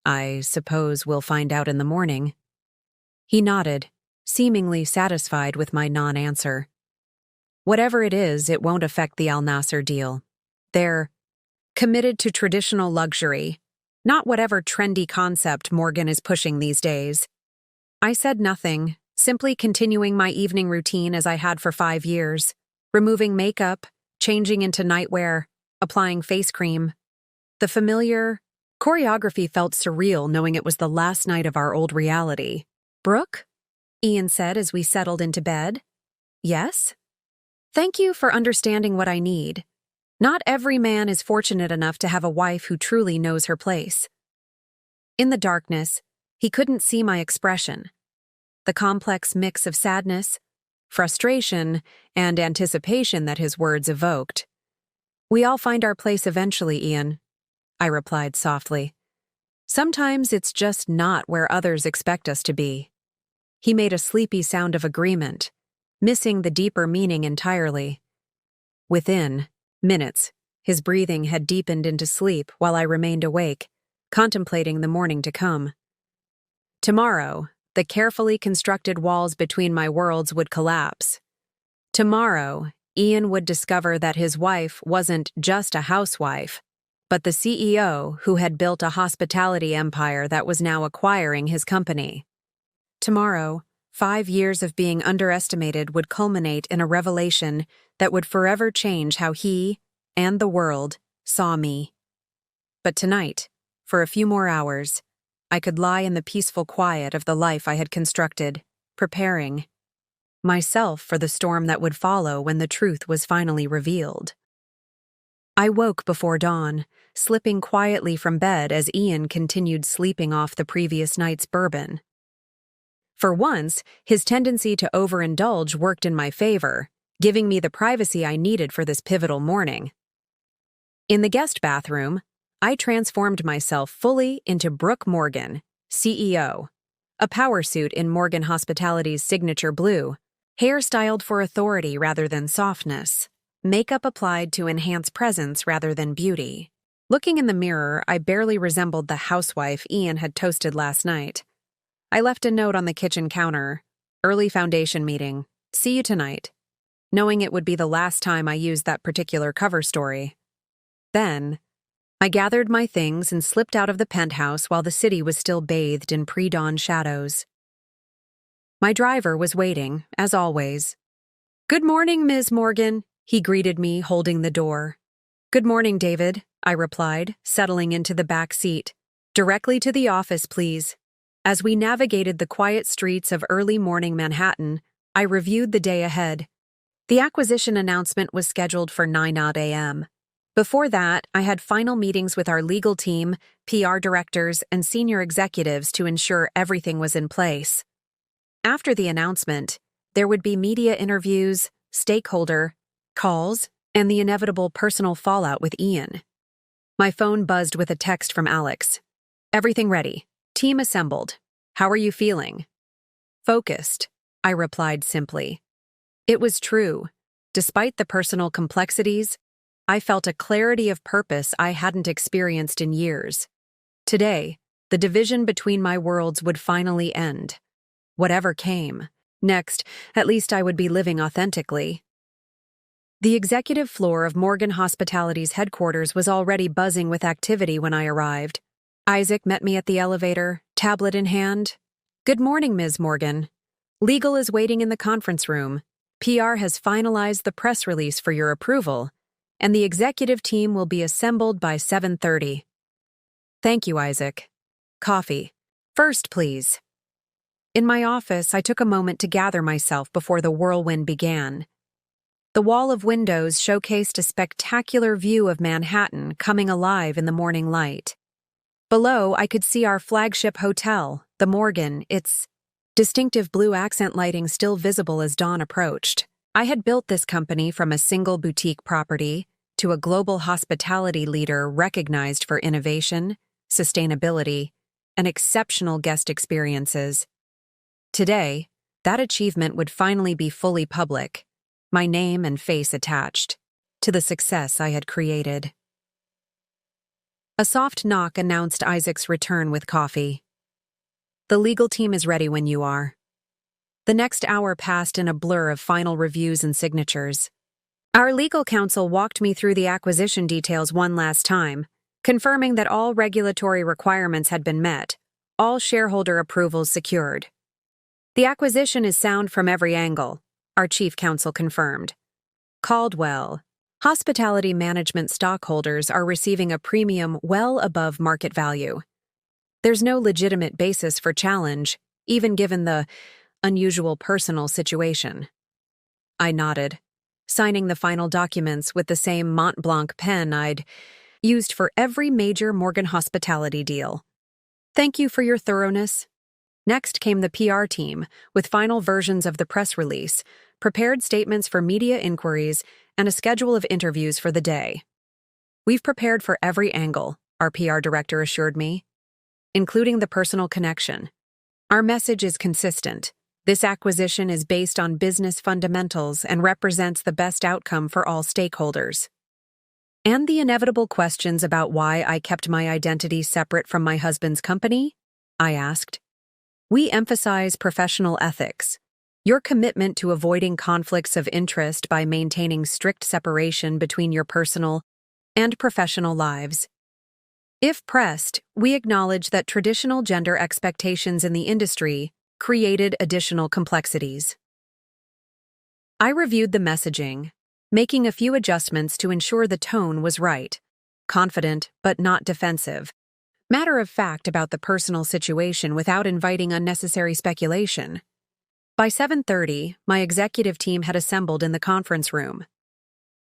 Speaker 1: I suppose we'll find out in the morning. He nodded, seemingly satisfied with my non-answer. Whatever it is, it won't affect the Al Nasser deal. They're committed to traditional luxury, not whatever trendy concept Morgan is pushing these days. I said nothing, simply continuing my evening routine as I had for 5 years. removing makeup, changing into nightwear, applying face cream. The familiar choreography felt surreal, knowing it was the last night of our old reality. "Brooke?" Ian said as we settled into bed. "Yes?" "Thank you for understanding what I need. Not every man is fortunate enough to have a wife who truly knows her place." In the darkness, he couldn't see my expression. The complex mix of sadness, frustration, and anticipation that his words evoked. "We all find our place eventually, Ian," I replied softly. "Sometimes it's just not where others expect us to be." He made a sleepy sound of agreement, missing the deeper meaning entirely. Within minutes, his breathing had deepened into sleep while I remained awake, contemplating the morning to come. Tomorrow, the carefully constructed walls between my worlds would collapse. Tomorrow, Ian would discover that his wife wasn't just a housewife, but the CEO who had built a hospitality empire that was now acquiring his company. Tomorrow, 5 years of being underestimated would culminate in a revelation that would forever change how he and the world saw me. But tonight, for a few more hours, I could lie in the peaceful quiet of the life I had constructed, preparing myself for the storm that would follow when the truth was finally revealed. I woke before dawn, slipping quietly from bed as Ian continued sleeping off the previous night's bourbon. For once, his tendency to overindulge worked in my favor, giving me the privacy I needed for this pivotal morning. In the guest bathroom, I transformed myself fully into Brooke Morgan, CEO. A power suit in Morgan Hospitality's signature blue, hair styled for authority rather than softness, makeup applied to enhance presence rather than beauty. Looking in the mirror, I barely resembled the housewife Ian had toasted last night. I left a note on the kitchen counter, "Early foundation meeting. See you tonight," knowing it would be the last time I used that particular cover story. Then, I gathered my things and slipped out of the penthouse while the city was still bathed in pre-dawn shadows. My driver was waiting, as always. "Good morning, Ms. Morgan," he greeted me, holding the door. "Good morning, David," I replied, settling into the back seat. "Directly to the office, please." As we navigated the quiet streets of early morning Manhattan, I reviewed the day ahead. The acquisition announcement was scheduled for 9 a.m. Before that, I had final meetings with our legal team, PR directors, and senior executives to ensure everything was in place. After the announcement, there would be media interviews, stakeholder calls, and the inevitable personal fallout with Ian. My phone buzzed with a text from Alex. "Everything ready. Team assembled. How are you feeling?" "Focused," I replied simply. It was true. Despite the personal complexities, I felt a clarity of purpose I hadn't experienced in years. Today, the division between my worlds would finally end. Whatever came next, at least I would be living authentically. The executive floor of Morgan Hospitality's headquarters was already buzzing with activity when I arrived. Isaac met me at the elevator, tablet in hand. "Good morning, Ms. Morgan. Legal is waiting in the conference room. PR has finalized the press release for your approval, and the executive team will be assembled by 7:30. "Thank you, Isaac. Coffee. First, please." In my office, I took a moment to gather myself before the whirlwind began. The wall of windows showcased a spectacular view of Manhattan coming alive in the morning light. Below, I could see our flagship hotel, the Morgan, its distinctive blue accent lighting still visible as dawn approached. I had built this company from a single boutique property to a global hospitality leader recognized for innovation, sustainability, and exceptional guest experiences. Today, that achievement would finally be fully public, my name and face attached to the success I had created. A soft knock announced Isaac's return with coffee. "The legal team is ready when you are." The next hour passed in a blur of final reviews and signatures. Our legal counsel walked me through the acquisition details one last time, confirming that all regulatory requirements had been met, all shareholder approvals secured. "The acquisition is sound from every angle," our chief counsel confirmed. Caldwell. Hospitality management stockholders are receiving a premium well above market value. There's no legitimate basis for challenge, even given the unusual personal situation. I nodded, signing the final documents with the same Mont Blanc pen I'd used for every major Morgan hospitality deal. Thank you for your thoroughness. Next came the PR team, with final versions of the press release, prepared statements for media inquiries, and a schedule of interviews for the day. We've prepared for every angle, our PR director assured me, including the personal connection. Our message is consistent. This acquisition is based on business fundamentals and represents the best outcome for all stakeholders. And the inevitable questions about why I kept my identity separate from my husband's company? I asked. We emphasize professional ethics. Your commitment to avoiding conflicts of interest by maintaining strict separation between your personal and professional lives. If pressed, we acknowledge that traditional gender expectations in the industry created additional complexities. I reviewed the messaging, making a few adjustments to ensure the tone was right, confident but not defensive, matter of fact about the personal situation without inviting unnecessary speculation. By 7:30, my executive team had assembled in the conference room.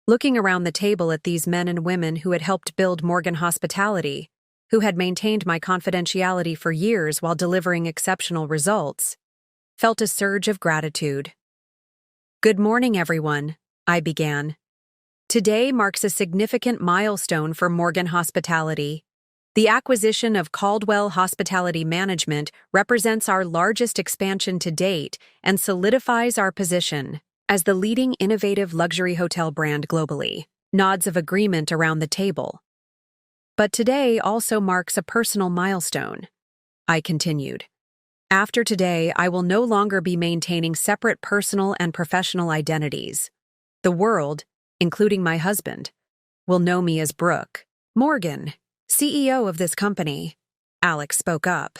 Speaker 1: Looking around the table at these men and women who had helped build Morgan Hospitality, who had maintained my confidentiality for years while delivering exceptional results, felt a surge of gratitude. Good morning, everyone, I began. Today marks a significant milestone for Morgan Hospitality. The acquisition of Caldwell Hospitality Management represents our largest expansion to date and solidifies our position as the leading innovative luxury hotel brand globally. Nods of agreement around the table. But today also marks a personal milestone. I continued. After today, I will no longer be maintaining separate personal and professional identities. The world, including my husband, will know me as Brooke Morgan, CEO of this company. Alex spoke up.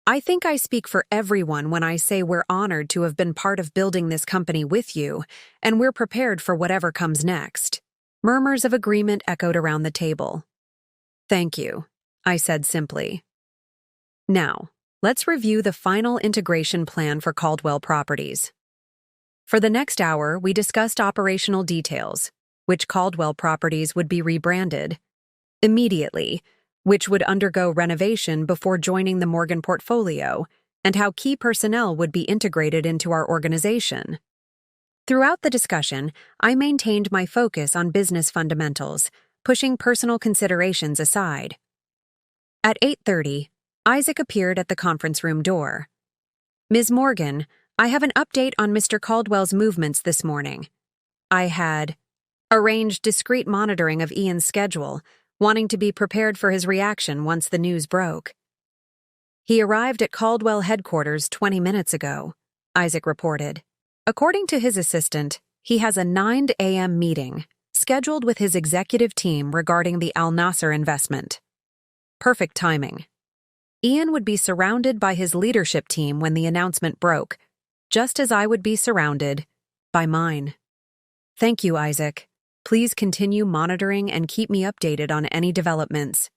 Speaker 1: I think I speak for everyone when I say we're honored to have been part of building this company with you, and we're prepared for whatever comes next. Murmurs of agreement echoed around the table. Thank you, I said simply. Now, let's review the final integration plan for Caldwell Properties. For the next hour, we discussed operational details, which Caldwell Properties would be rebranded immediately, which would undergo renovation before joining the Morgan portfolio, and how key personnel would be integrated into our organization. Throughout the discussion, I maintained my focus on business fundamentals, pushing personal considerations aside. At 8:30, Isaac appeared at the conference room door. Ms. Morgan, I have an update on Mr. Caldwell's movements this morning. I had arranged discreet monitoring of Ian's schedule, wanting to be prepared for his reaction once the news broke. He arrived at Caldwell headquarters 20 minutes ago, Isaac reported. According to his assistant, he has a 9 a.m. meeting scheduled with his executive team regarding the Al Nasser investment. Perfect timing. Ian would be surrounded by his leadership team when the announcement broke, just as I would be surrounded by mine. Thank you, Isaac. Please continue monitoring and keep me updated on any developments.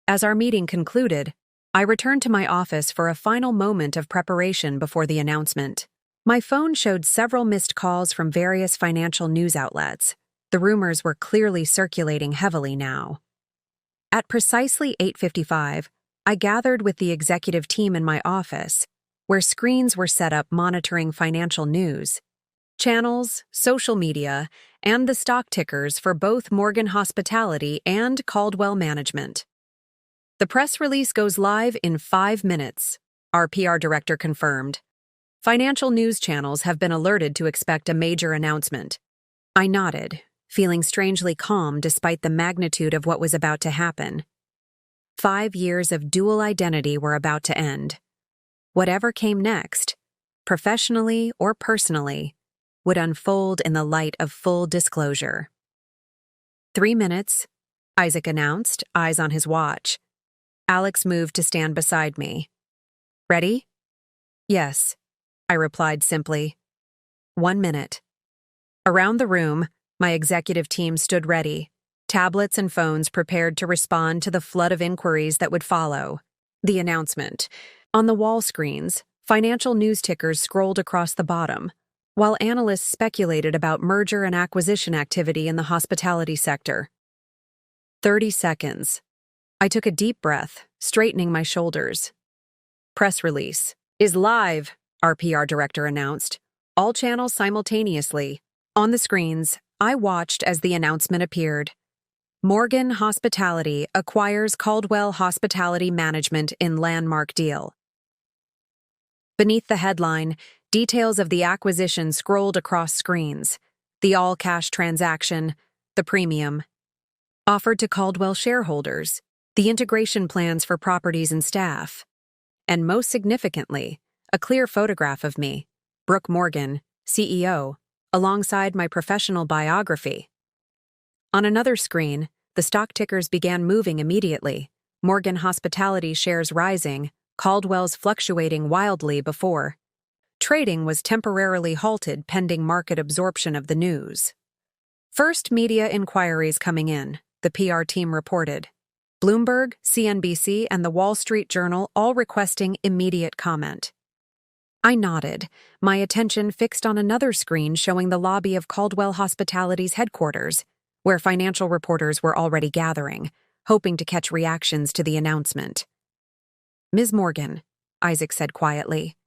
Speaker 1: As our meeting concluded, I returned to my office for a final moment of preparation before the announcement. My phone showed several missed calls from various financial news outlets. The rumors were clearly circulating heavily now. At precisely 8:55, I gathered with the executive team in my office, where screens were set up monitoring financial news, channels, social media, and the stock tickers for both Morgan Hospitality and Caldwell Management. The press release goes live in 5 minutes, our PR director confirmed. Financial news channels have been alerted to expect a major announcement. I nodded, feeling strangely calm despite the magnitude of what was about to happen. 5 years of dual identity were about to end. Whatever came next, professionally or personally, would unfold in the light of full disclosure. 3 minutes, Isaac announced, eyes on his watch. Alex moved to stand beside me. Ready? Yes, I replied simply. 1 minute. Around the room, My executive team stood ready, tablets and phones prepared to respond to the flood of inquiries that would follow. The announcement. On the wall screens, financial news tickers scrolled across the bottom, while analysts speculated about merger and acquisition activity in the hospitality sector. 30 seconds. I took a deep breath, straightening my shoulders. Press release. Is live, our PR director announced. All channels simultaneously. On the screens, I watched as the announcement appeared. Morgan Hospitality acquires Caldwell Hospitality Management in landmark deal. Beneath the headline, details of the acquisition scrolled across screens. The all-cash transaction, the premium. Offered to Caldwell shareholders, the integration plans for properties and staff. And most significantly, a clear photograph of me, Brooke Morgan, CEO, alongside my professional biography. On another screen, the stock tickers began moving immediately, Morgan Hospitality shares rising, Caldwell's fluctuating wildly before. Trading was temporarily halted pending market absorption of the news. First media inquiries coming in, the PR team reported. Bloomberg, CNBC, and the Wall Street Journal all requesting immediate comment. I nodded, my attention fixed on another screen showing the lobby of Caldwell Hospitality's headquarters, where financial reporters were already gathering, hoping to catch reactions to the announcement. Ms. Morgan, Isaac said quietly.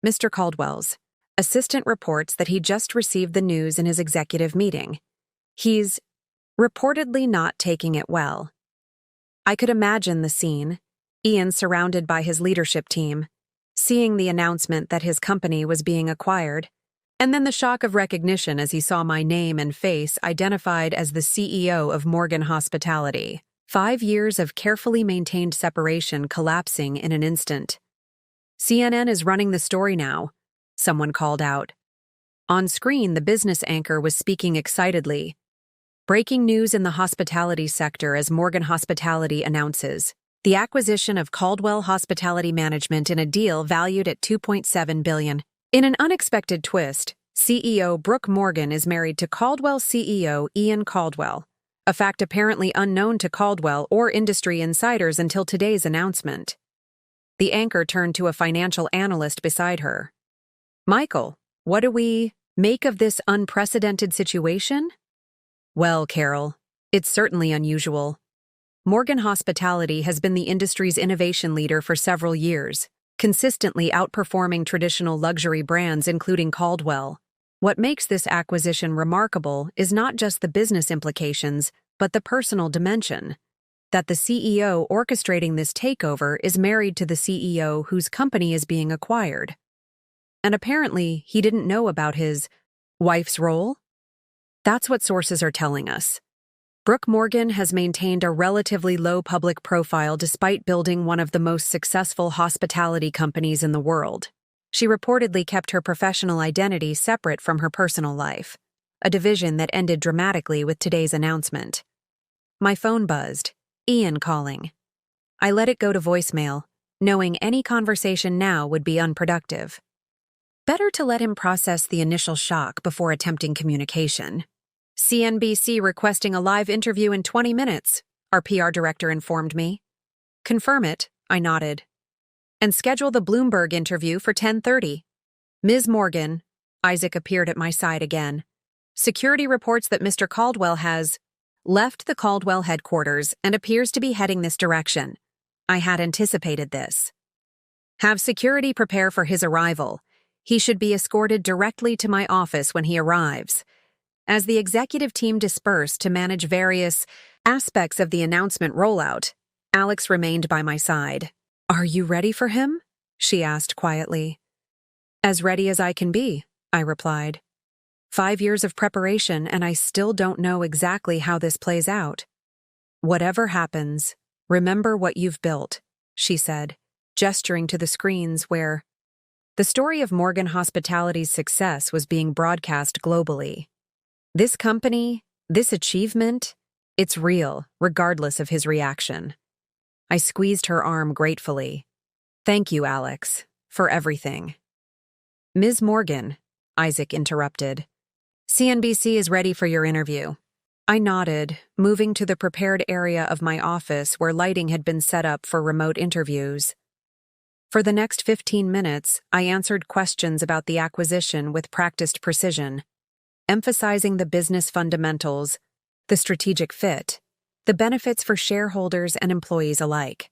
Speaker 1: Mr. Caldwell's assistant reports that he just received the news in his executive meeting. He's reportedly not taking it well. I could imagine the scene, Ian surrounded by his leadership team, seeing the announcement that his company was being acquired, and then the shock of recognition as he saw my name and face identified as the CEO of Morgan Hospitality. 5 years of carefully maintained separation collapsing in an instant. CNN is running the story now, someone called out. On screen, the business anchor was speaking excitedly. Breaking news in the hospitality sector as Morgan Hospitality announces the acquisition of Caldwell Hospitality Management in a deal valued at $2.7 billion. In an unexpected twist, CEO Brooke Morgan is married to Caldwell CEO Ian Caldwell, a fact apparently unknown to Caldwell or industry insiders until today's announcement. The anchor turned to a financial analyst beside her. Michael, what do we make of this unprecedented situation? Well, Carol, it's certainly unusual. Morgan Hospitality has been the industry's innovation leader for several years, consistently outperforming traditional luxury brands including Caldwell. What makes this acquisition remarkable is not just the business implications, but the personal dimension. That the CEO orchestrating this takeover is married to the CEO whose company is being acquired. And apparently, he didn't know about his wife's role? That's what sources are telling us. Brooke Morgan has maintained a relatively low public profile despite building one of the most successful hospitality companies in the world. She reportedly kept her professional identity separate from her personal life, a division that ended dramatically with today's announcement. My phone buzzed, Ian calling. I let it go to voicemail, knowing any conversation now would be unproductive. Better to let him process the initial shock before attempting communication. CNBC requesting a live interview in 20 minutes, our PR director informed me. Confirm it, I nodded. And schedule the Bloomberg interview for 10:30. Ms. Morgan, Isaac appeared at my side again. Security reports that Mr. Caldwell has left the Caldwell headquarters and appears to be heading this direction. I had anticipated this. Have security prepare for his arrival. He should be escorted directly to my office when he arrives. As the executive team dispersed to manage various aspects of the announcement rollout, Alex remained by my side. Are you ready for him? She asked quietly. As ready as I can be, I replied. 5 years of preparation and I still don't know exactly how this plays out. Whatever happens, remember what you've built, she said, gesturing to the screens where the story of Morgan Hospitality's success was being broadcast globally. This company, this achievement, it's real, regardless of his reaction. I squeezed her arm gratefully. Thank you, Alex, for everything. Ms. Morgan, Isaac interrupted. CNBC is ready for your interview. I nodded, moving to the prepared area of my office where lighting had been set up for remote interviews. For the next 15 minutes, I answered questions about the acquisition with practiced precision, emphasizing the business fundamentals, the strategic fit, the benefits for shareholders and employees alike.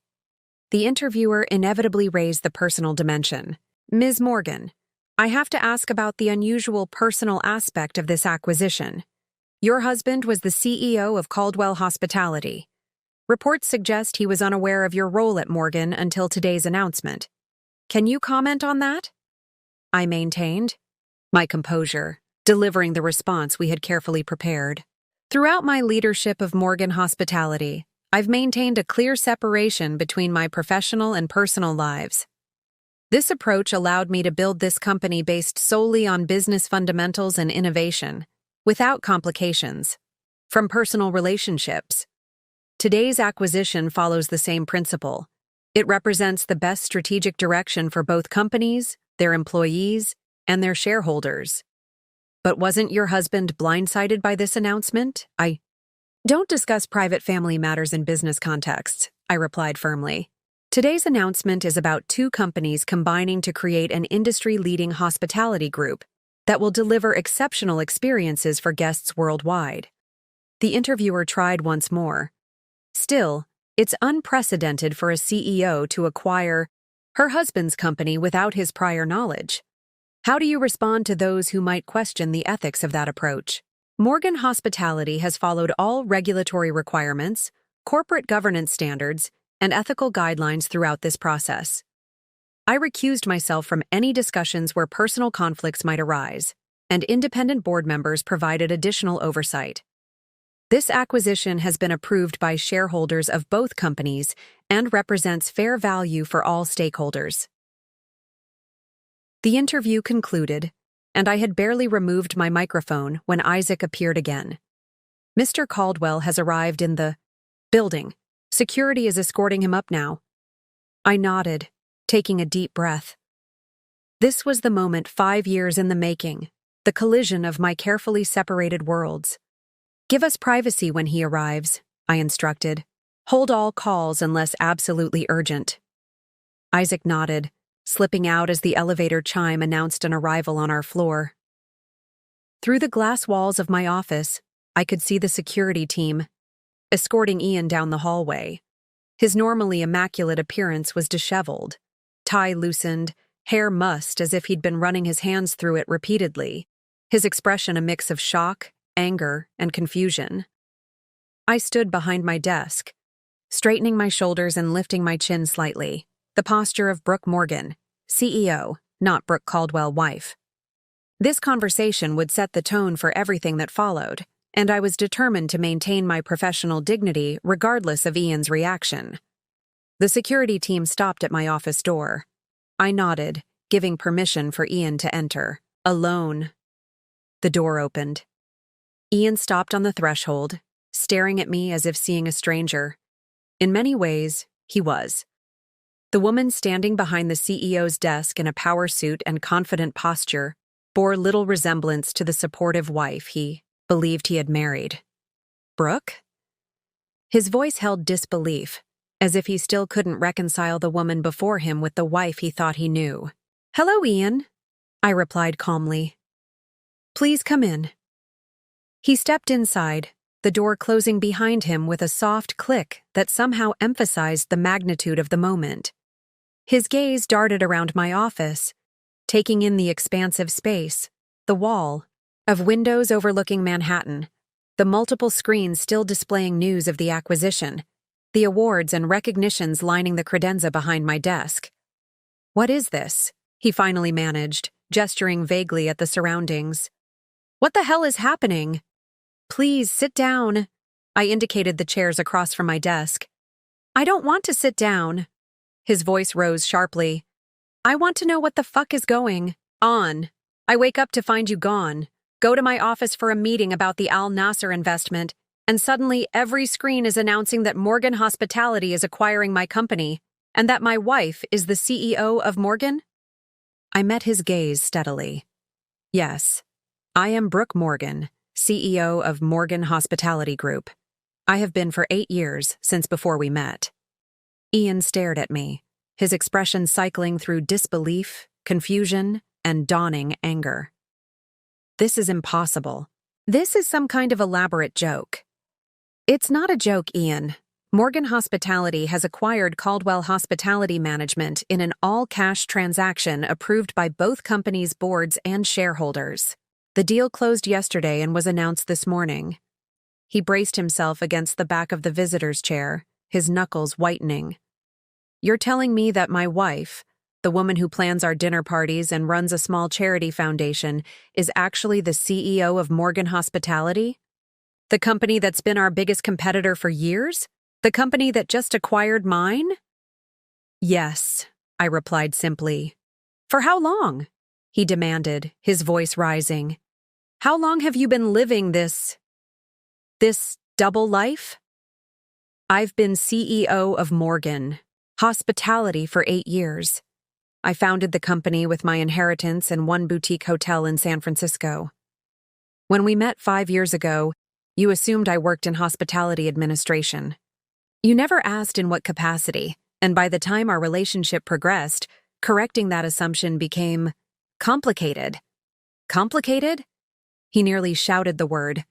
Speaker 1: The interviewer inevitably raised the personal dimension. Ms. Morgan, I have to ask about the unusual personal aspect of this acquisition. Your husband was the CEO of Caldwell Hospitality. Reports suggest he was unaware of your role at Morgan until today's announcement. Can you comment on that? I maintained my composure, delivering the response we had carefully prepared. Throughout my leadership of Morgan Hospitality, I've maintained a clear separation between my professional and personal lives. This approach allowed me to build this company based solely on business fundamentals and innovation, without complications. From personal relationships. Today's acquisition follows the same principle. It represents the best strategic direction for both companies, their employees, and their shareholders. But wasn't your husband blindsided by this announcement? I don't discuss private family matters in business contexts, I replied firmly. Today's announcement is about two companies combining to create an industry-leading hospitality group that will deliver exceptional experiences for guests worldwide. The interviewer tried once more. Still, it's unprecedented for a CEO to acquire her husband's company without his prior knowledge. How do you respond to those who might question the ethics of that approach? Morgan Hospitality has followed all regulatory requirements, corporate governance standards, and ethical guidelines throughout this process. I recused myself from any discussions where personal conflicts might arise, and independent board members provided additional oversight. This acquisition has been approved by shareholders of both companies and represents fair value for all stakeholders. The interview concluded, and I had barely removed my microphone when Isaac appeared again. Mr. Caldwell has arrived in the building. Security is escorting him up now. I nodded, taking a deep breath. This was the moment 5 years in the making, the collision of my carefully separated worlds. Give us privacy when he arrives, I instructed. Hold all calls unless absolutely urgent. Isaac nodded, slipping out as the elevator chime announced an arrival on our floor. Through the glass walls of my office, I could see the security team, escorting Ian down the hallway. His normally immaculate appearance was disheveled, tie loosened, hair mussed as if he'd been running his hands through it repeatedly, his expression a mix of shock, anger, and confusion. I stood behind my desk, straightening my shoulders and lifting my chin slightly, the posture of Brooke Morgan, CEO, not Brooke Caldwell wife. This conversation would set the tone for everything that followed, and I was determined to maintain my professional dignity regardless of Ian's reaction. The security team stopped at my office door. I nodded, giving permission for Ian to enter. Alone. The door opened. Ian stopped on the threshold, staring at me as if seeing a stranger. In many ways, he was. The woman standing behind the CEO's desk in a power suit and confident posture bore little resemblance to the supportive wife he believed he had married. Brooke? His voice held disbelief, as if he still couldn't reconcile the woman before him with the wife he thought he knew. Hello, Ian, I replied calmly. Please come in. He stepped inside, the door closing behind him with a soft click that somehow emphasized the magnitude of the moment. His gaze darted around my office, taking in the expansive space, the wall, of windows overlooking Manhattan, the multiple screens still displaying news of the acquisition, the awards and recognitions lining the credenza behind my desk. What is this? He finally managed, gesturing vaguely at the surroundings. What the hell is happening? Please, sit down. I indicated the chairs across from my desk. I don't want to sit down. His voice rose sharply. I want to know what the fuck is going on. I wake up to find you gone. Go to my office for a meeting about the Al Nasser investment, and suddenly every screen is announcing that Morgan Hospitality is acquiring my company, and that my wife is the CEO of Morgan? I met his gaze steadily. Yes, I am Brooke Morgan, CEO of Morgan Hospitality Group. I have been for 8 years, since before we met. Ian stared at me, his expression cycling through disbelief, confusion, and dawning anger. This is impossible. This is some kind of elaborate joke. It's not a joke, Ian. Morgan Hospitality has acquired Caldwell Hospitality Management in an all-cash transaction approved by both companies' boards and shareholders. The deal closed yesterday and was announced this morning. He braced himself against the back of the visitor's chair, his knuckles whitening. You're telling me that my wife, the woman who plans our dinner parties and runs a small charity foundation, is actually the CEO of Morgan Hospitality? The company that's been our biggest competitor for years? The company that just acquired mine? Yes, I replied simply. For how long? He demanded, his voice rising. How long have you been living this double life? I've been CEO of Morgan Hospitality for 8 years. I founded the company with my inheritance and one boutique hotel in San Francisco. When we met 5 years ago, you assumed I worked in hospitality administration. You never asked in what capacity, and by the time our relationship progressed, correcting that assumption became complicated. Complicated? He nearly shouted the word.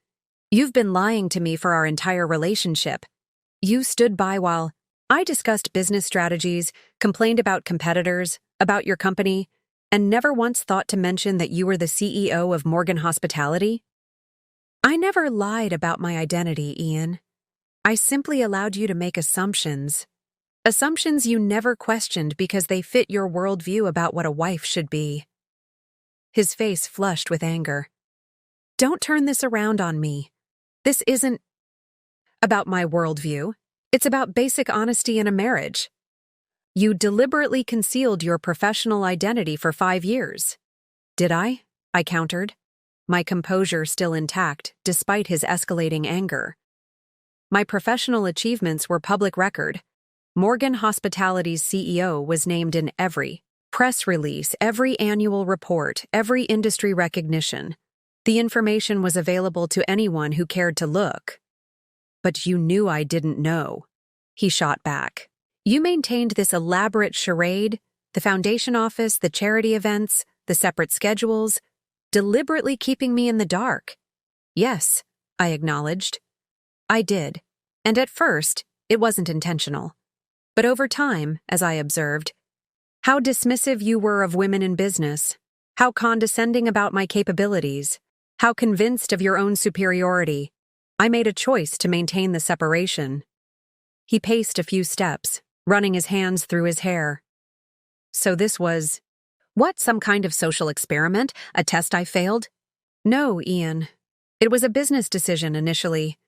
Speaker 1: You've been lying to me for our entire relationship. You stood by while I discussed business strategies, complained about competitors, about your company, and never once thought to mention that you were the CEO of Morgan Hospitality. I never lied about my identity, Ian. I simply allowed you to make assumptions. Assumptions you never questioned because they fit your worldview about what a wife should be. His face flushed with anger. Don't turn this around on me. This isn't about my worldview. It's about basic honesty in a marriage. You deliberately concealed your professional identity for 5 years. Did I? I countered, my composure still intact despite his escalating anger. My professional achievements were public record. Morgan Hospitality's CEO was named in every press release, every annual report, every industry recognition. The information was available to anyone who cared to look. But you knew I didn't know, he shot back. You maintained this elaborate charade, the foundation office, the charity events, the separate schedules, deliberately keeping me in the dark. Yes, I acknowledged. I did, and at first, it wasn't intentional. But over time, as I observed, how dismissive you were of women in business, how condescending about my capabilities, how convinced of your own superiority, I made a choice to maintain the separation. He paced a few steps, running his hands through his hair. So this was, what, some kind of social experiment, a test I failed? No, Ian. It was a business decision initially.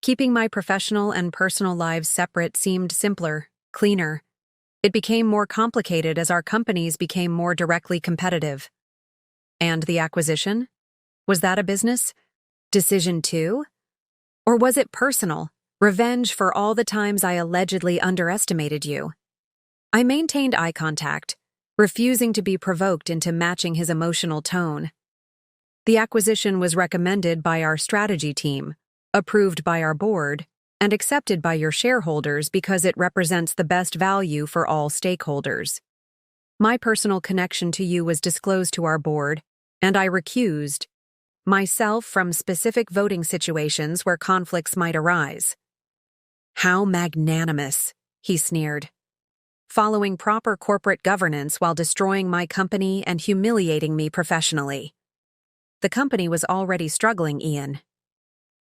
Speaker 1: Keeping my professional and personal lives separate seemed simpler, cleaner. It became more complicated as our companies became more directly competitive. And the acquisition? Was that a business decision too? Or was it personal, revenge for all the times I allegedly underestimated you? I maintained eye contact, refusing to be provoked into matching his emotional tone. The acquisition was recommended by our strategy team, approved by our board, and accepted by your shareholders because it represents the best value for all stakeholders. My personal connection to you was disclosed to our board, and I recused myself from specific voting situations where conflicts might arise. How magnanimous, he sneered. Following proper corporate governance while destroying my company and humiliating me professionally. The company was already struggling, Ian.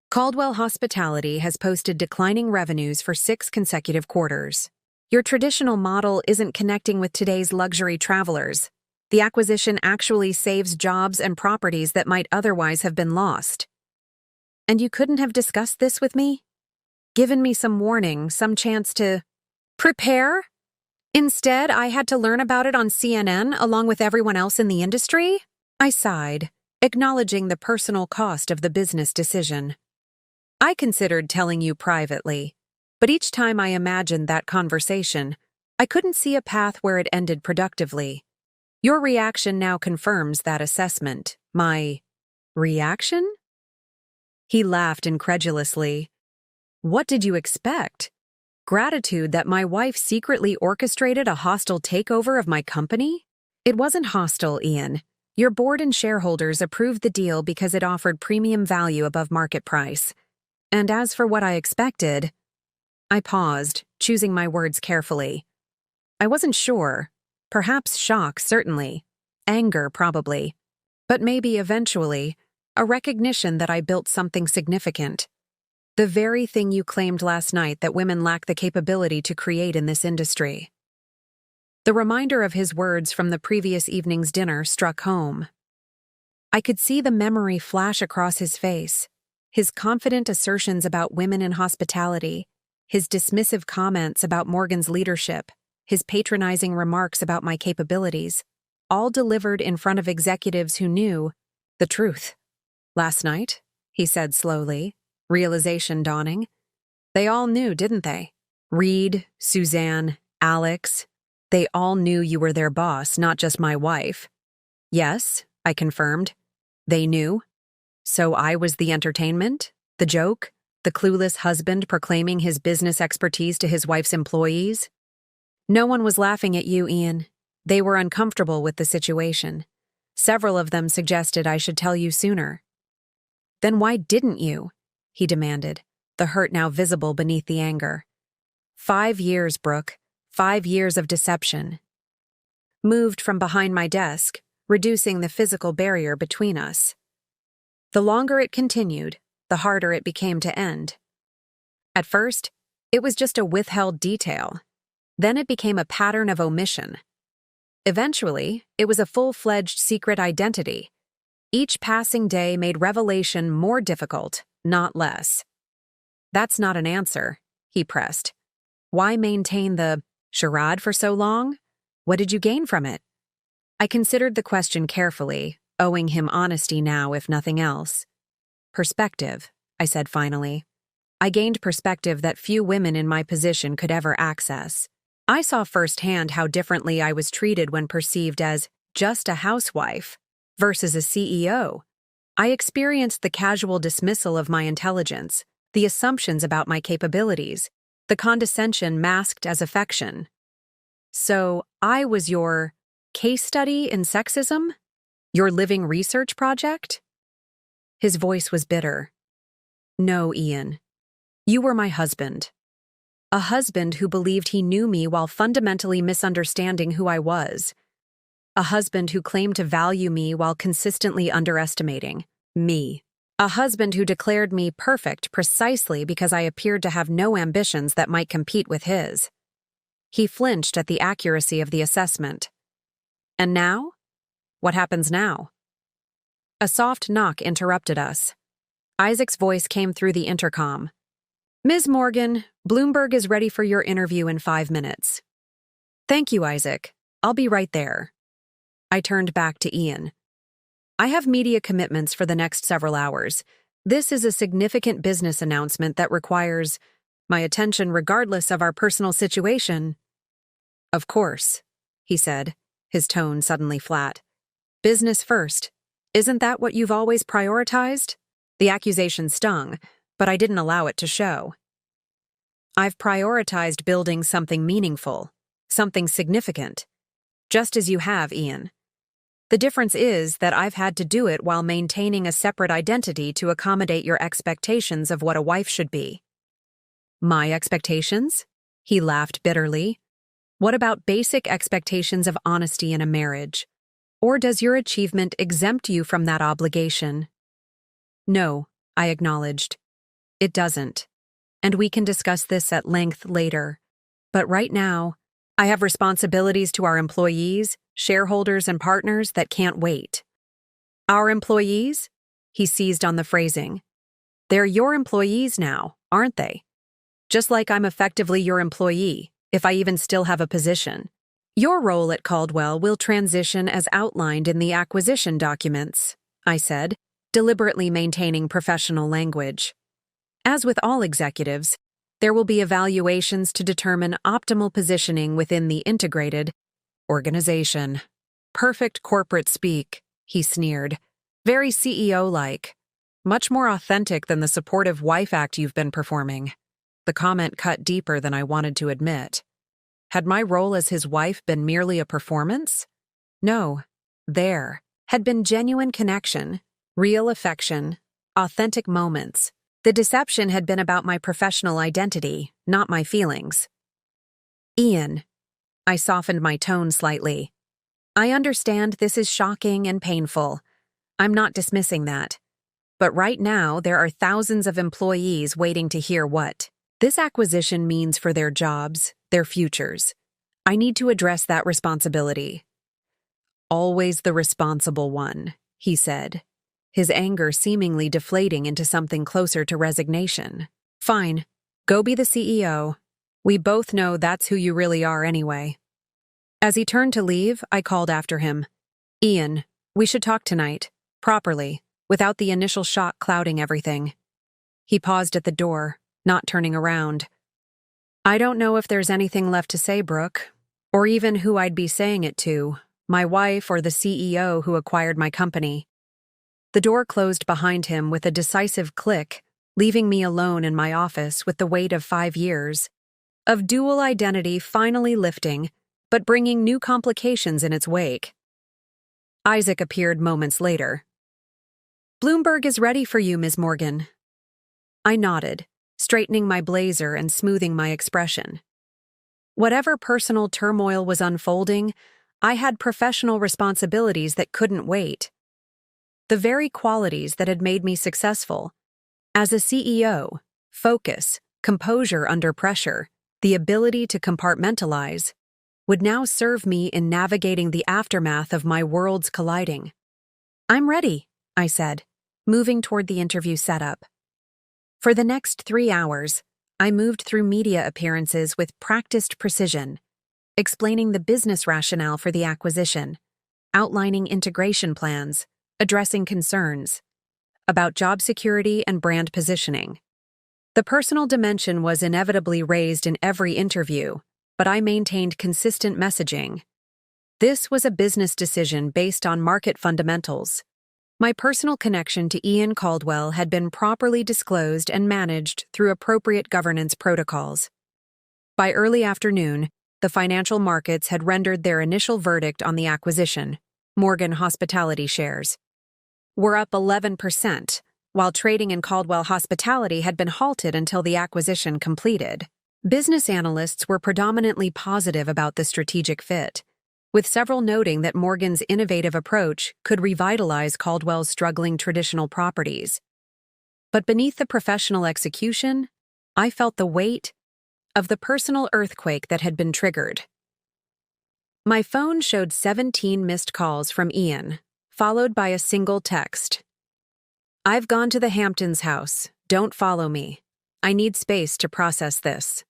Speaker 1: Caldwell Hospitality has posted declining revenues for 6 consecutive quarters. Your traditional model isn't connecting with today's luxury travelers. The acquisition actually saves jobs and properties that might otherwise have been lost. And you couldn't have discussed this with me? Given me some warning, some chance to prepare? Instead, I had to learn about it on CNN along with everyone else in the industry? I sighed, acknowledging the personal cost of the business decision. I considered telling you privately, but each time I imagined that conversation, I couldn't see a path where it ended productively. Your reaction now confirms that assessment. My Reaction? He laughed incredulously. What did you expect? Gratitude that my wife secretly orchestrated a hostile takeover of my company? It wasn't hostile, Ian. Your board and shareholders approved the deal because it offered premium value above market price. And as for what I expected, I paused, choosing my words carefully. I wasn't sure. Perhaps shock, certainly. Anger, probably. But maybe eventually, a recognition that I built something significant. The very thing you claimed last night that women lack the capability to create in this industry. The reminder of his words from the previous evening's dinner struck home. I could see the memory flash across his face, his confident assertions about women in hospitality, his dismissive comments about Morgan's leadership, his patronizing remarks about my capabilities, all delivered in front of executives who knew the truth. Last night, he said slowly, realization dawning. They all knew, didn't they? Reed, Suzanne, Alex, they all knew you were their boss, not just my wife. Yes, I confirmed. They knew. So I was the entertainment, the joke, the clueless husband proclaiming his business expertise to his wife's employees. No one was laughing at you, Ian. They were uncomfortable with the situation. Several of them suggested I should tell you sooner. Then why didn't you? He demanded, the hurt now visible beneath the anger. 5 years, Brooke. 5 years of deception. Moved from behind my desk, reducing the physical barrier between us. The longer it continued, the harder it became to end. At first, it was just a withheld detail. Then it became a pattern of omission. Eventually, it was a full-fledged secret identity. Each passing day made revelation more difficult, not less. That's not an answer, he pressed. Why maintain the charade for so long? What did you gain from it? I considered the question carefully, owing him honesty now, if nothing else. Perspective, I said finally. I gained perspective that few women in my position could ever access. I saw firsthand how differently I was treated when perceived as just a housewife versus a CEO. I experienced the casual dismissal of my intelligence, the assumptions about my capabilities, the condescension masked as affection. So I was your case study in sexism? Your living research project? His voice was bitter. No, Ian. You were my husband. A husband who believed he knew me while fundamentally misunderstanding who I was. A husband who claimed to value me while consistently underestimating me. A husband who declared me perfect precisely because I appeared to have no ambitions that might compete with his. He flinched at the accuracy of the assessment. And now? What happens now? A soft knock interrupted us. Isaac's voice came through the intercom. Ms. Morgan, Bloomberg is ready for your interview in 5 minutes. Thank you, Isaac. I'll be right there. I turned back to Ian. I have media commitments for the next several hours. This is a significant business announcement that requires my attention regardless of our personal situation. Of course, he said, his tone suddenly flat. Business first. Isn't that what you've always prioritized? The accusation stung, but I didn't allow it to show. I've prioritized building something meaningful, something significant, just as you have, Ian. The difference is that I've had to do it while maintaining a separate identity to accommodate your expectations of what a wife should be. My expectations? He laughed bitterly. What about basic expectations of honesty in a marriage? Or does your achievement exempt you from that obligation? No, I acknowledged. It doesn't. And we can discuss this at length later. But right now, I have responsibilities to our employees, shareholders, and partners that can't wait. Our employees? He seized on the phrasing. They're your employees now, aren't they? Just like I'm effectively your employee, if I even still have a position. Your role at Caldwell will transition as outlined in the acquisition documents, I said, deliberately maintaining professional language. As with all executives, there will be evaluations to determine optimal positioning within the integrated organization. Perfect corporate speak, he sneered. Very CEO-like. Much more authentic than the supportive wife act you've been performing. The comment cut deeper than I wanted to admit. Had my role as his wife been merely a performance? No. There had been genuine connection, real affection, authentic moments. The deception had been about my professional identity, not my feelings. Ian. I softened my tone slightly. I understand this is shocking and painful. I'm not dismissing that. But right now, there are thousands of employees waiting to hear what this acquisition means for their jobs, their futures. I need to address that responsibility. Always the responsible one, he said, his anger seemingly deflating into something closer to resignation. Fine, go be the CEO. We both know that's who you really are anyway. As he turned to leave, I called after him. Ian, we should talk tonight, properly, without the initial shock clouding everything. He paused at the door, not turning around. I don't know if there's anything left to say, Brooke, or even who I'd be saying it to, my wife or the CEO who acquired my company. The door closed behind him with a decisive click, leaving me alone in my office with the weight of 5 years of dual identity finally lifting, but bringing new complications in its wake. Isaac appeared moments later. Bloomberg is ready for you, Ms. Morgan. I nodded, straightening my blazer and smoothing my expression. Whatever personal turmoil was unfolding, I had professional responsibilities that couldn't wait. The very qualities that had made me successful. As a CEO, focus, composure under pressure, the ability to compartmentalize, would now serve me in navigating the aftermath of my worlds colliding. I'm ready, I said, moving toward the interview setup. For the next 3 hours, I moved through media appearances with practiced precision, explaining the business rationale for the acquisition, outlining integration plans, addressing concerns about job security and brand positioning. The personal dimension was inevitably raised in every interview, but I maintained consistent messaging. This was a business decision based on market fundamentals. My personal connection to Ian Caldwell had been properly disclosed and managed through appropriate governance protocols. By early afternoon, the financial markets had rendered their initial verdict on the acquisition. Morgan Hospitality shares were up 11%, while trading in Caldwell Hospitality had been halted until the acquisition completed. Business analysts were predominantly positive about the strategic fit, with several noting that Morgan's innovative approach could revitalize Caldwell's struggling traditional properties. But beneath the professional execution, I felt the weight of the personal earthquake that had been triggered. My phone showed 17 missed calls from Ian, followed by a single text. I've gone to the Hamptons house. Don't follow me. I need space to process this.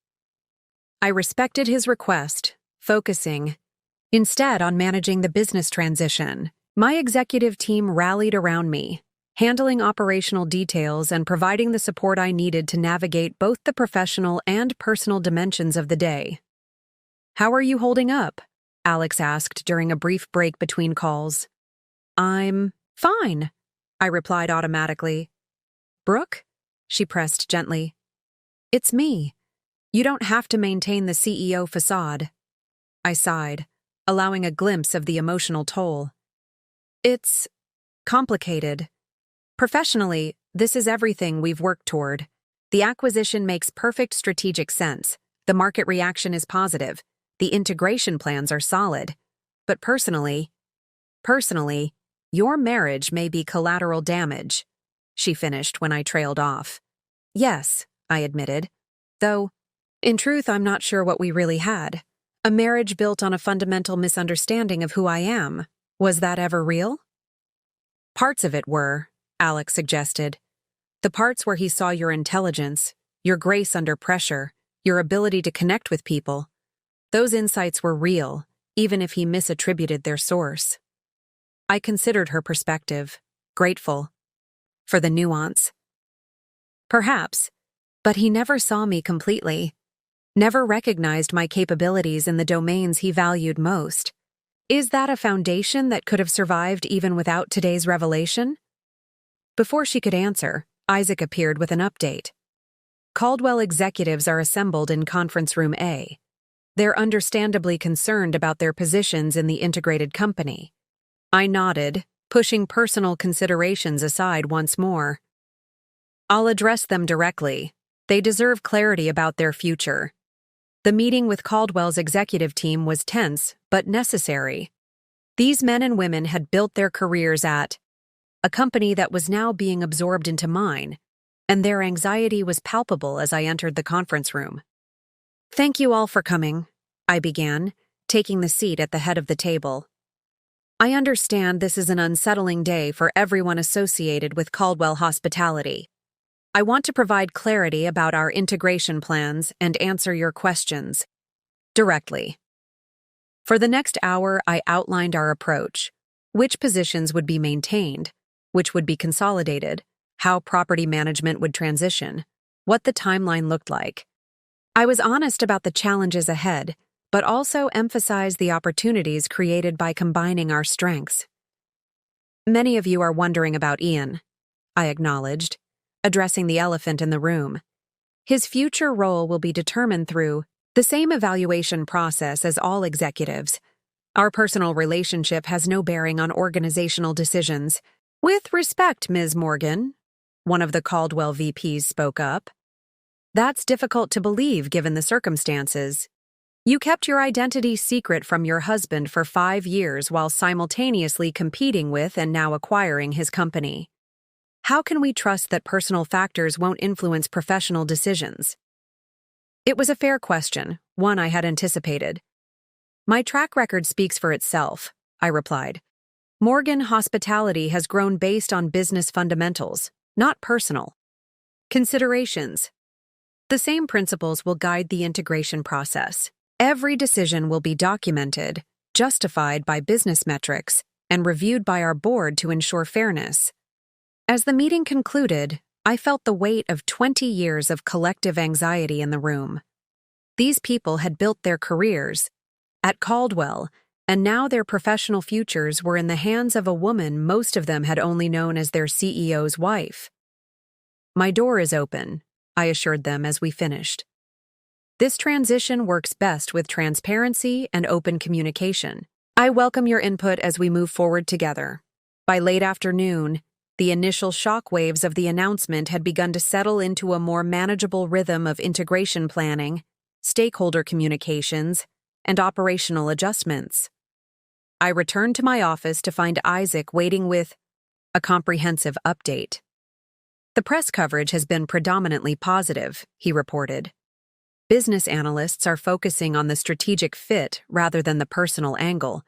Speaker 1: I respected his request, focusing instead on managing the business transition. My executive team rallied around me, handling operational details and providing the support I needed to navigate both the professional and personal dimensions of the day. How are you holding up? Alex asked during a brief break between calls. I'm fine, I replied automatically. Brooke? She pressed gently. It's me. You don't have to maintain the CEO facade. I sighed, allowing a glimpse of the emotional toll. It's complicated. Professionally, this is everything we've worked toward. The acquisition makes perfect strategic sense. The market reaction is positive. The integration plans are solid. But personally, your marriage may be collateral damage, she finished when I trailed off. Yes, I admitted. Though, in truth, I'm not sure what we really had. A marriage built on a fundamental misunderstanding of who I am. Was that ever real? Parts of it were, Alex suggested. The parts where he saw your intelligence, your grace under pressure, your ability to connect with people. Those insights were real, even if he misattributed their source. I considered her perspective, grateful for the nuance. Perhaps, but he never saw me completely, never recognized my capabilities in the domains he valued most. Is that a foundation that could have survived even without today's revelation? Before she could answer, Isaac appeared with an update. Caldwell executives are assembled in Conference Room A. They're understandably concerned about their positions in the integrated company. I nodded, pushing personal considerations aside once more. I'll address them directly. They deserve clarity about their future. The meeting with Caldwell's executive team was tense, but necessary. These men and women had built their careers at a company that was now being absorbed into mine, and their anxiety was palpable as I entered the conference room. "Thank you all for coming," I began, taking the seat at the head of the table. "I understand this is an unsettling day for everyone associated with Caldwell Hospitality. I want to provide clarity about our integration plans and answer your questions directly." For the next hour, I outlined our approach, which positions would be maintained, which would be consolidated, how property management would transition, what the timeline looked like. I was honest about the challenges ahead, but also emphasized the opportunities created by combining our strengths. "Many of you are wondering about Ian," I acknowledged, addressing the elephant in the room. "His future role will be determined through the same evaluation process as all executives. Our personal relationship has no bearing on organizational decisions." "With respect, Ms. Morgan," one of the Caldwell VPs spoke up. "That's difficult to believe given the circumstances. You kept your identity secret from your husband for 5 years while simultaneously competing with and now acquiring his company. How can we trust that personal factors won't influence professional decisions?" It was a fair question, one I had anticipated. "My track record speaks for itself," I replied. "Morgan Hospitality has grown based on business fundamentals, not personal considerations. The same principles will guide the integration process. Every decision will be documented, justified by business metrics, and reviewed by our board to ensure fairness." As the meeting concluded, I felt the weight of 20 years of collective anxiety in the room. These people had built their careers at Caldwell, and now their professional futures were in the hands of a woman most of them had only known as their CEO's wife. "My door is open," I assured them as we finished. "This transition works best with transparency and open communication. I welcome your input as we move forward together." By late afternoon, the initial shockwaves of the announcement had begun to settle into a more manageable rhythm of integration planning, stakeholder communications, and operational adjustments. I returned to my office to find Isaac waiting with a comprehensive update. "The press coverage has been predominantly positive," he reported. "Business analysts are focusing on the strategic fit rather than the personal angle,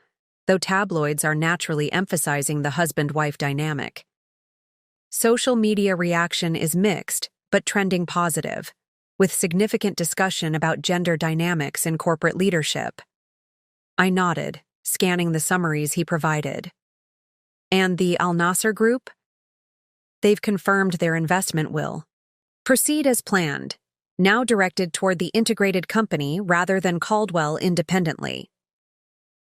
Speaker 1: though tabloids are naturally emphasizing the husband-wife dynamic. Social media reaction is mixed, but trending positive, with significant discussion about gender dynamics in corporate leadership." I nodded, scanning the summaries he provided. "And the Al Nasser Group?" "They've confirmed their investment will proceed as planned, now directed toward the integrated company rather than Caldwell independently.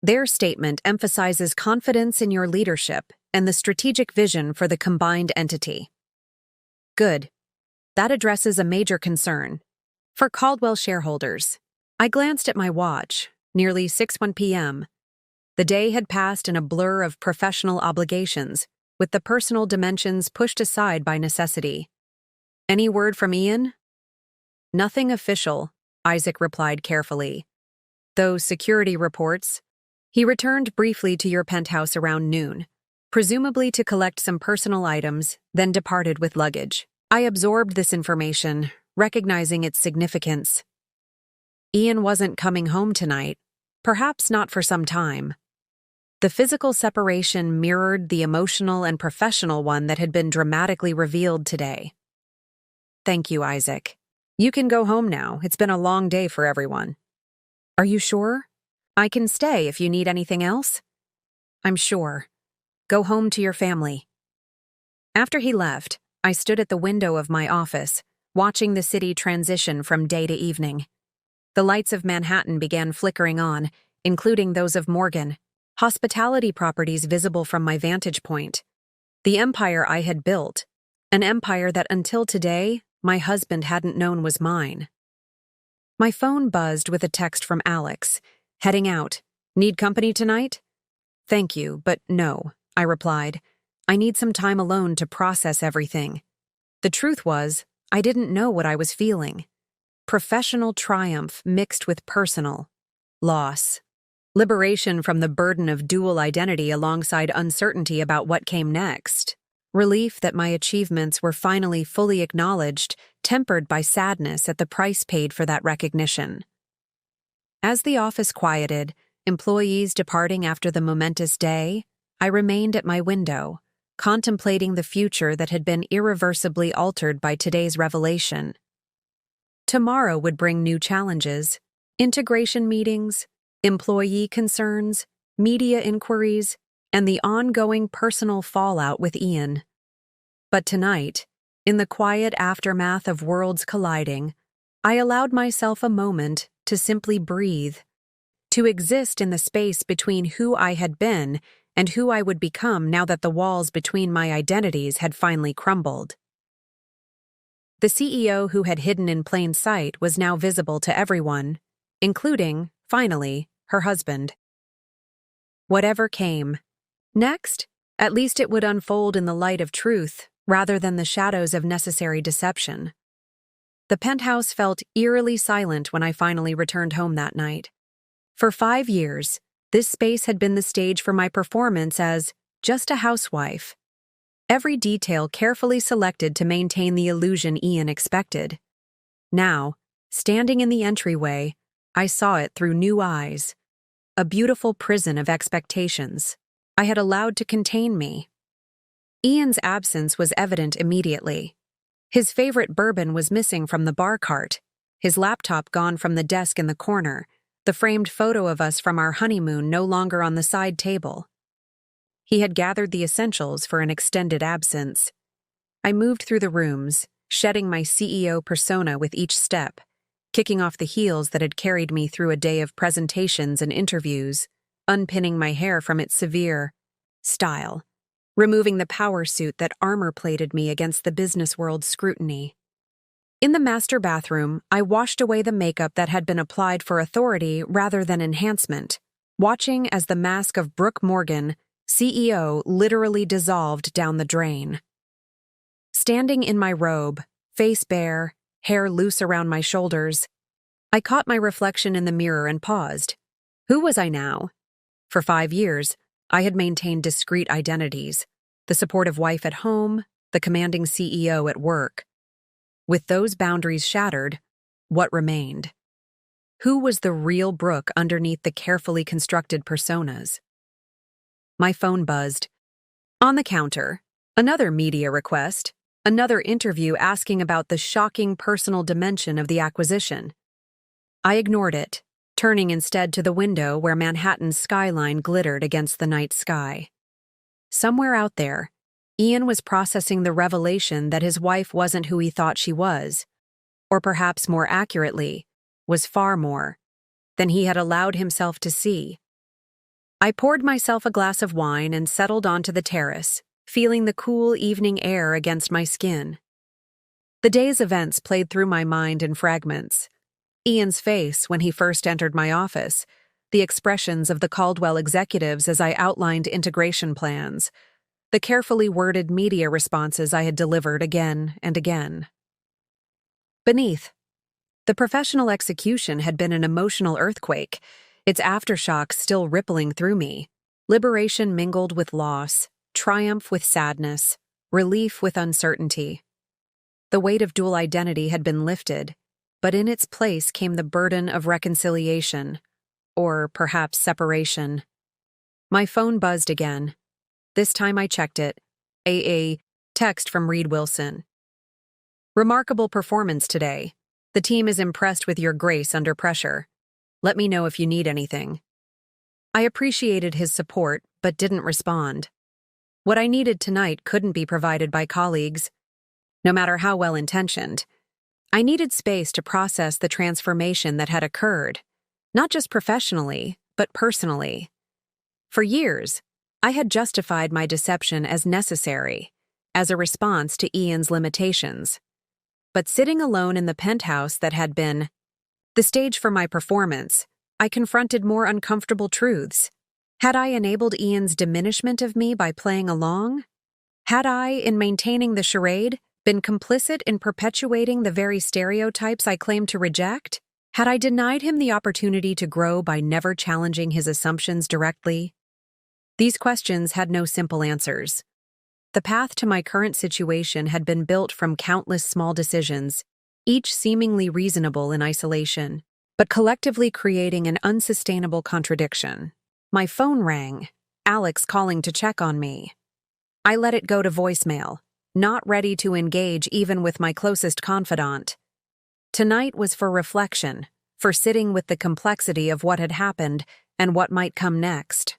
Speaker 1: Their statement emphasizes confidence in your leadership and the strategic vision for the combined entity." "Good. That addresses a major concern for Caldwell shareholders." I glanced at my watch, nearly 6:01 p.m. The day had passed in a blur of professional obligations, with the personal dimensions pushed aside by necessity. "Any word from Ian?" "Nothing official," Isaac replied carefully. "Those security reports. He returned briefly to your penthouse around noon, presumably to collect some personal items, then departed with luggage." I absorbed this information, recognizing its significance. Ian wasn't coming home tonight, perhaps not for some time. The physical separation mirrored the emotional and professional one that had been dramatically revealed today. "Thank you, Isaac. You can go home now. It's been a long day for everyone." "Are you sure? I can stay if you need anything else." "I'm sure. Go home to your family." After he left, I stood at the window of my office, watching the city transition from day to evening. The lights of Manhattan began flickering on, including those of Morgan, hospitality properties visible from my vantage point. The empire I had built, an empire that until today, my husband hadn't known was mine. My phone buzzed with a text from Alex. Heading out. Need company tonight? Thank you, but no, I replied. I need some time alone to process everything. The truth was, I didn't know what I was feeling. Professional triumph mixed with personal loss. Liberation from the burden of dual identity alongside uncertainty about what came next. Relief that my achievements were finally fully acknowledged, tempered by sadness at the price paid for that recognition. As the office quieted, employees departing after the momentous day, I remained at my window, contemplating the future that had been irreversibly altered by today's revelation. Tomorrow would bring new challenges, integration meetings, employee concerns, media inquiries, and the ongoing personal fallout with Ian. But tonight, in the quiet aftermath of worlds colliding, I allowed myself a moment to simply breathe, to exist in the space between who I had been and who I would become now that the walls between my identities had finally crumbled. The CEO who had hidden in plain sight was now visible to everyone, including, finally, her husband. Whatever came next, at least it would unfold in the light of truth rather than the shadows of necessary deception. The penthouse felt eerily silent when I finally returned home that night. For 5 years, this space had been the stage for my performance as just a housewife. Every detail carefully selected to maintain the illusion Ian expected. Now, standing in the entryway, I saw it through new eyes. A beautiful prison of expectations I had allowed to contain me. Ian's absence was evident immediately. His favorite bourbon was missing from the bar cart, his laptop gone from the desk in the corner, the framed photo of us from our honeymoon no longer on the side table. He had gathered the essentials for an extended absence. I moved through the rooms, shedding my CEO persona with each step, kicking off the heels that had carried me through a day of presentations and interviews, unpinning my hair from its severe style, removing the power suit that armor-plated me against the business world's scrutiny. In the master bathroom, I washed away the makeup that had been applied for authority rather than enhancement, watching as the mask of Brooke Morgan, CEO, literally dissolved down the drain. Standing in my robe, face bare, hair loose around my shoulders, I caught my reflection in the mirror and paused. Who was I now? For 5 years, I had maintained discrete identities, the supportive wife at home, the commanding CEO at work. With those boundaries shattered, what remained? Who was the real Brooke underneath the carefully constructed personas? My phone buzzed. On the counter, another media request, another interview asking about the shocking personal dimension of the acquisition. I ignored it, turning instead to the window where Manhattan's skyline glittered against the night sky. Somewhere out there, Ian was processing the revelation that his wife wasn't who he thought she was, or perhaps more accurately, was far more than he had allowed himself to see. I poured myself a glass of wine and settled onto the terrace, feeling the cool evening air against my skin. The day's events played through my mind in fragments. Ian's face when he first entered my office, the expressions of the Caldwell executives as I outlined integration plans, the carefully worded media responses I had delivered again and again. Beneath, the professional execution had been an emotional earthquake, its aftershocks still rippling through me, liberation mingled with loss, triumph with sadness, relief with uncertainty. The weight of dual identity had been lifted, but in its place came the burden of reconciliation, or perhaps separation. My phone buzzed again. This time I checked it. A text from Reed Wilson. Remarkable performance today. The team is impressed with your grace under pressure. Let me know if you need anything. I appreciated his support, but didn't respond. What I needed tonight couldn't be provided by colleagues, no matter how well-intentioned. I needed space to process the transformation that had occurred, not just professionally, but personally. For years, I had justified my deception as necessary, as a response to Ian's limitations. But sitting alone in the penthouse that had been the stage for my performance, I confronted more uncomfortable truths. Had I enabled Ian's diminishment of me by playing along? Had I, in maintaining the charade, been complicit in perpetuating the very stereotypes I claimed to reject? Had I denied him the opportunity to grow by never challenging his assumptions directly? These questions had no simple answers. The path to my current situation had been built from countless small decisions, each seemingly reasonable in isolation, but collectively creating an unsustainable contradiction. My phone rang, Alex calling to check on me. I let it go to voicemail, not ready to engage even with my closest confidant. Tonight was for reflection, for sitting with the complexity of what had happened and what might come next.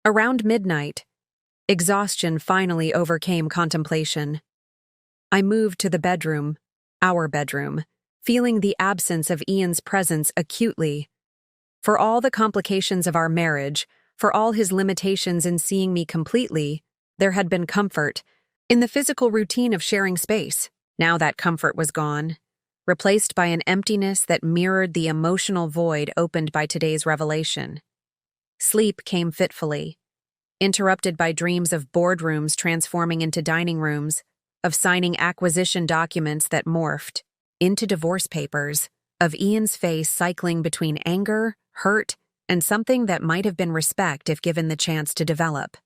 Speaker 1: Around midnight, exhaustion finally overcame contemplation. I moved to the bedroom, our bedroom, feeling the absence of Ian's presence acutely. For all the complications of our marriage, for all his limitations in seeing me completely, there had been comfort in the physical routine of sharing space. Now that comfort was gone, replaced by an emptiness that mirrored the emotional void opened by today's revelation. Sleep came fitfully, interrupted by dreams of boardrooms transforming into dining rooms, of signing acquisition documents that morphed into divorce papers, of Ian's face cycling between anger, hurt, and something that might have been respect if given the chance to develop.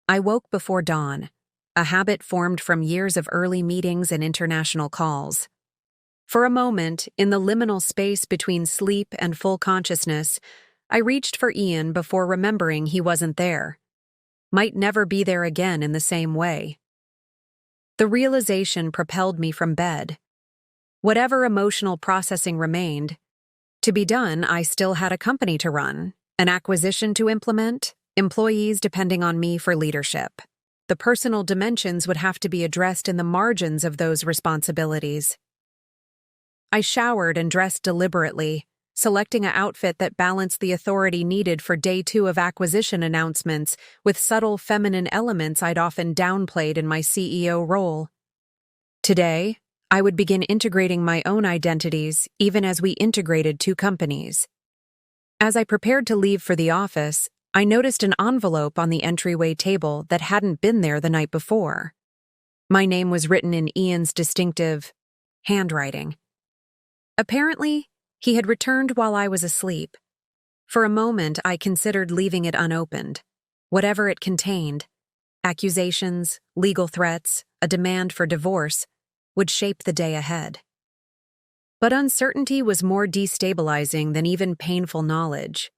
Speaker 1: I woke before dawn, a habit formed from years of early meetings and international calls. For a moment, in the liminal space between sleep and full consciousness, I reached for Ian before remembering he wasn't there. Might never be there again in the same way. The realization propelled me from bed. Whatever emotional processing remained, to be done, I still had a company to run, an acquisition to implement, employees depending on me for leadership. The personal dimensions would have to be addressed in the margins of those responsibilities. I showered and dressed deliberately, selecting an outfit that balanced the authority needed for day 2 of acquisition announcements with subtle feminine elements I'd often downplayed in my CEO role. Today, I would begin integrating my own identities even as we integrated 2 companies. As I prepared to leave for the office, I noticed an envelope on the entryway table that hadn't been there the night before. My name was written in Ian's distinctive handwriting. Apparently, he had returned while I was asleep. For a moment, I considered leaving it unopened. Whatever it contained, accusations, legal threats, a demand for divorce, would shape the day ahead. But uncertainty was more destabilizing than even painful knowledge.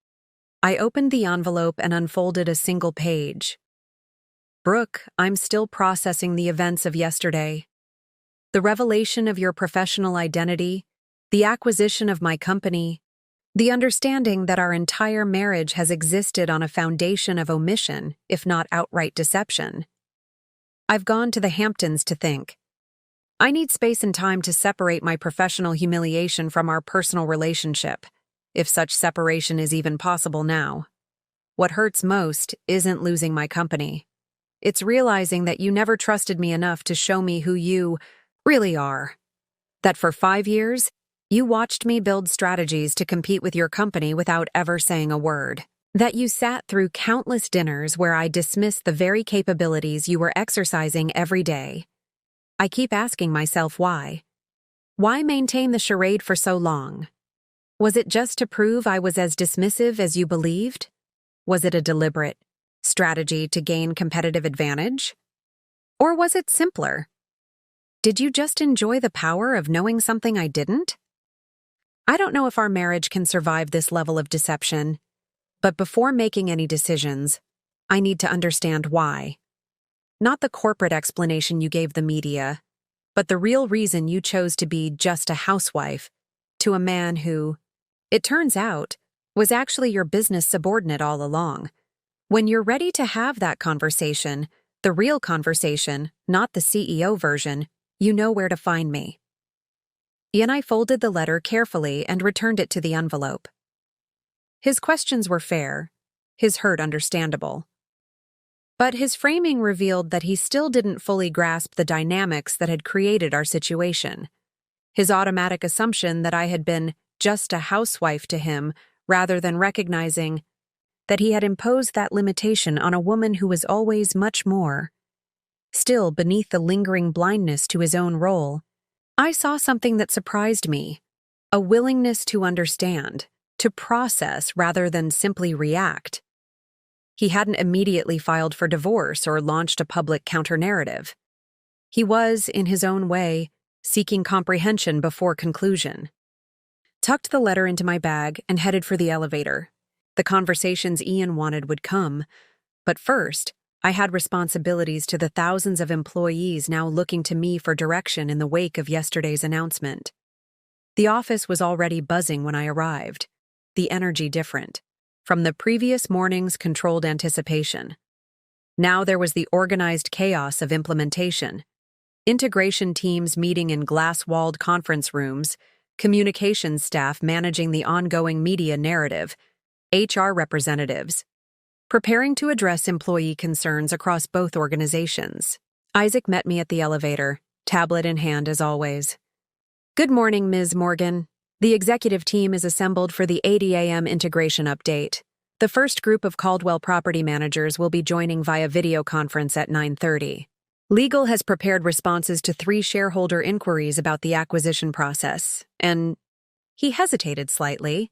Speaker 1: I opened the envelope and unfolded a single page. Brooke, I'm still processing the events of yesterday. The revelation of your professional identity, the acquisition of my company, the understanding that our entire marriage has existed on a foundation of omission, if not outright deception. I've gone to the Hamptons to think. I need space and time to separate my professional humiliation from our personal relationship, if such separation is even possible now. What hurts most isn't losing my company. It's realizing that you never trusted me enough to show me who you really are. That for 5 years, you watched me build strategies to compete with your company without ever saying a word. That you sat through countless dinners where I dismissed the very capabilities you were exercising every day. I keep asking myself why. Why maintain the charade for so long? Was it just to prove I was as dismissive as you believed? Was it a deliberate strategy to gain competitive advantage? Or was it simpler? Did you just enjoy the power of knowing something I didn't? I don't know if our marriage can survive this level of deception, but before making any decisions, I need to understand why. Not the corporate explanation you gave the media, but the real reason you chose to be just a housewife to a man who, it turns out, was actually your business subordinate all along. When you're ready to have that conversation, the real conversation, not the CEO version, you know where to find me. Ian, I folded the letter carefully and returned it to the envelope. His questions were fair, his hurt understandable. But his framing revealed that he still didn't fully grasp the dynamics that had created our situation. His automatic assumption that I had been just a housewife to him, rather than recognizing that he had imposed that limitation on a woman who was always much more. Still, beneath the lingering blindness to his own role, I saw something that surprised me, a willingness to understand, to process rather than simply react. He hadn't immediately filed for divorce or launched a public counter-narrative. He was, in his own way, seeking comprehension before conclusion. Tucked the letter into my bag and headed for the elevator. The conversations Ian wanted would come, but first, I had responsibilities to the thousands of employees now looking to me for direction in the wake of yesterday's announcement. The office was already buzzing when I arrived, the energy different, from the previous morning's controlled anticipation. Now there was the organized chaos of implementation. Integration teams meeting in glass-walled conference rooms, communications staff managing the ongoing media narrative, HR representatives, preparing to address employee concerns across both organizations. Isaac met me at the elevator, tablet in hand as always. "Good morning, Ms. Morgan. The executive team is assembled for the 8 a.m. integration update. The first group of Caldwell property managers will be joining via video conference at 9:30. Legal has prepared responses to 3 shareholder inquiries about the acquisition process, and..." He hesitated slightly.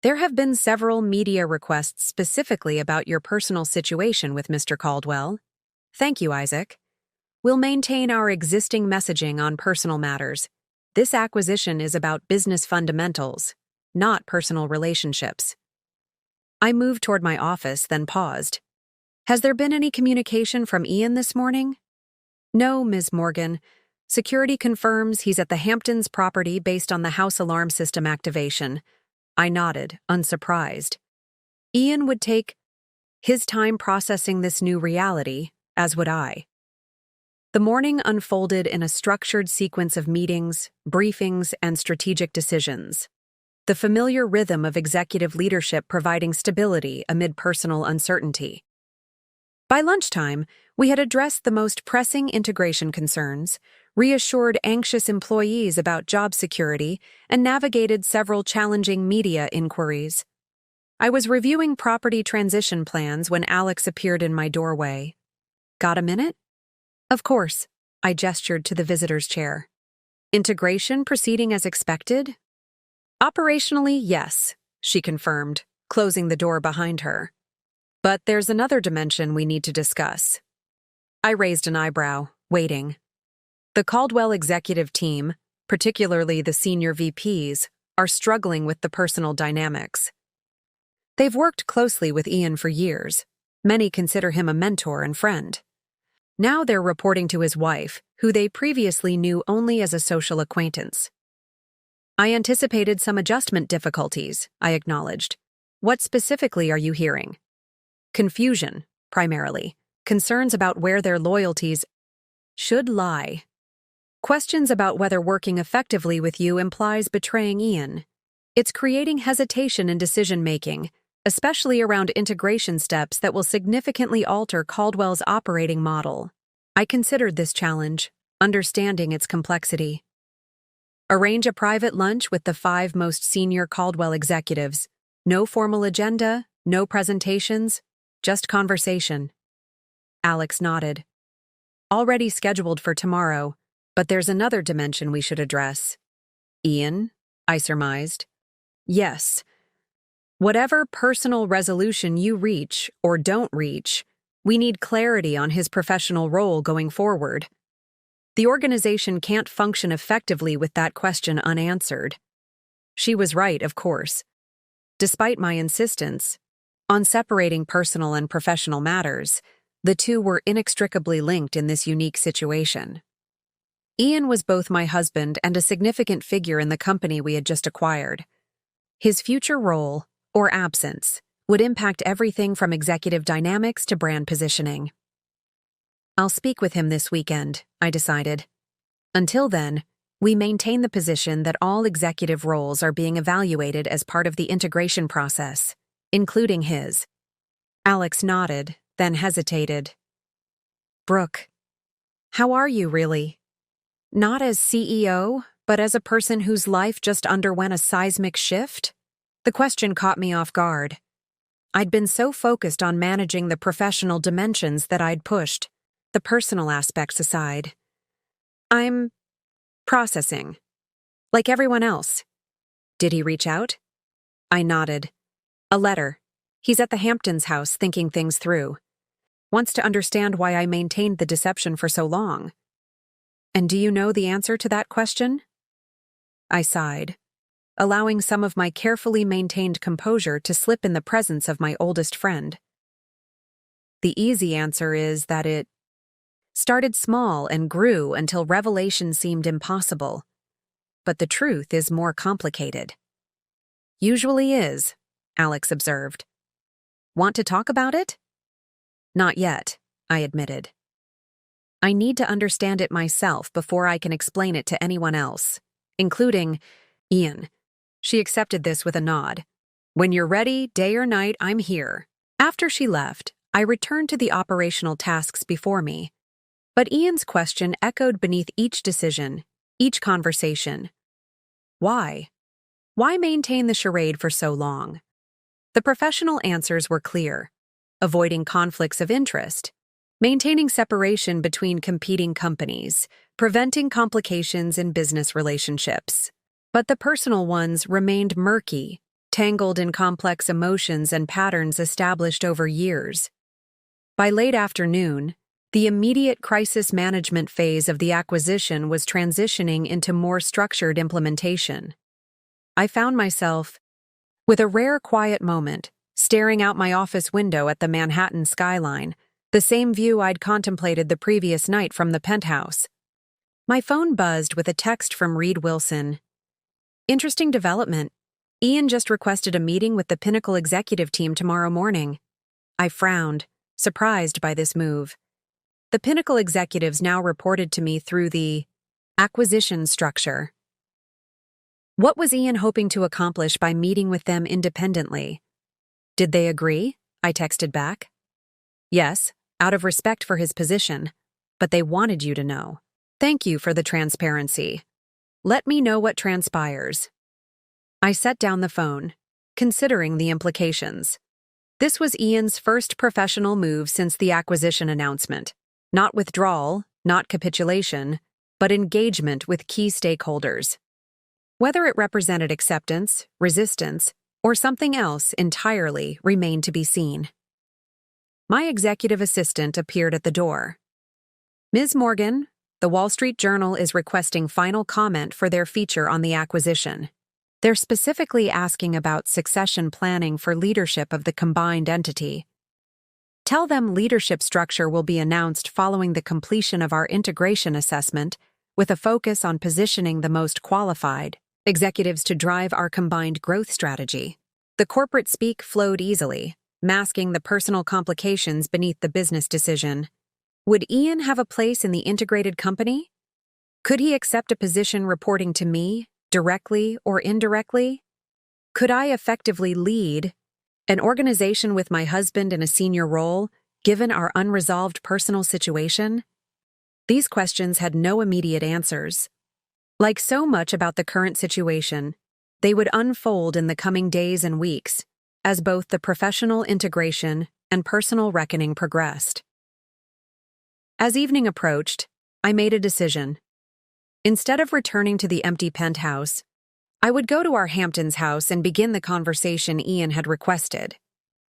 Speaker 1: "There have been several media requests specifically about your personal situation with Mr. Caldwell." "Thank you, Isaac. We'll maintain our existing messaging on personal matters. This acquisition is about business fundamentals, not personal relationships." I moved toward my office, then paused. "Has there been any communication from Ian this morning?" "No, Ms. Morgan. Security confirms he's at the Hamptons property based on the house alarm system activation." I nodded, unsurprised. Ian would take his time processing this new reality, as would I. The morning unfolded in a structured sequence of meetings, briefings, and strategic decisions. The familiar rhythm of executive leadership providing stability amid personal uncertainty. By lunchtime, we had addressed the most pressing integration concerns, reassured anxious employees about job security, and navigated several challenging media inquiries. I was reviewing property transition plans when Alex appeared in my doorway. "Got a minute?" "Of course," I gestured to the visitor's chair. "Integration proceeding as expected?" "Operationally, yes," she confirmed, closing the door behind her. "But there's another dimension we need to discuss." I raised an eyebrow, waiting. The Caldwell executive team, particularly the senior VPs, are struggling with the personal dynamics. They've worked closely with Ian for years. Many consider him a mentor and friend. Now they're reporting to his wife, who they previously knew only as a social acquaintance. "I anticipated some adjustment difficulties," I acknowledged. "What specifically are you hearing?" "Confusion, primarily. Concerns about where their loyalties should lie. Questions about whether working effectively with you implies betraying Ian. It's creating hesitation in decision-making, especially around integration steps that will significantly alter Caldwell's operating model. I considered this challenge, understanding its complexity. Arrange a private lunch with the 5 most senior Caldwell executives. No formal agenda, no presentations, just conversation." Alex nodded. "Already scheduled for tomorrow, but there's another dimension we should address." "Ian?" I surmised. "Yes. Whatever personal resolution you reach or don't reach, we need clarity on his professional role going forward. The organization can't function effectively with that question unanswered." She was right, of course. Despite my insistence on separating personal and professional matters, the two were inextricably linked in this unique situation. Ian was both my husband and a significant figure in the company we had just acquired. His future role, or absence, would impact everything from executive dynamics to brand positioning. I'll speak with him this weekend, I decided. Until then, we maintain the position that all executive roles are being evaluated as part of the integration process, including his. Alex nodded, then hesitated. Brooke, how are you really? Not as CEO, but as a person whose life just underwent a seismic shift? The question caught me off guard. I'd been so focused on managing the professional dimensions that I'd pushed the personal aspects aside. I'm processing, like everyone else. Did he reach out? I nodded. A letter. He's at the Hamptons house thinking things through. Wants to understand why I maintained the deception for so long. And do you know the answer to that question? I sighed, allowing some of my carefully maintained composure to slip in the presence of my oldest friend. The easy answer is that it started small and grew until revelation seemed impossible. But the truth is more complicated. Usually is, Alex observed. Want to talk about it? Not yet, I admitted. I need to understand it myself before I can explain it to anyone else, including Ian. She accepted this with a nod. When you're ready, day or night, I'm here. After she left, I returned to the operational tasks before me. But Ian's question echoed beneath each decision, each conversation. Why? Why maintain the charade for so long? The professional answers were clear. Avoiding conflicts of interest, maintaining separation between competing companies, preventing complications in business relationships. But the personal ones remained murky, tangled in complex emotions and patterns established over years. By late afternoon, the immediate crisis management phase of the acquisition was transitioning into more structured implementation. I found myself, with a rare quiet moment, staring out my office window at the Manhattan skyline, the same view I'd contemplated the previous night from the penthouse. My phone buzzed with a text from Reed Wilson. Interesting development. Ian just requested a meeting with the Pinnacle executive team tomorrow morning. I frowned, surprised by this move. The Pinnacle executives now reported to me through the acquisition structure. What was Ian hoping to accomplish by meeting with them independently? Did they agree? I texted back. Yes, out of respect for his position, but they wanted you to know. Thank you for the transparency. Let me know what transpires. I set down the phone, considering the implications. This was Ian's first professional move since the acquisition announcement. Not withdrawal, not capitulation, but engagement with key stakeholders. Whether it represented acceptance, resistance, or something else entirely remained to be seen. My executive assistant appeared at the door. Ms. Morgan, the Wall Street Journal is requesting final comment for their feature on the acquisition. They're specifically asking about succession planning for leadership of the combined entity. Tell them leadership structure will be announced following the completion of our integration assessment, with a focus on positioning the most qualified executives to drive our combined growth strategy. The corporate speak flowed easily, masking the personal complications beneath the business decision. Would Ian have a place in the integrated company? Could he accept a position reporting to me, directly or indirectly? Could I effectively lead an organization with my husband in a senior role, given our unresolved personal situation? These questions had no immediate answers. Like so much about the current situation, they would unfold in the coming days and weeks, as both the professional integration and personal reckoning progressed. As evening approached, I made a decision. Instead of returning to the empty penthouse, I would go to our Hamptons house and begin the conversation Ian had requested.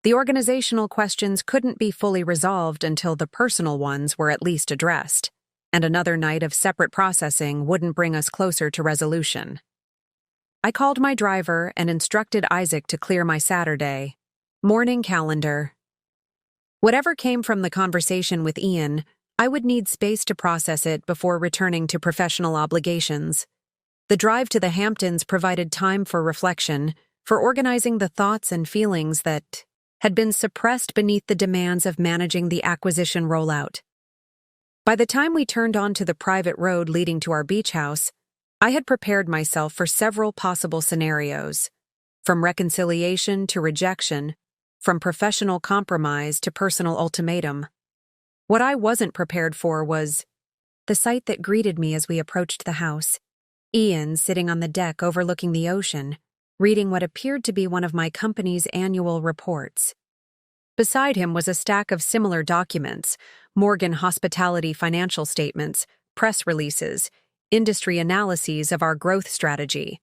Speaker 1: The organizational questions couldn't be fully resolved until the personal ones were at least addressed, and another night of separate processing wouldn't bring us closer to resolution. I called my driver and instructed Isaac to clear my Saturday morning calendar. Whatever came from the conversation with Ian, I would need space to process it before returning to professional obligations. The drive to the Hamptons provided time for reflection, for organizing the thoughts and feelings that had been suppressed beneath the demands of managing the acquisition rollout. By the time we turned onto the private road leading to our beach house, I had prepared myself for several possible scenarios, from reconciliation to rejection, from professional compromise to personal ultimatum. What I wasn't prepared for was the sight that greeted me as we approached the house. Ian sitting on the deck overlooking the ocean, reading what appeared to be one of my company's annual reports. Beside him was a stack of similar documents: Morgan Hospitality financial statements, press releases, industry analyses of our growth strategy.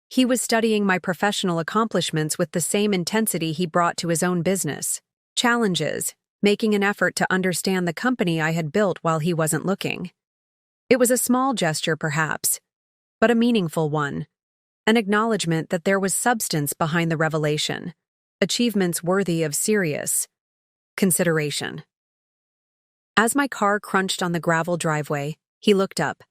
Speaker 1: He was studying my professional accomplishments with the same intensity he brought to his own business. Challenges, making an effort to understand the company I had built while he wasn't looking. It was a small gesture, perhaps, but a meaningful one. An acknowledgement that there was substance behind the revelation, achievements worthy of serious consideration. As my car crunched on the gravel driveway, he looked up.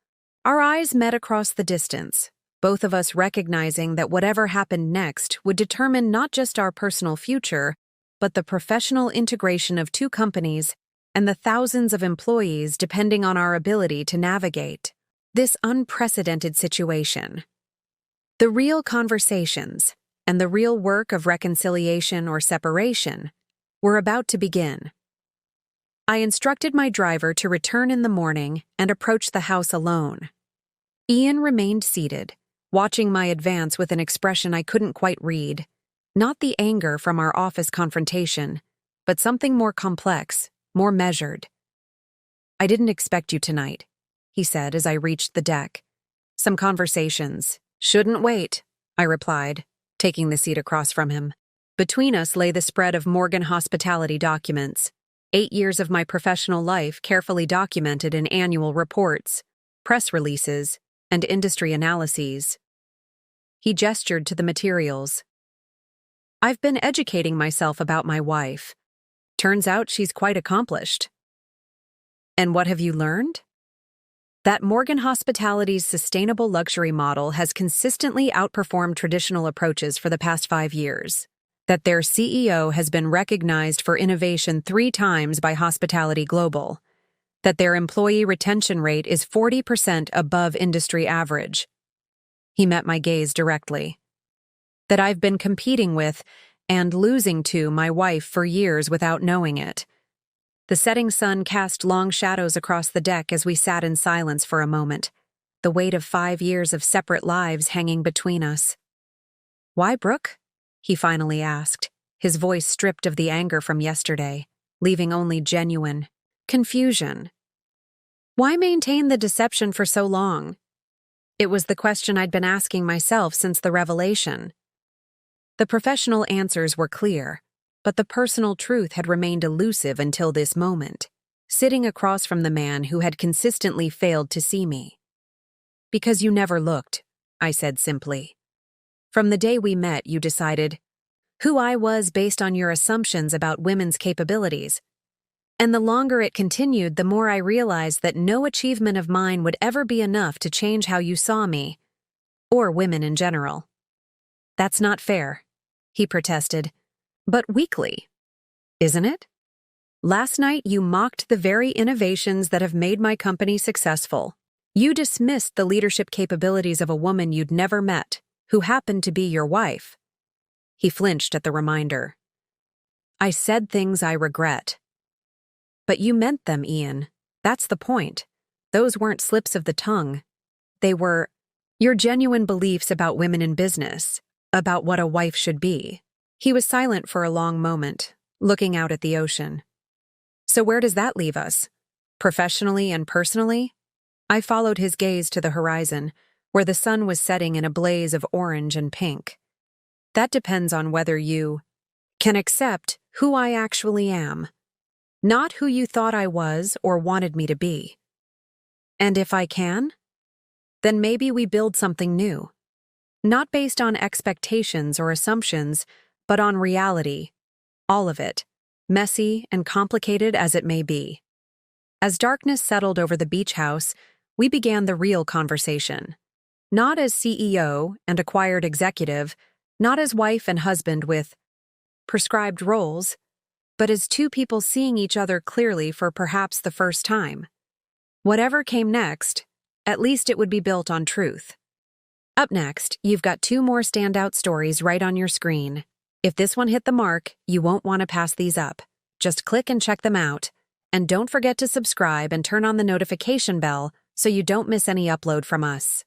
Speaker 1: Our eyes met across the distance, both of us recognizing that whatever happened next would determine not just our personal future, but the professional integration of two companies and the thousands of employees depending on our ability to navigate this unprecedented situation. The real conversations and the real work of reconciliation or separation were about to begin. I instructed my driver to return in the morning and approach the house alone. Ian remained seated, watching my advance with an expression I couldn't quite read. Not the anger from our office confrontation, but something more complex, more measured. I didn't expect you tonight, he said as I reached the deck. Some conversations shouldn't wait, I replied, taking the seat across from him. Between us lay the spread of Morgan Hospitality documents, 8 years of my professional life carefully documented in annual reports, press releases, and industry analyses. He gestured to the materials. I've been educating myself about my wife. Turns out she's quite accomplished. And what have you learned? That Morgan Hospitality's sustainable luxury model has consistently outperformed traditional approaches for the past 5 years. That their CEO has been recognized for innovation 3 times by Hospitality Global. That their employee retention rate is 40% above industry average. He met my gaze directly. That I've been competing with and losing to my wife for years without knowing it. The setting sun cast long shadows across the deck as we sat in silence for a moment, the weight of 5 years of separate lives hanging between us. Why, Brooke? He finally asked, his voice stripped of the anger from yesterday, leaving only genuine confusion. Why maintain the deception for so long? It was the question I'd been asking myself since the revelation. The professional answers were clear, but the personal truth had remained elusive until this moment, sitting across from the man who had consistently failed to see me. Because you never looked, I said simply. From the day we met, you decided who I was based on your assumptions about women's capabilities. And the longer it continued, the more I realized that no achievement of mine would ever be enough to change how you saw me, or women in general. That's not fair, he protested, but weakly, isn't it? Last night you mocked the very innovations that have made my company successful. You dismissed the leadership capabilities of a woman you'd never met, who happened to be your wife. He flinched at the reminder. I said things I regret. But you meant them, Ian. That's the point. Those weren't slips of the tongue. They were your genuine beliefs about women in business, about what a wife should be. He was silent for a long moment, looking out at the ocean. So where does that leave us? Professionally and personally? I followed his gaze to the horizon, where the sun was setting in a blaze of orange and pink. That depends on whether you can accept who I actually am. Not who you thought I was or wanted me to be. And if I can, then maybe we build something new. Not based on expectations or assumptions, but on reality. All of it, messy and complicated as it may be. As darkness settled over the beach house, we began the real conversation. Not as CEO and acquired executive, not as wife and husband with prescribed roles, but as two people seeing each other clearly for perhaps the first time. Whatever came next, at least it would be built on truth. Up next, you've got 2 more standout stories right on your screen. If this one hit the mark, you won't want to pass these up. Just click and check them out. And don't forget to subscribe and turn on the notification bell so you don't miss any upload from us.